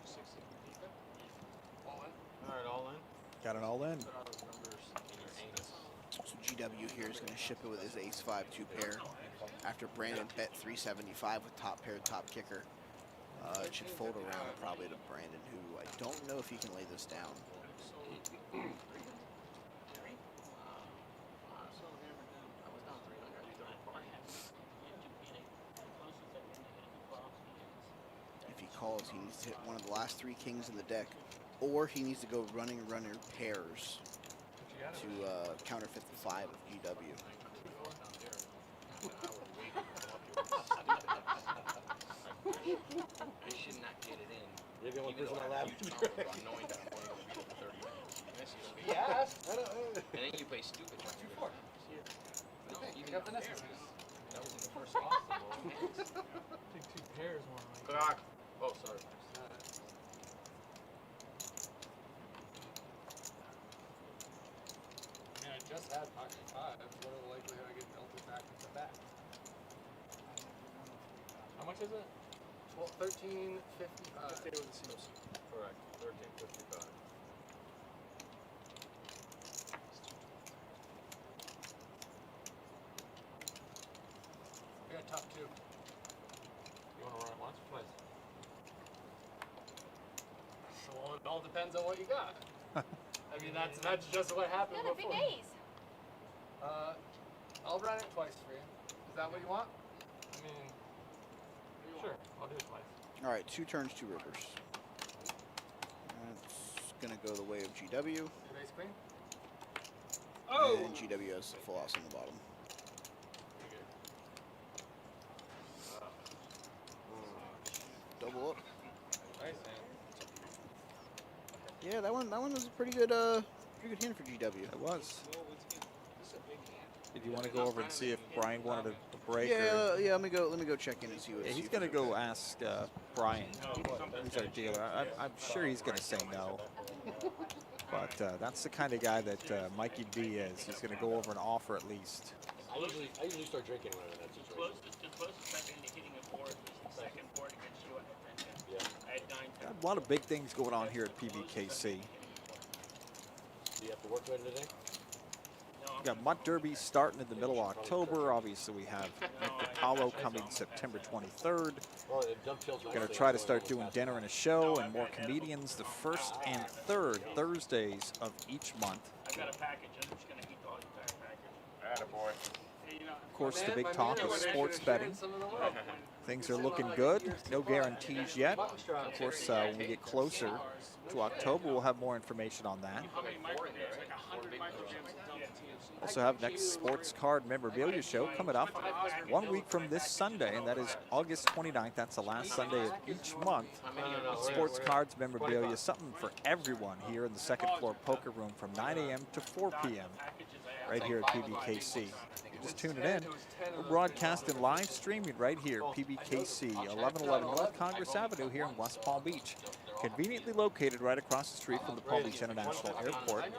16%. All in. All right, all in. Got it all in. So GW here is going to ship it with his Ace 5 2 pair. After Brandon bet 375 with top pair, top kicker. It should fold around probably to Brandon, who I don't know if he can lay this down. If he calls, he needs to hit one of the last 3 kings in the deck, or he needs to go running runner pairs to counterfeit the 5 of GW. They should not get it in. You're the only person allowed to do it. Knowing that I'm only going to be there for 30 minutes. Yes. And then you play stupid. What's your four? No, you got the necessary. That was in the first one. I think 2 pairs more like Clock. Oh, sorry. I mean, I just had pocket 5. What are the likelihood I get melted back into the back? How much is it? 13.55. Stay with the seams. Correct. 1355. We got top 2. You want to run it once or twice? Well, it all depends on what you got. I mean, that's just what happened Got a big before. ace. I'll run it twice for you. Is that what you want? I mean, sure. I'll do it twice. All right, 2 turns, 2 rivers. That's going to go the way of GW. Your ace queen? Oh! And GW has the full house on the bottom. Double up. Nice hand. Yeah, that one was a pretty good hand for GW. It was. Did you want to go over and see if Brian wanted to break? Yeah, yeah. Let me go check in and see what. Yeah, he's gonna go ask Brian. He's our dealer. I'm sure he's gonna say no. But that's the kind of guy that Mikey D is. He's gonna go over and offer at least. I usually start drinking when I'm in that situation. The closest I've been to hitting a board was the second board against you at convention. Yeah. I had 9. Got a lot of big things going on here at PBKC. Do you have to work later today? We got Mutt Derby starting in the middle of October. Obviously, we have Nick Apollo coming September 23rd. Well, it dovetails We're going to try to start doing dinner and a show and more comedians the 1st and 3rd Thursdays of each month. I've got a package. I'm just going to eat the entire package. Attaboy. Of course, the big talk is sports betting. Things are looking good. No guarantees yet. Of course, when we get closer to October, we'll have more information on that. How many micrograms? Like 100 micrograms. Also have next sports card memorabilia show coming up 1 week from this Sunday, and that is August 29th. That's the last Sunday of each month. Sports cards memorabilia, something for everyone here in the second floor poker room from 9 a.m. to 4 p.m. right here at PBKC. You're just tuning in. We're broadcasting live streaming right here, PBKC, 1111 North Congress Avenue here in West Palm Beach. Conveniently located right across the street from the Palm Beach International Airport.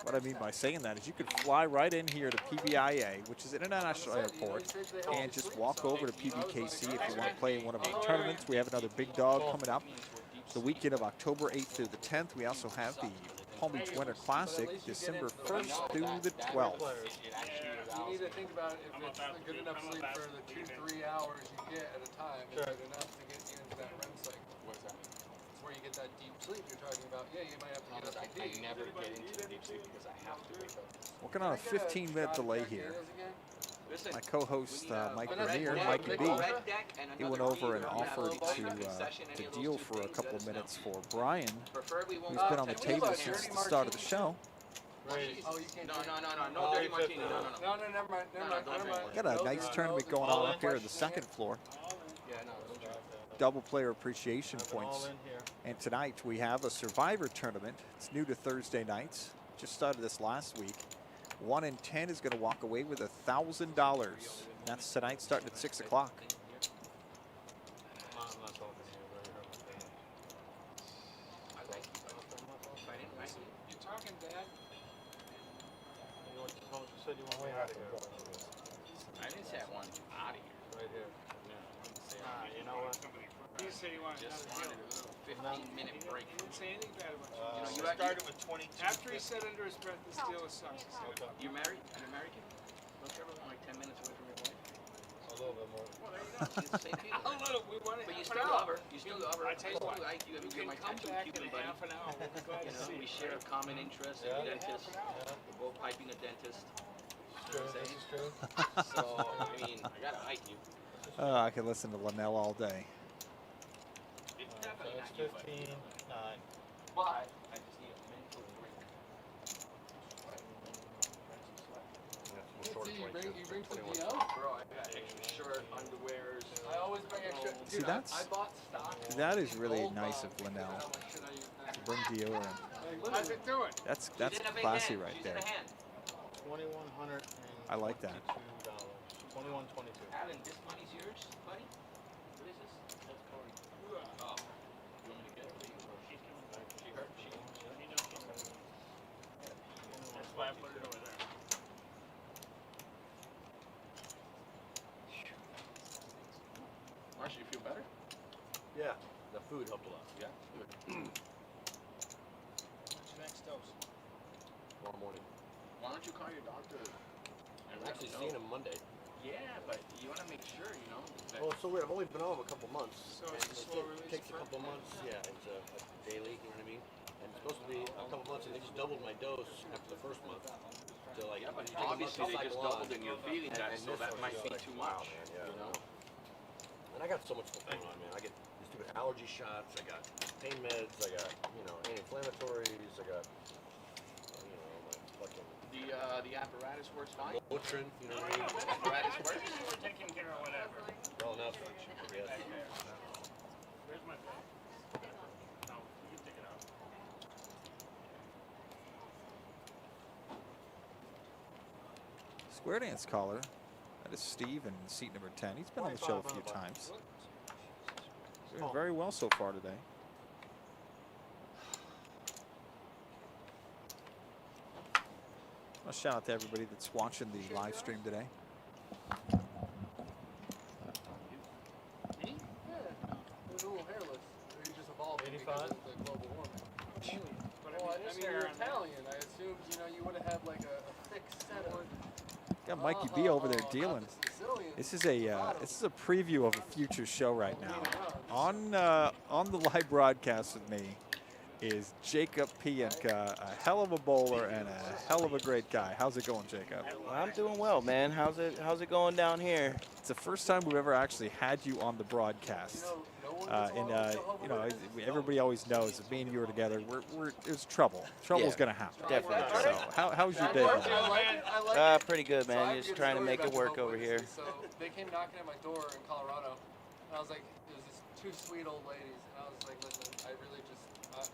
What I mean by saying that is you could fly right in here to PBIA, which is an international airport, and just walk over to PBKC if you want to play in one of our tournaments. We have another big dog coming up the weekend of October 8th through the 10th. We also have the Palm Beach Winter Classic, December 1st through the 12th. You need to think about if it's a good enough sleep for the 2-3 hours you get at a time. Is it enough to get you into that REM cycle? What's that? It's where you get that deep sleep you're talking about. Yeah, you might have to get up to pee. I never get into deep sleep because I have to wake up. Working on a 15-minute delay here. my co-host Mike Vernier, Mikey B, he went over and offered to deal for a couple of minutes for Brian, who's been on the table since the start of the show. No, dirty martini. No, never mind. Got a nice tournament going on up here on the second floor. Double player appreciation points. And tonight we have a Survivor tournament. It's new to Thursday nights. Just started this last week. 1 in 10 is going to walk away with $1,000. That's tonight, starting at 6 o'clock. You talking, Dad? You said you want me out of here. I didn't say I wanted you out of here. Right here. You know what? You say you wanted Just another wanted deal. a 15-minute break. Didn't say anything bad about You you. started with 22. After he said under his breath, this deal sucks. He said, You married? An American? Don't you ever want like 10 minutes away from your wife? A little bit more. Well, there you go. It's the same feeling. a little. We want But to. you still love her. You still love her. I tell you what. Like you. You You're can my come tattoo back in Cuban buddy. half an hour. We'll be glad to see We you. share a common interest in a dentist. We're both piping a dentist. You know what I'm saying? So, I mean, I gotta like you. I can listen to Linnell all day. It's definitely not It's you, 15, 9. but I just need a mental break. You bring some DL? Bro, I got extra shirt, underwears. I always bring extra. See, Dude, that's I bought stock. that is really nice of Linnell to bring deodorant. How's it doing? That's classy right there. 2100. I like that. $21.22. Alan, this money's yours, buddy? What is this? That's Corey. Oh. You want me to get it? She's coming back. She hurt? She That's why I put it over there. Marcia, you feel better? Yeah, the food helped a lot. Yeah. Good. What's your next dose? Tomorrow morning. Why don't you call your doctor? I'm actually seeing him Monday. Yeah, but you want to make sure, you know. That Well, it's so weird. I've only been home a couple months. So and it's a slow release takes a couple months. Yeah, it's a daily. You know what I mean? And it's supposed to be a couple months, and they just doubled my dose after the first month. So like, yeah, but you take a month obviously to they just cycle on. doubled and you're feeling that, And so this that one might is be like, too wow, much. man, yeah, You know. And I got so much stuff going on, man. I get these stupid allergy shots. I got pain meds. I got, anti-inflammatories. I got, my fucking The apparatus works fine. Motrin. You know what I mean? Apparatus works. We're taking care of whatever. Well enough. Yes. Where's my bag? No, you can take it out. Square dance caller. That is Steve in seat number 10. He's been on the show a few times. Doing very well so far today. A shout out to everybody that's watching the live stream today. Me? Yeah. He was a little hairless. He just evolved because of the global warming. Well, I mean, you're Italian. I assumed, you would have had like a thick set of. Got Mikey B over there dealing. This is a preview of a future show right now. On the live broadcast with me is Jacob Pienka, a hell of a bowler and a hell of a great guy. How's it going, Jacob? Well, I'm doing well, man. How's it going down here? It's the first time we've ever actually had you on the broadcast. Everybody always knows if me and you were together, there's trouble. Trouble's gonna happen. Definitely. So how's your day going? Pretty good, man. Just trying to make it work over here. So they came knocking at my door in Colorado, and I was like, there's these two sweet old ladies, and I was like, listen, I really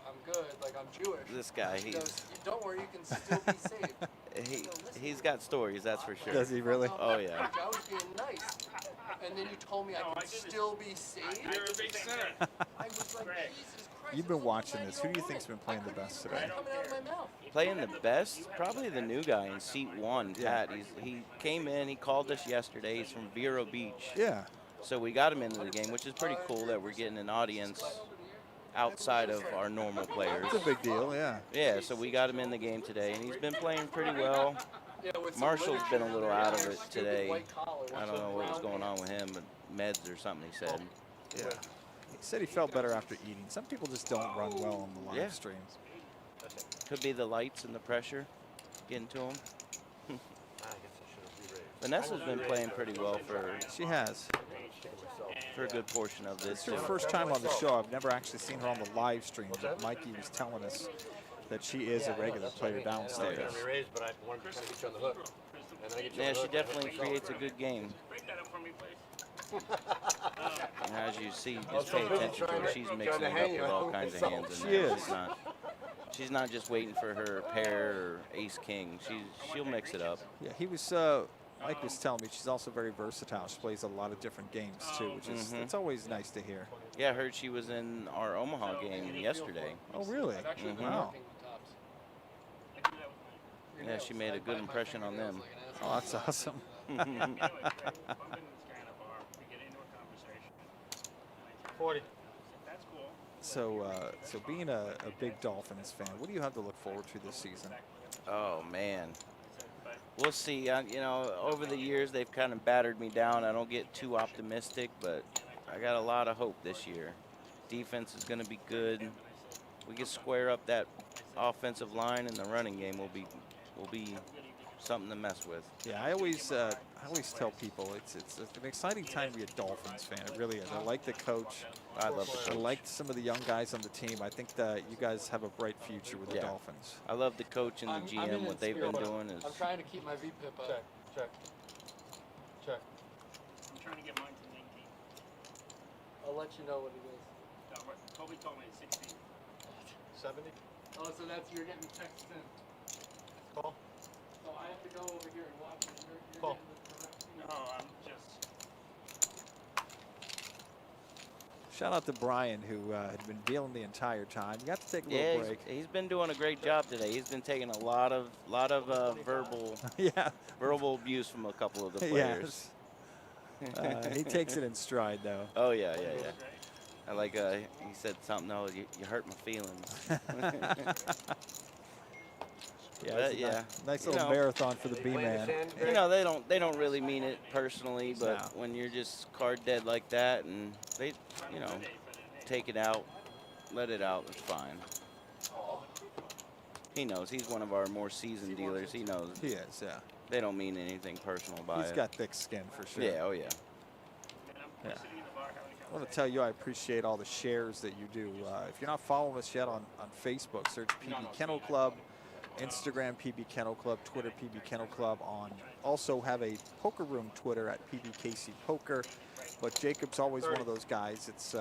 I'm good, like I'm Jewish. This guy, He goes, don't worry, you can still be saved. He's got stories, that's for sure. Does he really? Oh yeah. I was being nice, and then you told me I could still be saved. You're a big sinner. I was like, Jesus Christ. You've been watching this. Who do you think's been playing the best today? Coming out of my mouth. Playing the best, probably the new guy in seat 1, Pat. He came in, he called us yesterday. He's from Vero Beach. Yeah. So we got him into the game, which is pretty cool that we're getting an audience outside of our normal players. It's a big deal, yeah. Yeah, so we got him in the game today, and he's been playing pretty well. Marshall's been a little out of it today. I don't know what was going on with him, but meds or something, he said. Yeah. He said he felt better after eating. Some people just don't run well on the live streams. Could be the lights and the pressure getting to him. Vanessa's been playing pretty well She has. for a good portion of this. It's her first time on the show. I've never actually seen her on the live stream, but Mikey was telling us that she is a regular player downstairs. Yeah, she definitely creates a good game. And as you see, just pay attention to her. She's mixing it up with all kinds of hands in there. She's not just waiting for her pair or ace king. She'll mix it up. Yeah, he was. Mike was telling me she's also very versatile. She plays a lot of different games too, which is it's always nice to hear. Yeah, I heard she was in our Omaha game yesterday. Oh, really? Wow. Yeah, she made a good impression on them. Oh, that's awesome. So, so being a big Dolphins fan, what do you have to look forward to this season? Oh man, we'll see. You know, over the years they've kind of battered me down. I don't get too optimistic, but I got a lot of hope this year. Defense is going to be good. We can square up that offensive line, and the running game will be something to mess with. Yeah, I always tell people it's an exciting time to be a Dolphins fan. It really is. I like the coach. I love the coach. I like some of the young guys on the team. I think that you guys have a bright future with the Dolphins. I love the coach and the GM. What they've been doing is. I'm trying to keep my VPIP up. Check. I'm trying to get mine to 19. I'll let you know what it is. Kobe told me it's 16. 70? Oh, so you're getting texts in. Call. So I have to go over here and watch it. You're Call. getting the correct. No, I'm just. Shout out to Brian, who had been dealing the entire time. You got to take a little break. He's been doing a great job today. He's been taking a lot of verbal verbal abuse from a couple of the players. Yes. He takes it in stride, though. Oh yeah. I like he said something. Oh, you hurt my feelings. Nice little marathon for the B-man. You know, they don't really mean it personally, but when you're just card dead like that, and they, you know, take it out, let it out, it's fine. He knows. He's one of our more seasoned dealers. He knows. He is, yeah. They don't mean anything personal by it. He's got thick skin for sure. Yeah, oh yeah. Yeah. I want to tell you I appreciate all the shares that you do. If you're not following us yet on Facebook, search PB Kennel Club, Instagram PB Kennel Club, Twitter PB Kennel Club. Also have a poker room Twitter at PBKC Poker. But Jacob's always one of those guys. It's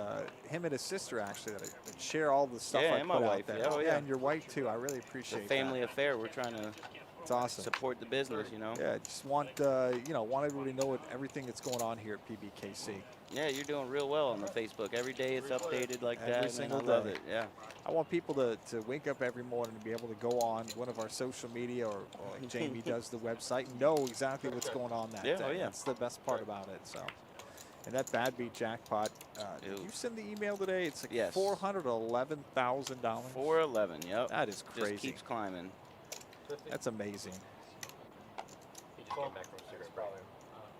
him and his sister actually that share all the stuff I and put my out wife. there. Oh yeah, and your wife too. I really appreciate it's a family affair. We're trying to. It's awesome. Support the business, you know. Yeah, just want want everybody to know everything that's going on here at PBKC. Yeah, you're doing real well on the Facebook. Every day it's updated like every that. Single I love day. it. Yeah. I want people to wake up every morning and be able to go on one of our social media or like Jamie does the website and know exactly what's going on that day. Oh yeah. That's the best part about it. So, and that bad beat jackpot. Did you send the email today? It's like $411,000. 411. Yep. That is crazy. Just keeps climbing. That's amazing. He just came back from cigarette probably.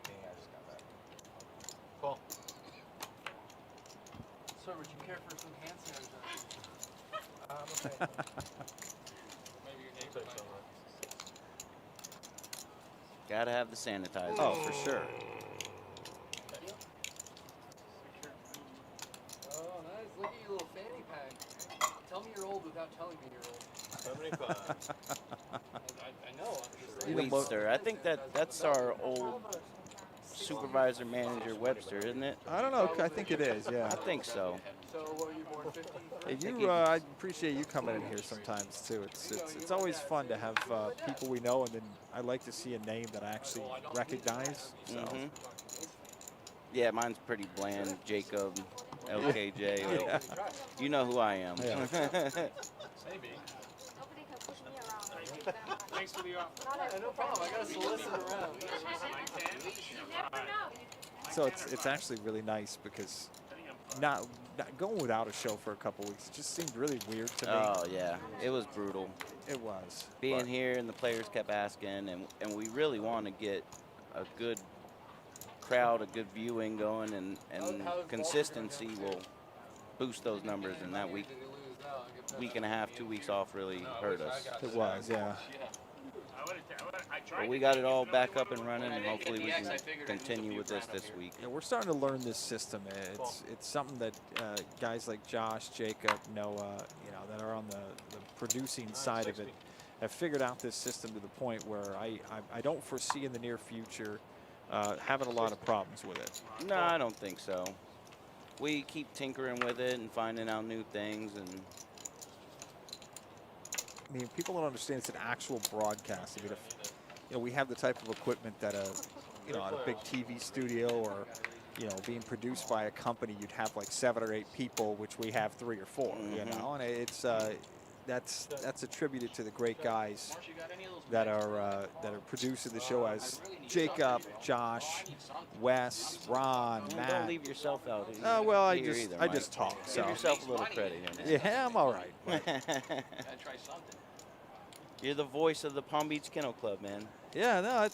I just got back. Call. Sir, would you care for some hand sanitizer? Okay. Maybe your neighbor might. Gotta have the sanitizer. Oh, for sure. Oh, nice. Look at your little fanny pack. Tell me you're old without telling me you're old. 75. I know. I'm just Webster. I think that's our old supervisor manager Webster, isn't it? I don't know. I think it is. Yeah. I think so. So, what were you born 50? Hey, I appreciate you coming in here sometimes too. It's always fun to have people we know, and then I like to see a name that I actually recognize. So. Yeah, mine's pretty bland. Jacob, LKJ. Yeah. You know who I am. Yeah. Maybe. Nobody can push me around. Thanks for the offer. No problem. I got to solicit around. You never know. So it's actually really nice because not going without a show for a couple weeks, it just seemed really weird to me. Oh yeah, it was brutal. It was. Being here and the players kept asking, and we really want to get a good crowd, a good viewing going, and consistency will boost those numbers. And that week and a half, 2 weeks off really hurt us. It was, yeah. But we got it all back up and running, and hopefully we can continue with this week. Yeah, we're starting to learn this system. It's something that guys like Josh, Jacob, Noah, that are on the producing side of it, have figured out this system to the point where I don't foresee in the near future having a lot of problems with it. No, I don't think so. We keep tinkering with it and finding out new things. And I mean, people don't understand it's an actual broadcast. I mean, if, we have the type of equipment that at a big TV studio or, being produced by a company, you'd have like 7 or 8 people, which we have 3 or 4, and it's that's attributed to the great guys that are producing the show, as Jacob, Josh, Wes, Ron, Matt. Don't leave yourself out. Well, I just talk. So give yourself a little credit. Yeah, I'm all right. You're the voice of the Palm Beach Kennel Club, man. Yeah, no,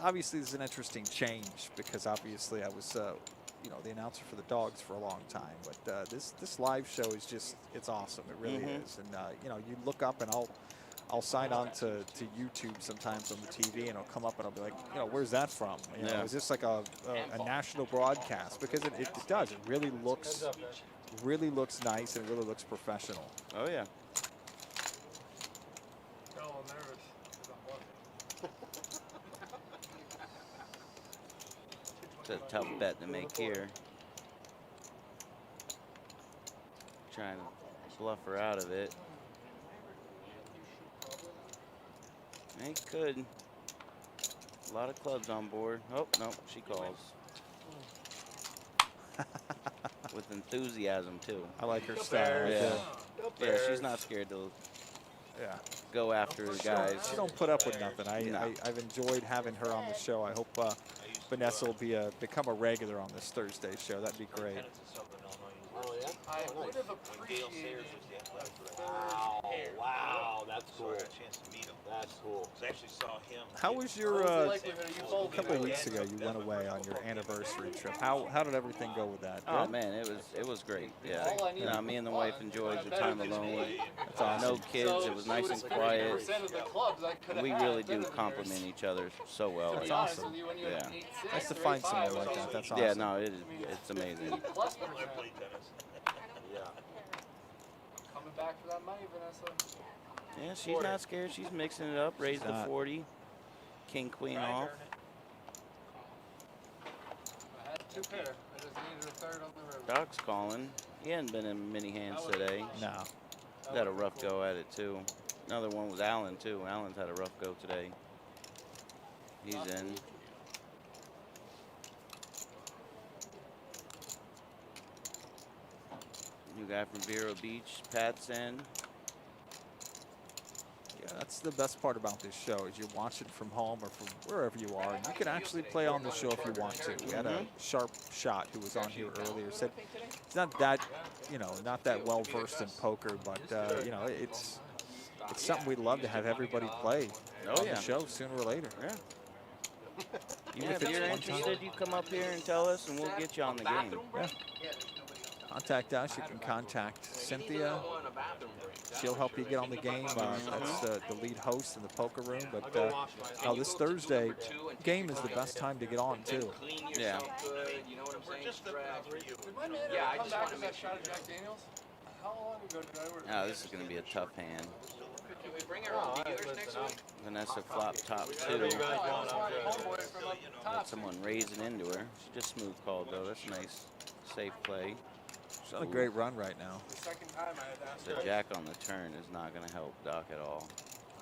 obviously there's an interesting change, because obviously I was the announcer for the dogs for a long time, but this live show is it's awesome. It really is. And you look up, and I'll sign on to YouTube sometimes on the TV, and it'll come up and I'll be like, where's that from? Is this like a national broadcast? Because it does. It really looks nice, and it really looks professional. Oh yeah. It's a tough bet to make here. Trying to bluff her out of it. He could. A lot of clubs on board. Oh, no, she calls. With enthusiasm, too. I like her style. Yeah, she's not scared to go after the guys. She don't put up with nothing. I've enjoyed having her on the show. I hope Vanessa will become a regular on this Thursday show. That'd be great. Oh, yeah? I would have appreciated Wow, that's cool. That's cool. I actually saw him. How was your, a couple of weeks ago, you went away on your anniversary trip. How did everything go with that? Oh, man, it was great. Yeah. Me and the wife enjoyed the time alone. That's awesome. No kids. It was nice and quiet. We really do complement each other so well. That's awesome. Yeah. Nice to find someone like that. That's awesome. Yeah, no, it's amazing. I played tennis. Yeah. Coming back for that money, Vanessa. Yeah, she's not scared. She's mixing it up. Raised to 40. King, queen off. I had 2 pair. I just needed a third on the river. Doc's calling. He hadn't been in many hands today. No. He's had a rough go at it, too. Another one was Allen, too. Allen's had a rough go today. He's in. New guy from Vero Beach, Pat's in. Yeah, that's the best part about this show, is you watch it from home or from wherever you are. And you can actually play on the show if you want to. We had a sharp shot who was on here earlier, said he's not that, not that well versed in poker, but it's something we'd love to have everybody play on the show sooner or later. Yeah. If you're interested, you come up here and tell us, and we'll get you on the game. Yeah. Contact us. You can contact Cynthia. She'll help you get on the game. That's the lead host in the poker room. But this Thursday game is the best time to get on, too. Yeah. Yeah, I just want to make shot of Jack Daniels. How long ago did I work? This is going to be a tough hand. Can we bring her on dealers next week? Vanessa flop top 2. Got someone raising into her. She just smooth called, though. That's a nice, safe play. She's on a great run right now. The second time I had asked The jack on the turn is not going to help Doc at all.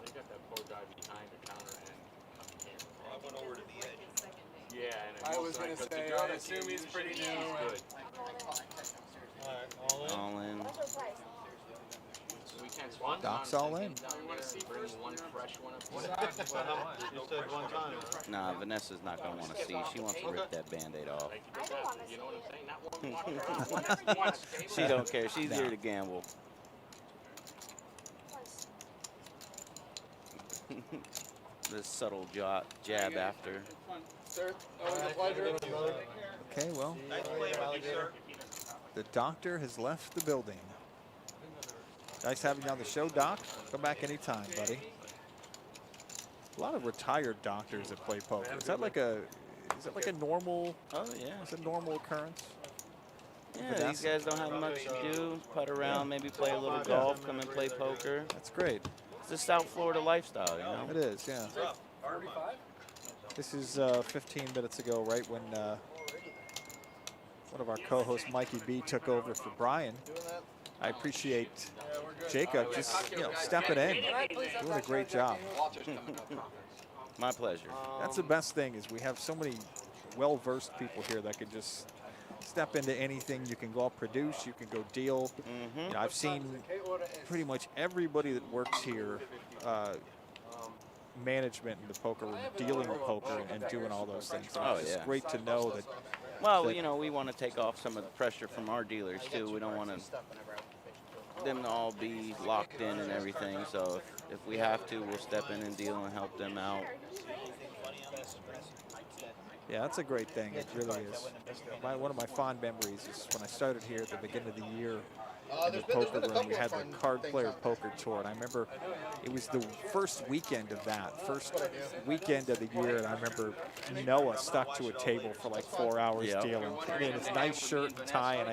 They got that poor guy behind the counter and I went over to the edge. yeah, and I was going to say, I assume he's pretty new. good. All in. Doc's all in. You said one time. Nah, Vanessa's not going to want to see. She wants to rip that Band-Aid off. She don't care. She's here to gamble. This subtle jab after. Sir, always a pleasure. Okay, well, Nice play, buddy, sir. the doctor has left the building. Nice having you on the show, Doc. Come back anytime, buddy. A lot of retired doctors that play poker. Is that like a normal? Oh yeah. It's a normal occurrence. Yeah, these guys don't have much to do. Putt around, maybe play a little golf, come and play poker. That's great. It's the South Florida lifestyle, you know. It is, yeah. This is 15 minutes ago, right when one of our co-hosts, Mikey B, took over for Brian. I appreciate Jacob just stepping in, doing a great job. My pleasure. That's the best thing is we have so many well-versed people here that can just step into anything. You can go out produce, you can go deal. You know, I've seen pretty much everybody that works here, management in the poker room, dealing with poker and doing all those things. So it's just great to know that. Well, you know, we want to take off some of the pressure from our dealers too. We don't want them to all be locked in and everything. So if we have to, we'll step in and deal and help them out. Yeah, that's a great thing. It really is. One of my fond memories is when I started here at the beginning of the year in the poker room. We had the card player poker tour, and I remember it was the first weekend of that, first weekend of the year, and I remember Noah stuck to a table for like 4 hours dealing in his nice shirt and tie, and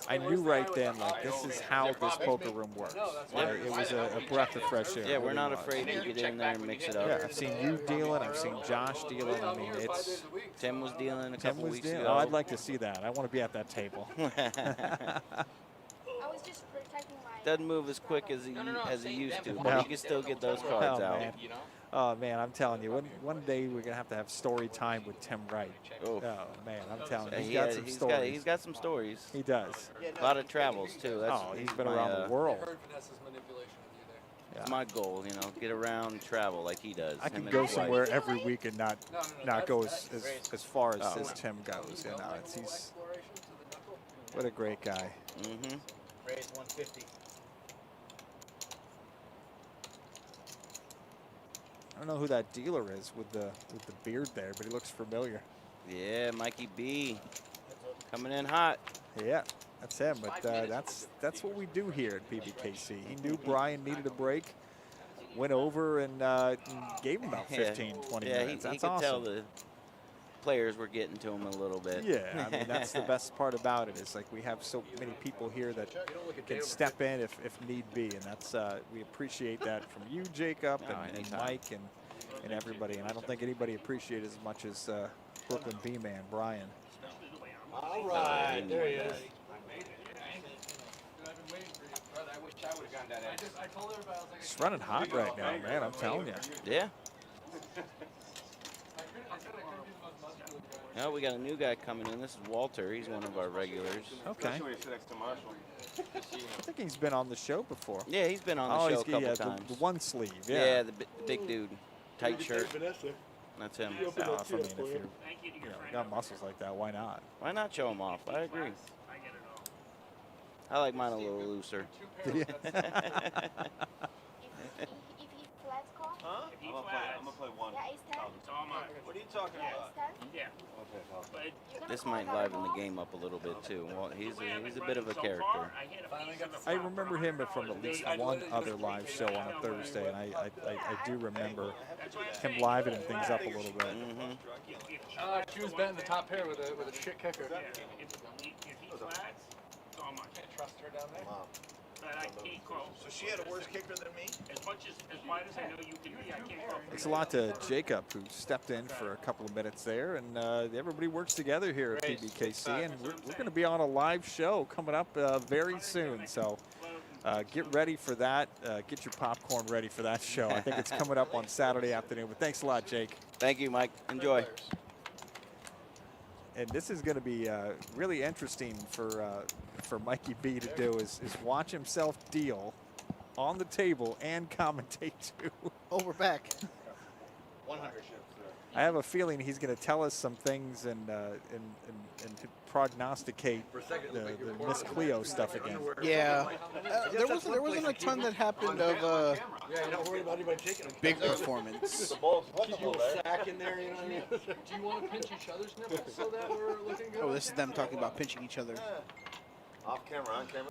I knew right then, like, this is how this poker room works. It was a breath of fresh air. Yeah, we're not afraid to get in there and mix it up. Yeah, I've seen you dealing, I've seen Josh dealing. I mean, it's Tim was dealing a couple weeks ago. Oh, I'd like to see that. I want to be at that table. Doesn't move as quick as he used to, but he can still get those cards out. Man. Oh man, I'm telling you, one day we're gonna have to have story time with Tim Wright. Oh man, I'm telling you, he's got some stories. He's got some stories. He does. A lot of travels too. He's been around the world. It's my goal, you know, get around and travel like he does. I can go somewhere every week and not go as far as Tim goes. You know, he's what a great guy. Raise 150. I don't know who that dealer is with the beard there, but he looks familiar. Yeah, Mikey B, coming in hot. Yeah, that's him. But that's what we do here at PBKC. He knew Brian needed a break, went over and gave him about 15, 20 minutes. That's he could awesome. tell the players were getting to him a little bit. Yeah, I mean, that's the best part about it is like we have so many people here that can step in if need be, and that's we appreciate that from you, Jacob, and Mike, and everybody. And I don't think anybody appreciates it as much as Brooklyn B-Man, Brian. All right, there he is. It's running hot right now, man, I'm telling you. Yeah. No, we got a new guy coming in. This is Walter. He's one of our regulars. Okay. I think he's been on the show before. Yeah, he's been on the show a couple times. The one sleeve, Yeah, the big dude. Tight shirt. That's him. I mean, if you got muscles like that, why not? Why not show him off? I agree. I like mine a little looser. Huh? I'm gonna play one. Yeah, it's 10. What are you talking about? Yeah. This might liven the game up a little bit too. Well, he's a bit of a character. I remember him from at least one other live show on a Thursday, and I do remember him livening things up a little bit. She was betting the top pair with a shit kicker. Can't trust her down there. But I can't call. So she had a worse kicker than me? As wide as I know you can be, I can't call. Thanks a lot to Jacob, who stepped in for a couple of minutes there, and everybody works together here at PBKC, and we're going to be on a live show coming up very soon. So get ready for that. Get your popcorn ready for that show. I think it's coming up on Saturday afternoon. But thanks a lot, Jake. Thank you, Mike. Enjoy. And this is going to be really interesting for Mikey B to do is watch himself deal on the table and commentate too. Oh, we're back. 100. I have a feeling he's going to tell us some things and prognosticate the Miss Cleo stuff again. Yeah, there wasn't a ton that happened of big performance. Keep you a sack in there, you know what I mean? Do you want to pinch each other's nipples so that we're looking good? Oh, this is them talking about pinching each other. Off camera, on camera.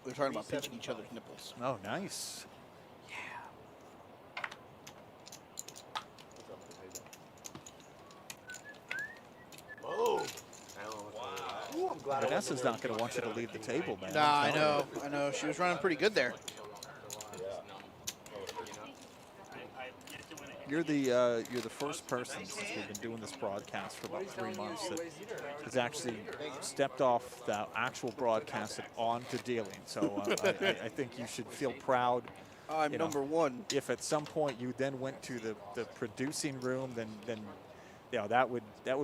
We were talking about pinching each other's nipples. Oh, nice. Oh. Wow. Vanessa's not going to want you to leave the table, man. Nah, I know. She was running pretty good there. You're the first person since we've been doing this broadcast for about 3 months that has actually stepped off the actual broadcast and on to dealing. So I think you should feel proud. I'm number one. If at some point you then went to the producing room, then that would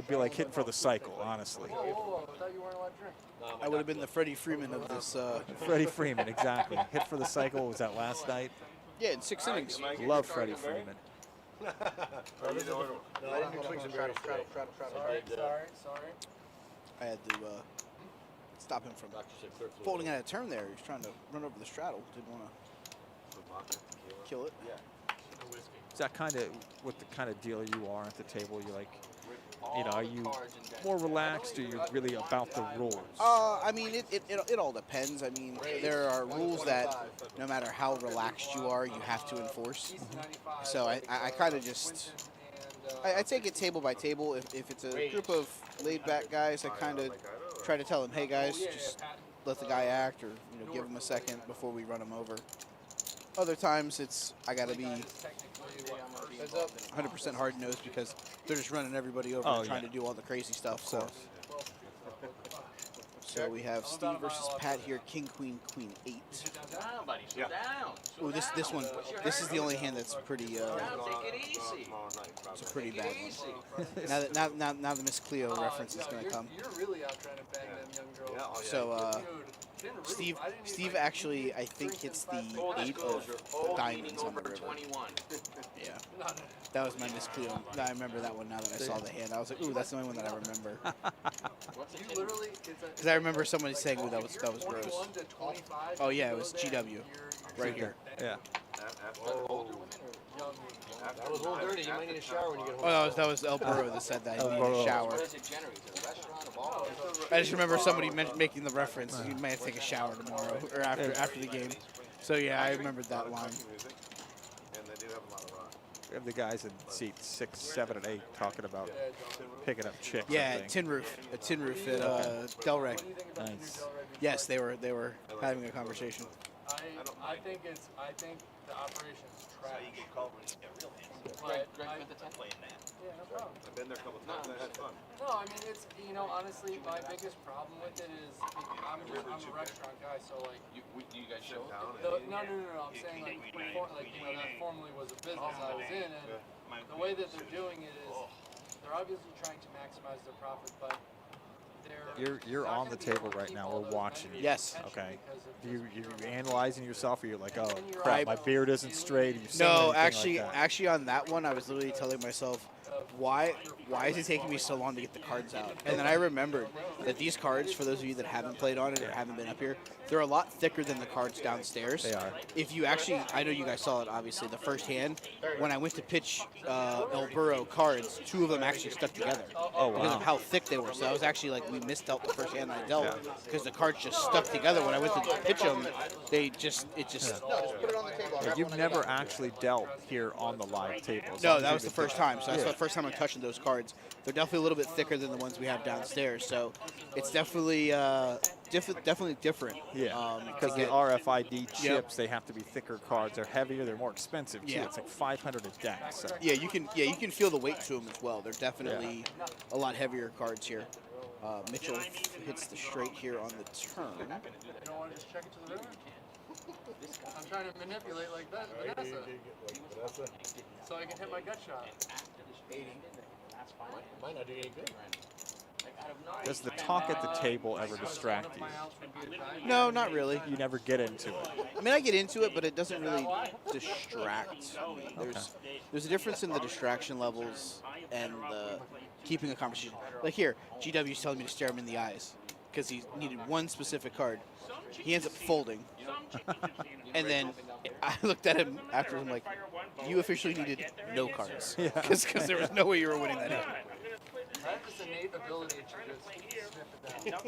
be like hitting for the cycle, honestly. I would have been the Freddie Freeman of this. Freddie Freeman, exactly. Hit for the cycle. Was that last night? Yeah, in 6 innings. Love Freddie Freeman. Sorry. I had to stop him from folding out of turn there. He was trying to run over the straddle. Didn't want to kill it. Is that kind of what the kind of dealer you are at the table? You like, are you more relaxed or you're really about the rules? I mean, it all depends. I mean, there are rules that no matter how relaxed you are, you have to enforce. So I kind of just, I take it table by table. If it's a group of laid-back guys, I kind of try to tell them, hey guys, just let the guy act, or give him a second before we run him over. Other times I got to be 100% hard-nosed because they're just running everybody over and trying to do all the crazy stuff. So we have Steve versus Pat here, King, Queen, Queen 8. Down, buddy. Sit down. Oh, this one. This is the only hand that's pretty. Take it easy. It's a pretty bad one. Now the Miss Cleo reference is going to come. You're really out trying to bang them young girls. So Steve actually, I think, hits the 8 of diamonds on the river. Yeah, that was my Miss Cleo. I remember that one now that I saw the hand. I was like, ooh, that's the only one that I remember. Because I remember somebody saying, ooh, that was gross. Oh yeah, it was GW, right here. Yeah. That was a little dirty. You might need a shower when you get home. Oh, that was El Burro that said that. He needed a shower. I just remember somebody making the reference. You might have to take a shower tomorrow or after the game. So yeah, I remembered that line. We have the guys in seats 6, 7, and 8 talking about picking up chicks. Yeah, a tin roof at Delray. Nice. Yes, they were having a conversation. I think the operation's trash. Greg with the 10 playing that. Yeah, no problem. I've been there a couple times. I had fun. No, I mean, it's, honestly, my biggest problem with it is I'm a restaurant guy, so like. You guys show No. I'm saying that formerly was a business I was in, and the way that they're doing it is they're obviously trying to maximize their profit, but You're on the table right now. We're watching you. Yes. Okay. You're analyzing yourself, or you're like, oh crap, my beard isn't straight. No, actually, on that one, I was literally telling myself, why is it taking me so long to get the cards out? And then I remembered that these cards, for those of you that haven't played on it or haven't been up here, they're a lot thicker than the cards downstairs. They are. If you actually, I know you guys saw it, obviously, the first hand, when I went to pitch El Burro cards, 2 of them actually stuck together. Oh, wow. Because of how thick they were. So I was actually like, we misdealt the first hand I dealt because the cards just stuck together. When I went to pitch them, it just. No, just put it on the table. Yeah, you've never actually dealt here on the live table. No, that was the first time. So that's the first time I'm touching those cards. They're definitely a little bit thicker than the ones we have downstairs. So it's definitely definitely different. Yeah, because the RFID chips, they have to be thicker cards. They're heavier. They're more expensive too. Yeah. It's like 500 a deck. So. Yeah, you can feel the weight to them as well. They're definitely a lot heavier cards here. Mitchell hits the straight here on the turn. You don't want to just check it to the river? I'm trying to manipulate like that, Vanessa. So I can hit my gut shot. 80. Might not do any good. Does the talk at the table ever distract you? No, not really. You never get into it. I mean, I get into it, but it doesn't really distract me. There's a difference in the distraction levels and the keeping a conversation. Like here, GW's telling me to stare him in the eyes because he needed one specific card. He ends up folding. And then I looked at him after, I'm like, you officially needed no cards. Because there was no way you were winning that hand. I have this innate ability to just sniff it down.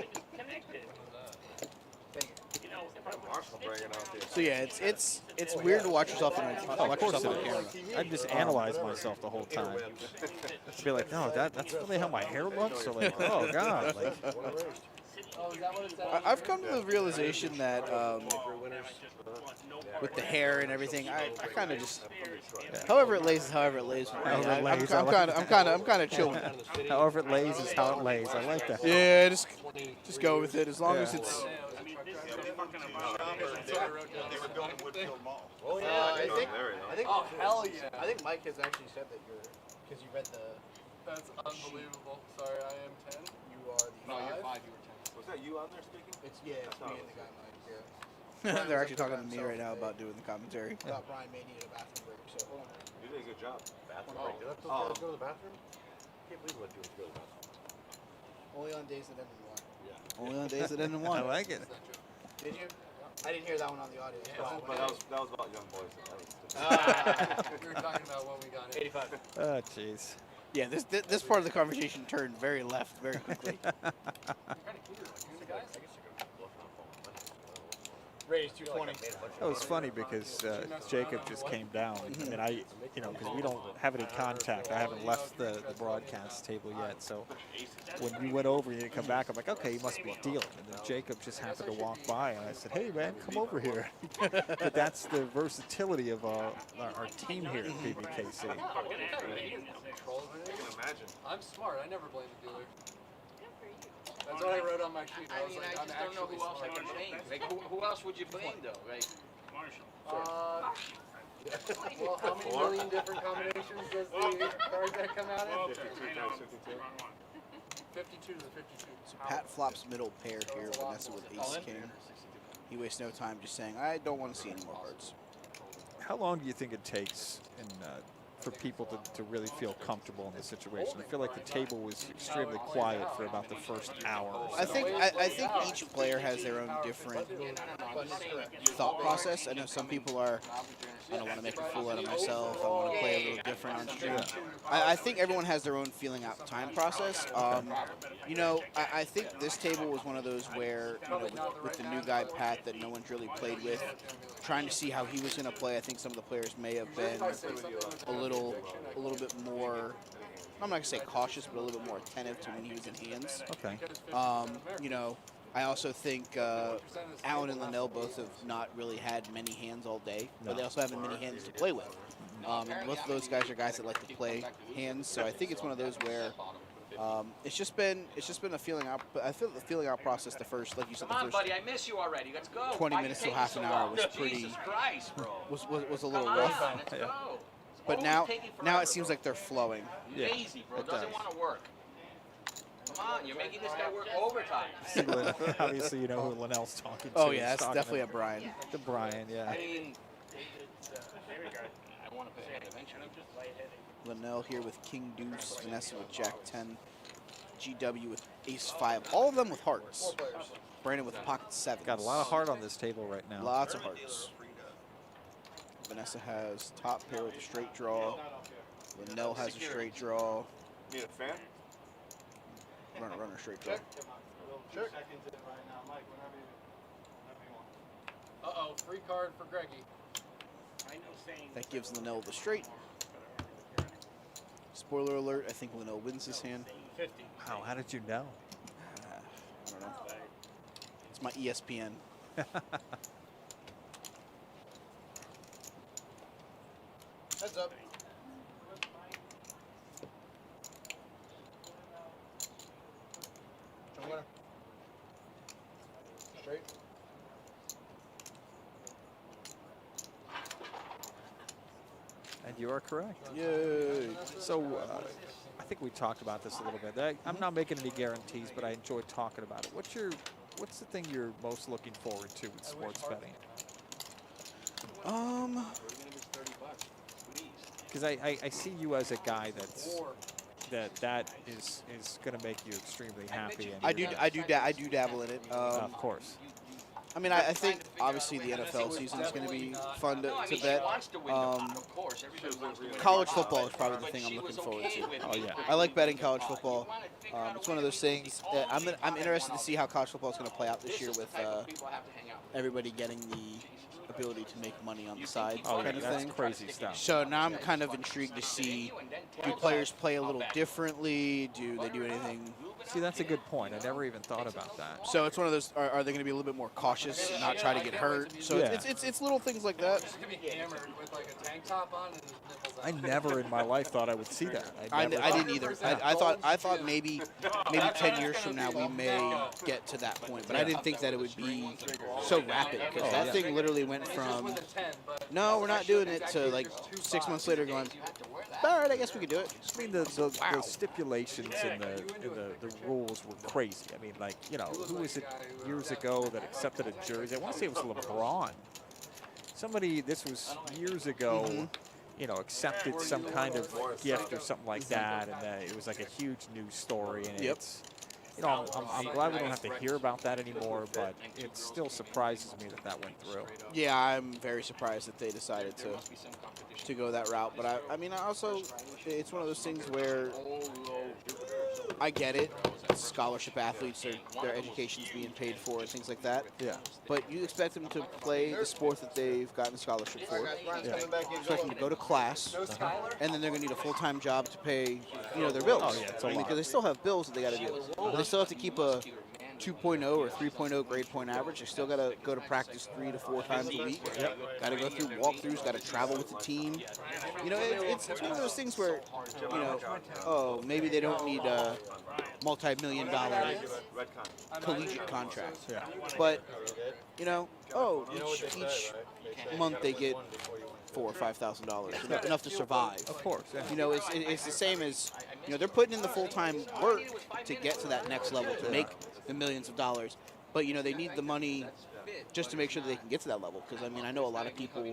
Marshall bringing out there. So yeah, it's weird to watch yourself watch yourself on camera. I just analyze myself the whole time. Be like, no, that's really how my hair looks. So like, oh god, like. I've come to the realization that with the hair and everything, I kind of just however it lays is however it lays. I'm kind of chill with it. However it lays is how it lays. I like that. Yeah, just go with it as long as it's. Oh yeah, I think. Oh hell yeah! I think Mike has actually said that because you read the. That's unbelievable. Sorry, I am 10. You are the 5. No, you're 5. You were 10. Was that you on there speaking? It's me and the guy Mike. Yeah. They're actually talking to me right now about doing the commentary. I thought Brian may need a bathroom break, so hold on. You did a good job. Bathroom break. Did I those guys go to the bathroom? Can't believe what doing to go to the bathroom. Only on days that end in 1. Yeah. Only on days that end in 1. I like it. Did you? I didn't hear that one on the audio. Yeah, but that was about young boys. We were talking about when we got it. 85. Oh, jeez. Yeah, this part of the conversation turned very left very quickly. Raised 220. That was funny because Jacob just came down, and I, because we don't have any contact. I haven't left the broadcast table yet. So when you went over, you didn't come back. I'm like, okay, you must be dealing. And then Jacob just happened to walk by, and I said, hey man, come over here. But that's the versatility of our team here at PBKC. Imagine. I'm smart. I never blame the dealer. That's what I wrote on my sheet. I was like, I just don't know who else I can blame. Like, who else would you blame, though? Like, Marshall. Well, how many million different combinations does the card deck come out in? 52 to the 52. So Pat flops middle pair here, Vanessa with ace king. He wastes no time just saying, I don't want to see any more cards. How long do you think it takes for people to really feel comfortable in this situation? I feel like the table was extremely quiet for about the first hour or so. I think each player has their own different thought process. I know some people are, I don't want to make a fool out of myself. I want to play a little different on stream. I think everyone has their own feeling out time process. I think this table was one of those where, with the new guy Pat that no one's really played with, trying to see how he was going to play. I think some of the players may have been a little bit more, I'm not going to say cautious, but a little bit more attentive to when he was in hands. Okay. I also think Alan and Linnell both have not really had many hands all day, but they also haven't many hands to play with. And both of those guys are guys that like to play hands, so I think it's one of those where it's just been a feeling out. I feel the feeling out process. The first, like you said, come on, buddy, I miss you already. Let's go. 20 minutes to half an hour was pretty. Jesus Christ, bro. Was a little rough. Let's go. But now it seems like they're flowing. Lazy, bro. Doesn't want to work. Come on, you're making this guy work overtime. Obviously, you know who Linnell's talking to. Oh yeah, that's definitely a Brian. The Brian, yeah. I mean, I want to play ahead eventually. Linnell here with King Deuce, Vanessa with Jack 10, GW with Ace 5, all of them with hearts. Brandon with pocket 7. Got a lot of heart on this table right now. Lots of hearts. Vanessa has top pair with a straight draw. Linnell has a straight draw. Need a fan? Runner straight draw. Sure. Uh-oh, free card for Greggy. That gives Linnell the straight. Spoiler alert, I think Linnell wins this hand. 50. Wow, how did you know? I don't know. It's my ESPN. Heads up. Winner. Straight. And you are correct. Yay. So I think we talked about this a little bit. I'm not making any guarantees, but I enjoy talking about it. What's the thing you're most looking forward to with sports betting? Because I see you as a guy that is going to make you extremely happy. And I do dabble in it. of course. I mean, I think obviously the NFL season is going to be fun to bet. College football is probably the thing I'm looking forward to. Oh yeah. I like betting college football. It's one of those things. I'm interested to see how college football is going to play out this year with everybody getting the ability to make money on the side kind of that's thing. crazy stuff. So now I'm kind of intrigued to see, do players play a little differently? Do they do anything? See, that's a good point. I never even thought about that. So it's one of those, are they going to be a little bit more cautious and not try to get hurt? So Yeah. it's little things like that. He's gonna be hammered with like a tank top on and his nipples out. I never in my life thought I would see that. I didn't either. I thought maybe 10 years from now we may get to that point, but I didn't think that it would be so rapid because that thing literally went from no, we're not doing it to like 6 months later going, all right, I guess we could do it. I mean, the stipulations in the rules were crazy. I mean, like, you know, who was it years ago that accepted a jersey? I want to say it was LeBron. Somebody, this was years ago, you know, accepted some kind of gift or something like that, and it was like a huge news story. And it's, you know, I'm glad we don't have to hear about that anymore, but it still surprises me that went through. Yeah, I'm very surprised that they decided to go that route. But I mean, also, it's one of those things where I get it. Scholarship athletes, their education's being paid for and things like that. Yeah. But you expect them to play the sport that they've gotten a scholarship for. Yeah. You expect them to go to class, and then they're going to need a full-time job to pay, you know, their bills. Oh, yeah, it's a lot. Because they still have bills that they got to do. They still have to keep a 2.0 or 3.0 grade point average. They still got to go to practice 3 to 4 times a week. Got to go through walkthroughs. Got to travel with the team. You know, it's one of those things where, you know, oh, maybe they don't need a multi-million-dollar collegiate contract. Yeah. But, you know, each month they get $4,000 or $5,000, enough to survive. Of course. Yeah. You know, it's the same as, you know, they're putting in the full-time work to get to that next level, to make the millions of dollars. But, you know, they need the money just to make sure that they can get to that level. Because, I mean, I know a lot of people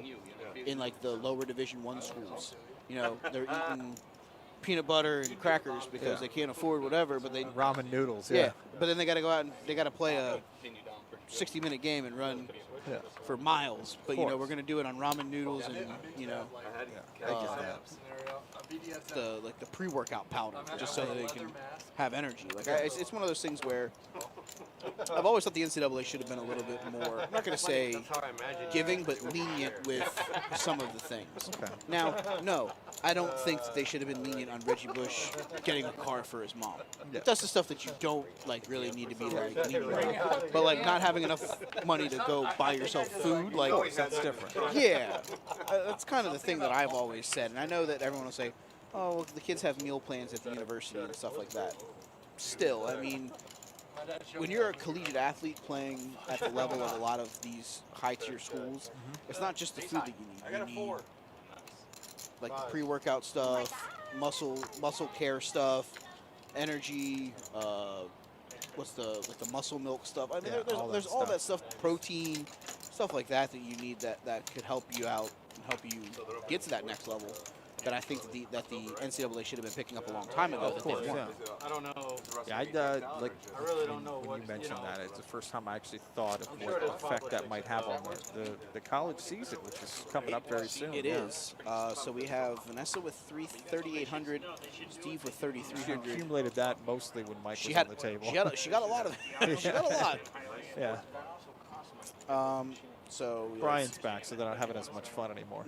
in, like, the lower Division I schools, you know, they're eating peanut butter and crackers because they can't afford whatever, but they... Ramen noodles, yeah. But then they got to go out and they got to play a 60-minute game and run for miles. But, you know, we're going to do it on ramen noodles and, you know, the pre-workout powder, just so that they can have energy. Like, it's one of those things where I've always thought the NCAA should have been a little bit more, I'm not going to say giving, but lenient with some of the things. Okay. Now, no, I don't think that they should have been lenient on Reggie Bush getting a car for his mom. That's the stuff that you don't, like, really need to be, like, lenient on. But, like, not having enough money to go buy yourself food, like, that's different. Yeah. That's kind of the thing that I've always said. And I know that everyone will say, oh, well, the kids have meal plans at the university and stuff like that. Still, I mean, when you're a collegiate athlete playing at the level of a lot of these high-tier schools, it's not just the food that you need. You need, like, the pre-workout stuff, muscle care stuff, energy, what's the muscle milk stuff. I mean, there's all that stuff, protein, stuff like that you need that could help you out and help you get to that next level. That I think that the NCAA should have been picking up a long time ago. Of course, yeah. I don't know. Yeah, like I really don't know when you mentioned that. It's the first time I actually thought of what effect that might have on the college season, which is coming up very soon. It is. So we have Vanessa with 3,800, Steve with 3,300. She accumulated that mostly when Mike was on the table. She got a lot of it. She got a lot. Yeah. So Brian's back, so they're not having as much fun anymore.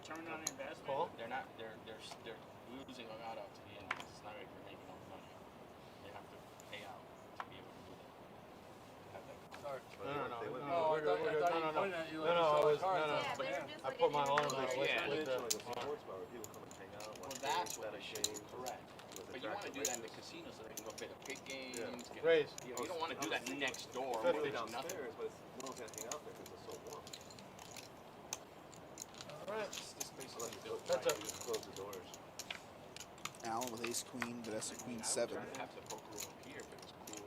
Return on investment. They're losing a lot out to the Indians. It's not like they're making no money. They have to pay out to be able to do that. I put my arm out with Well, that's what they should do. Correct. But you want to do that in the casino so they can go play the pig games. You don't want to do that next door where there's nothing. Allen with ace queen, Vanessa queen 7.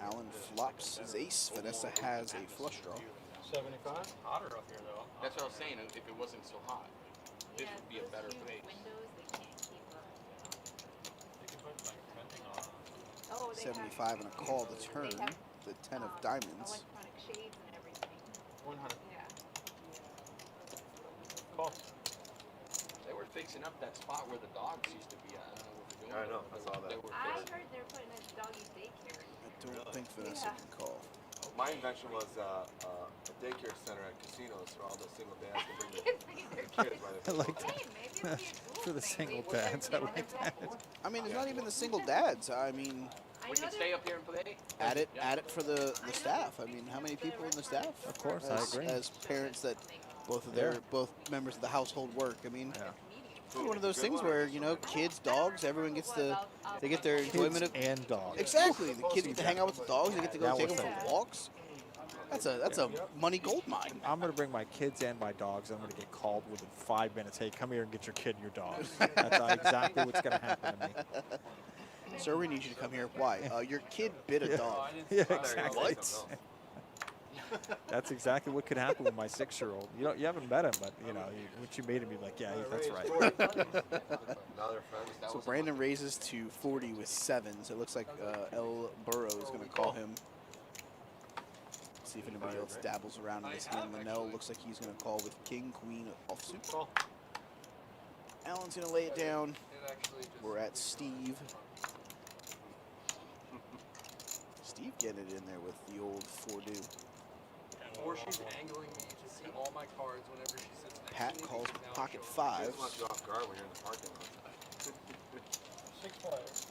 Allen flops his ace. Vanessa has a flush draw. 75. Hotter up here though. That's what I was saying. If it wasn't so hot, this would be a better place. 75 and a call the turn. The 10 of diamonds. shades and everything. 100. Yeah. Call. They were fixing up that spot where the dogs used to be at. I don't know what they're doing. I know, I saw that. They were I fixing- heard they're putting a doggy daycare in. I don't think Vanessa can call. My invention was a daycare center at casinos for all the single dads to bring their kids. I like that. For the single dads, I like that. I mean, it's not even the single dads. I mean, We can stay up here and play. add it for the staff. I mean, how many people in the staff? Of course, I agree. As parents that both members of the household work. I mean, it's one of those things where, you know, kids, dogs, everyone gets they get their enjoyment of and dogs. Exactly. The kids get to hang out with the dogs. They get to go take them for walks. That's a money gold mine. I'm going to bring my kids and my dogs. I'm going to get called within 5 minutes. Hey, come here and get your kid and your dog. That's exactly what's going to happen to me. Sir, we need you to come here. Why? Your kid bit a dog. Yeah, exactly. That's exactly what could happen with my 6-year-old. You haven't met him, but you know, once you meet him, you're like, yeah, that's right. So Brandon raises to 40 with 7. So it looks like El Burrow is going to call him. See if anybody else dabbles around in this hand. Linnell looks like he's going to call with king, queen, offsuit. Allen's going to lay it down. We're at Steve. Steve getting it in there with the old 4-do. Or she's angling me to see all my cards whenever she sits next Pat to me. calls Now pocket she'll- fives. She wants you off guard when you're in the parking lot. 6 players.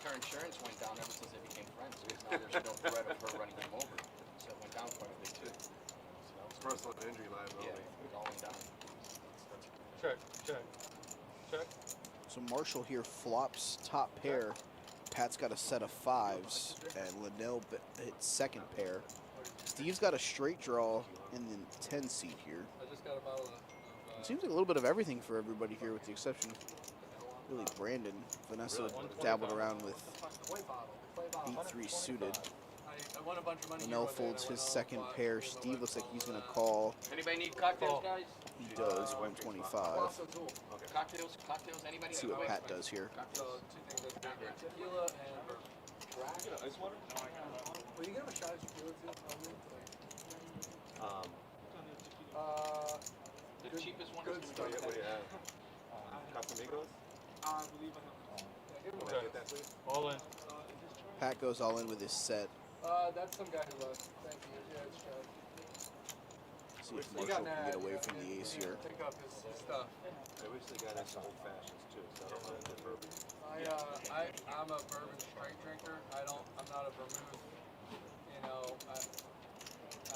Her insurance went down ever since they became friends. Because now there's no threat of her running him over. So it went down quite a bit too. Personal injury liability. Yeah, it all went down. Check. So Marshall here flops top pair. Pat's got a set of 5s, and Linnell hits second pair. Steve's got a straight draw in the 10 seat here. I just got a bottle of It seems like a little bit of everything for everybody here, with the exception of really Brandon. Vanessa dabbled around with B3 suited. I won a bunch of money. Linnell folds his second pair. Steve looks like he's going to call. Anybody need cocktails, guys? He does, 125. Cocktails, anybody? See what Pat does here. So 2 things I drink: tequila and ice water. Will you get him a shot of tequila too? The cheapest one good is stuff. what do you have? Casamigos? I believe I have. Can I get that, please? All in. Pat goes all in with his set. That's some guy who left. Thank you. Yeah, it's Chad. See if Marshall can get away from the ace here. Pick up his stuff. I wish they got us some old fashions too, so I don't want to get bourbon. I'm a bourbon straight drinker. I'm not a vermouth. You know, I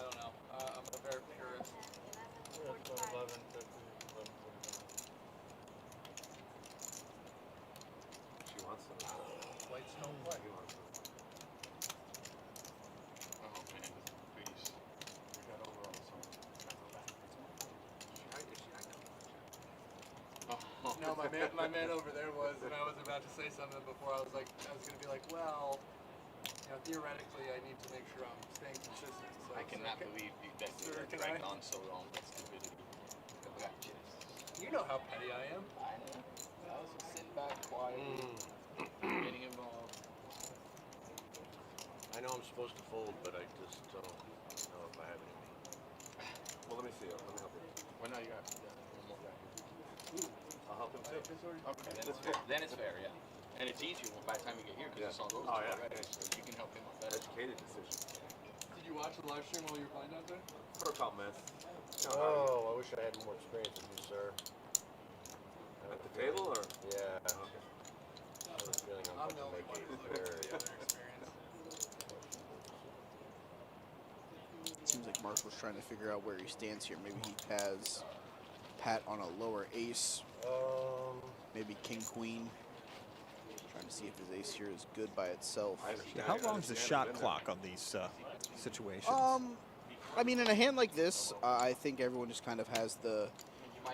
don't know. I'm a very purist. 11, 15, 11, 45. She wants some. White Snow Flag. He wants some. Oh man, please. We got over all this. No, my man over there was, and I was about to say something before. I was gonna be like, well, you know, theoretically, I need to make sure I'm staying consistent. So I cannot believe that you Sir, can dragged I? on so long. That's stupidity. Gotcha. You know how petty I am. I know. I was just sitting back quietly, getting involved. I know I'm supposed to fold, but I just don't know if I have it in me. Well, let me see. Let me help you. Well, now you got one more guy. I'll help him too. Okay, then it's fair. Then it's fair, yeah. And it's easier by the time you get here because it's all those Oh, yeah. already. So you can help him on that. Educated decision. Did you watch the live stream while you were playing out there? For a couple minutes. Oh, I wish I had more experience than you, sir. At the table or? Yeah. Okay. I have a feeling I'm I'm going the to only make one it who's looking for very. the other experience. Seems like Marshall's trying to figure out where he stands here. Maybe he has Pat on a lower ace. Maybe king, queen. Trying to see if his ace here is good by itself. Yeah, how long is the shot clock on these situations? I mean, in a hand like this, I think everyone just kind of has the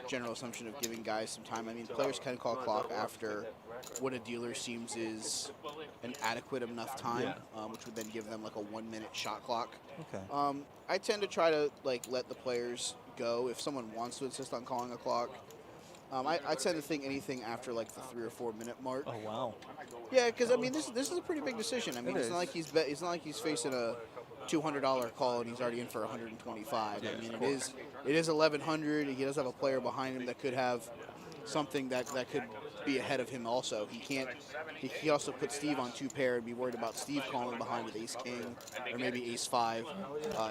general assumption of giving guys some time. I mean, players can call clock after what a dealer seems is an adequate enough time, which would then give them like a 1 minute shot clock. Okay. I tend to try to like let the players go if someone wants to insist on calling a clock. I tend to think anything after like the 3 or 4 minute mark. Oh wow. Yeah, because I mean this is a pretty big decision. I mean it's not like he's facing a $200 call and he's already in for 125. I mean, it is 1100. He does have a player behind him that could have something that could be ahead of him also. He also put Steve on 2 pair and be worried about Steve calling behind with ace king or maybe ace 5.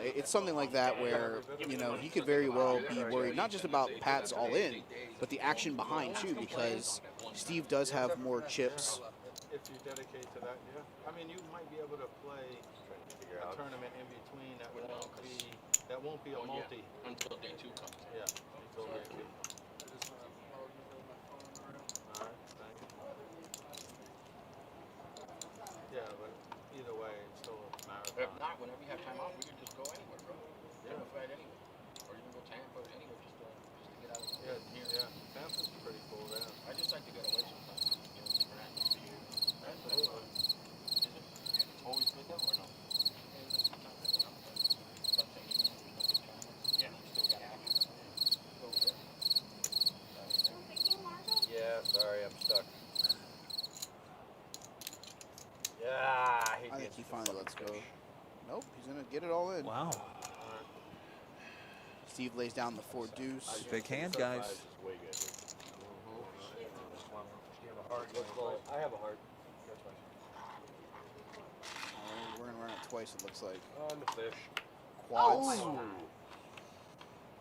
It's something like that where, you know, he could very well be worried not just about Pat's all in, but the action behind too, because Steve does have more chips. If you dedicate to that, yeah. I mean, you might be able to play a tournament in between that won't be a multi until day 2 comes. Yeah, until day 2. All right, thank you. Yeah, but either way, it's still a marathon. If not, whenever you have time off, we can just go anywhere, bro. Yeah. Flight anywhere, or you can go Tampa or anywhere just to get out of here. Yeah, Tampa's pretty cool there. I just like to get away sometimes. You know, different atmosphere. Absolutely. Is it always good though, or no? Yeah, sorry, I'm stuck. Yeah, I think he finally lets go. Nope, he's going to get it all in. Wow. Steve lays down the 4 deuce. Big hand, guys. I have a heart. We're going to run it twice, it looks like. On the fish. Quads. Oh. Well,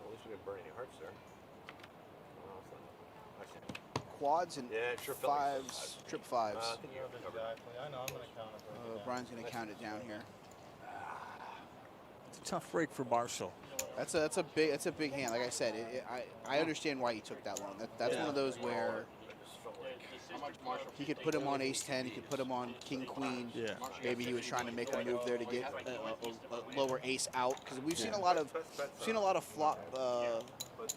at least we didn't burn any hearts there. Quads and sure 5s, trip 5s. I know, I'm going to count it. Brian's going to count it down here. It's a tough break for Marshall. That's a big hand. Like I said, I understand why he took that one. That's one of those where he could put him on ace 10. He could put him on king queen. Yeah. Maybe he was trying to make a move there to get a lower ace out, because we've seen a lot of flop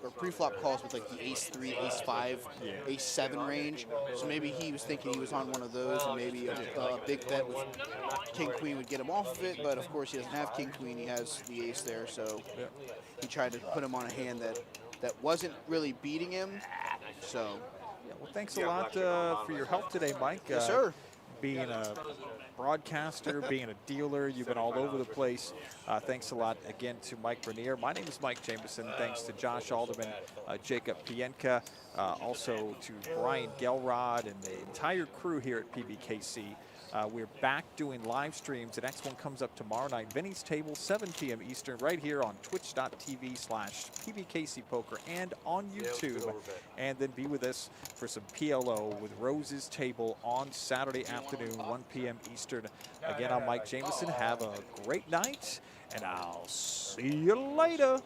or pre-flop calls with like the ace 3, ace 5, ace 7 range. So maybe he was thinking he was on one of those, and maybe a big bet with king queen would get him off of it. But of course he doesn't have king queen. He has the ace there, so he tried to put him on a hand that wasn't really beating him. So. Well, thanks a lot for your help today, Mike. Yes, sir. Being a broadcaster, being a dealer, you've been all over the place. Thanks a lot again to Mike Bernier. My name is Mike Jameson. Thanks to Josh Alderman, Jacob Pienka, also to Brian Gelrod and the entire crew here at PBKC. We're back doing live streams. The next one comes up tomorrow night. Vinny's Table, 7 p.m. Eastern, right here on twitch.tv/PBKC Poker and on YouTube. And then be with us for some PLO with Rose's Table on Saturday afternoon, 1 p.m. Eastern. Again, I'm Mike Jameson. Have a great night, and I'll see you later.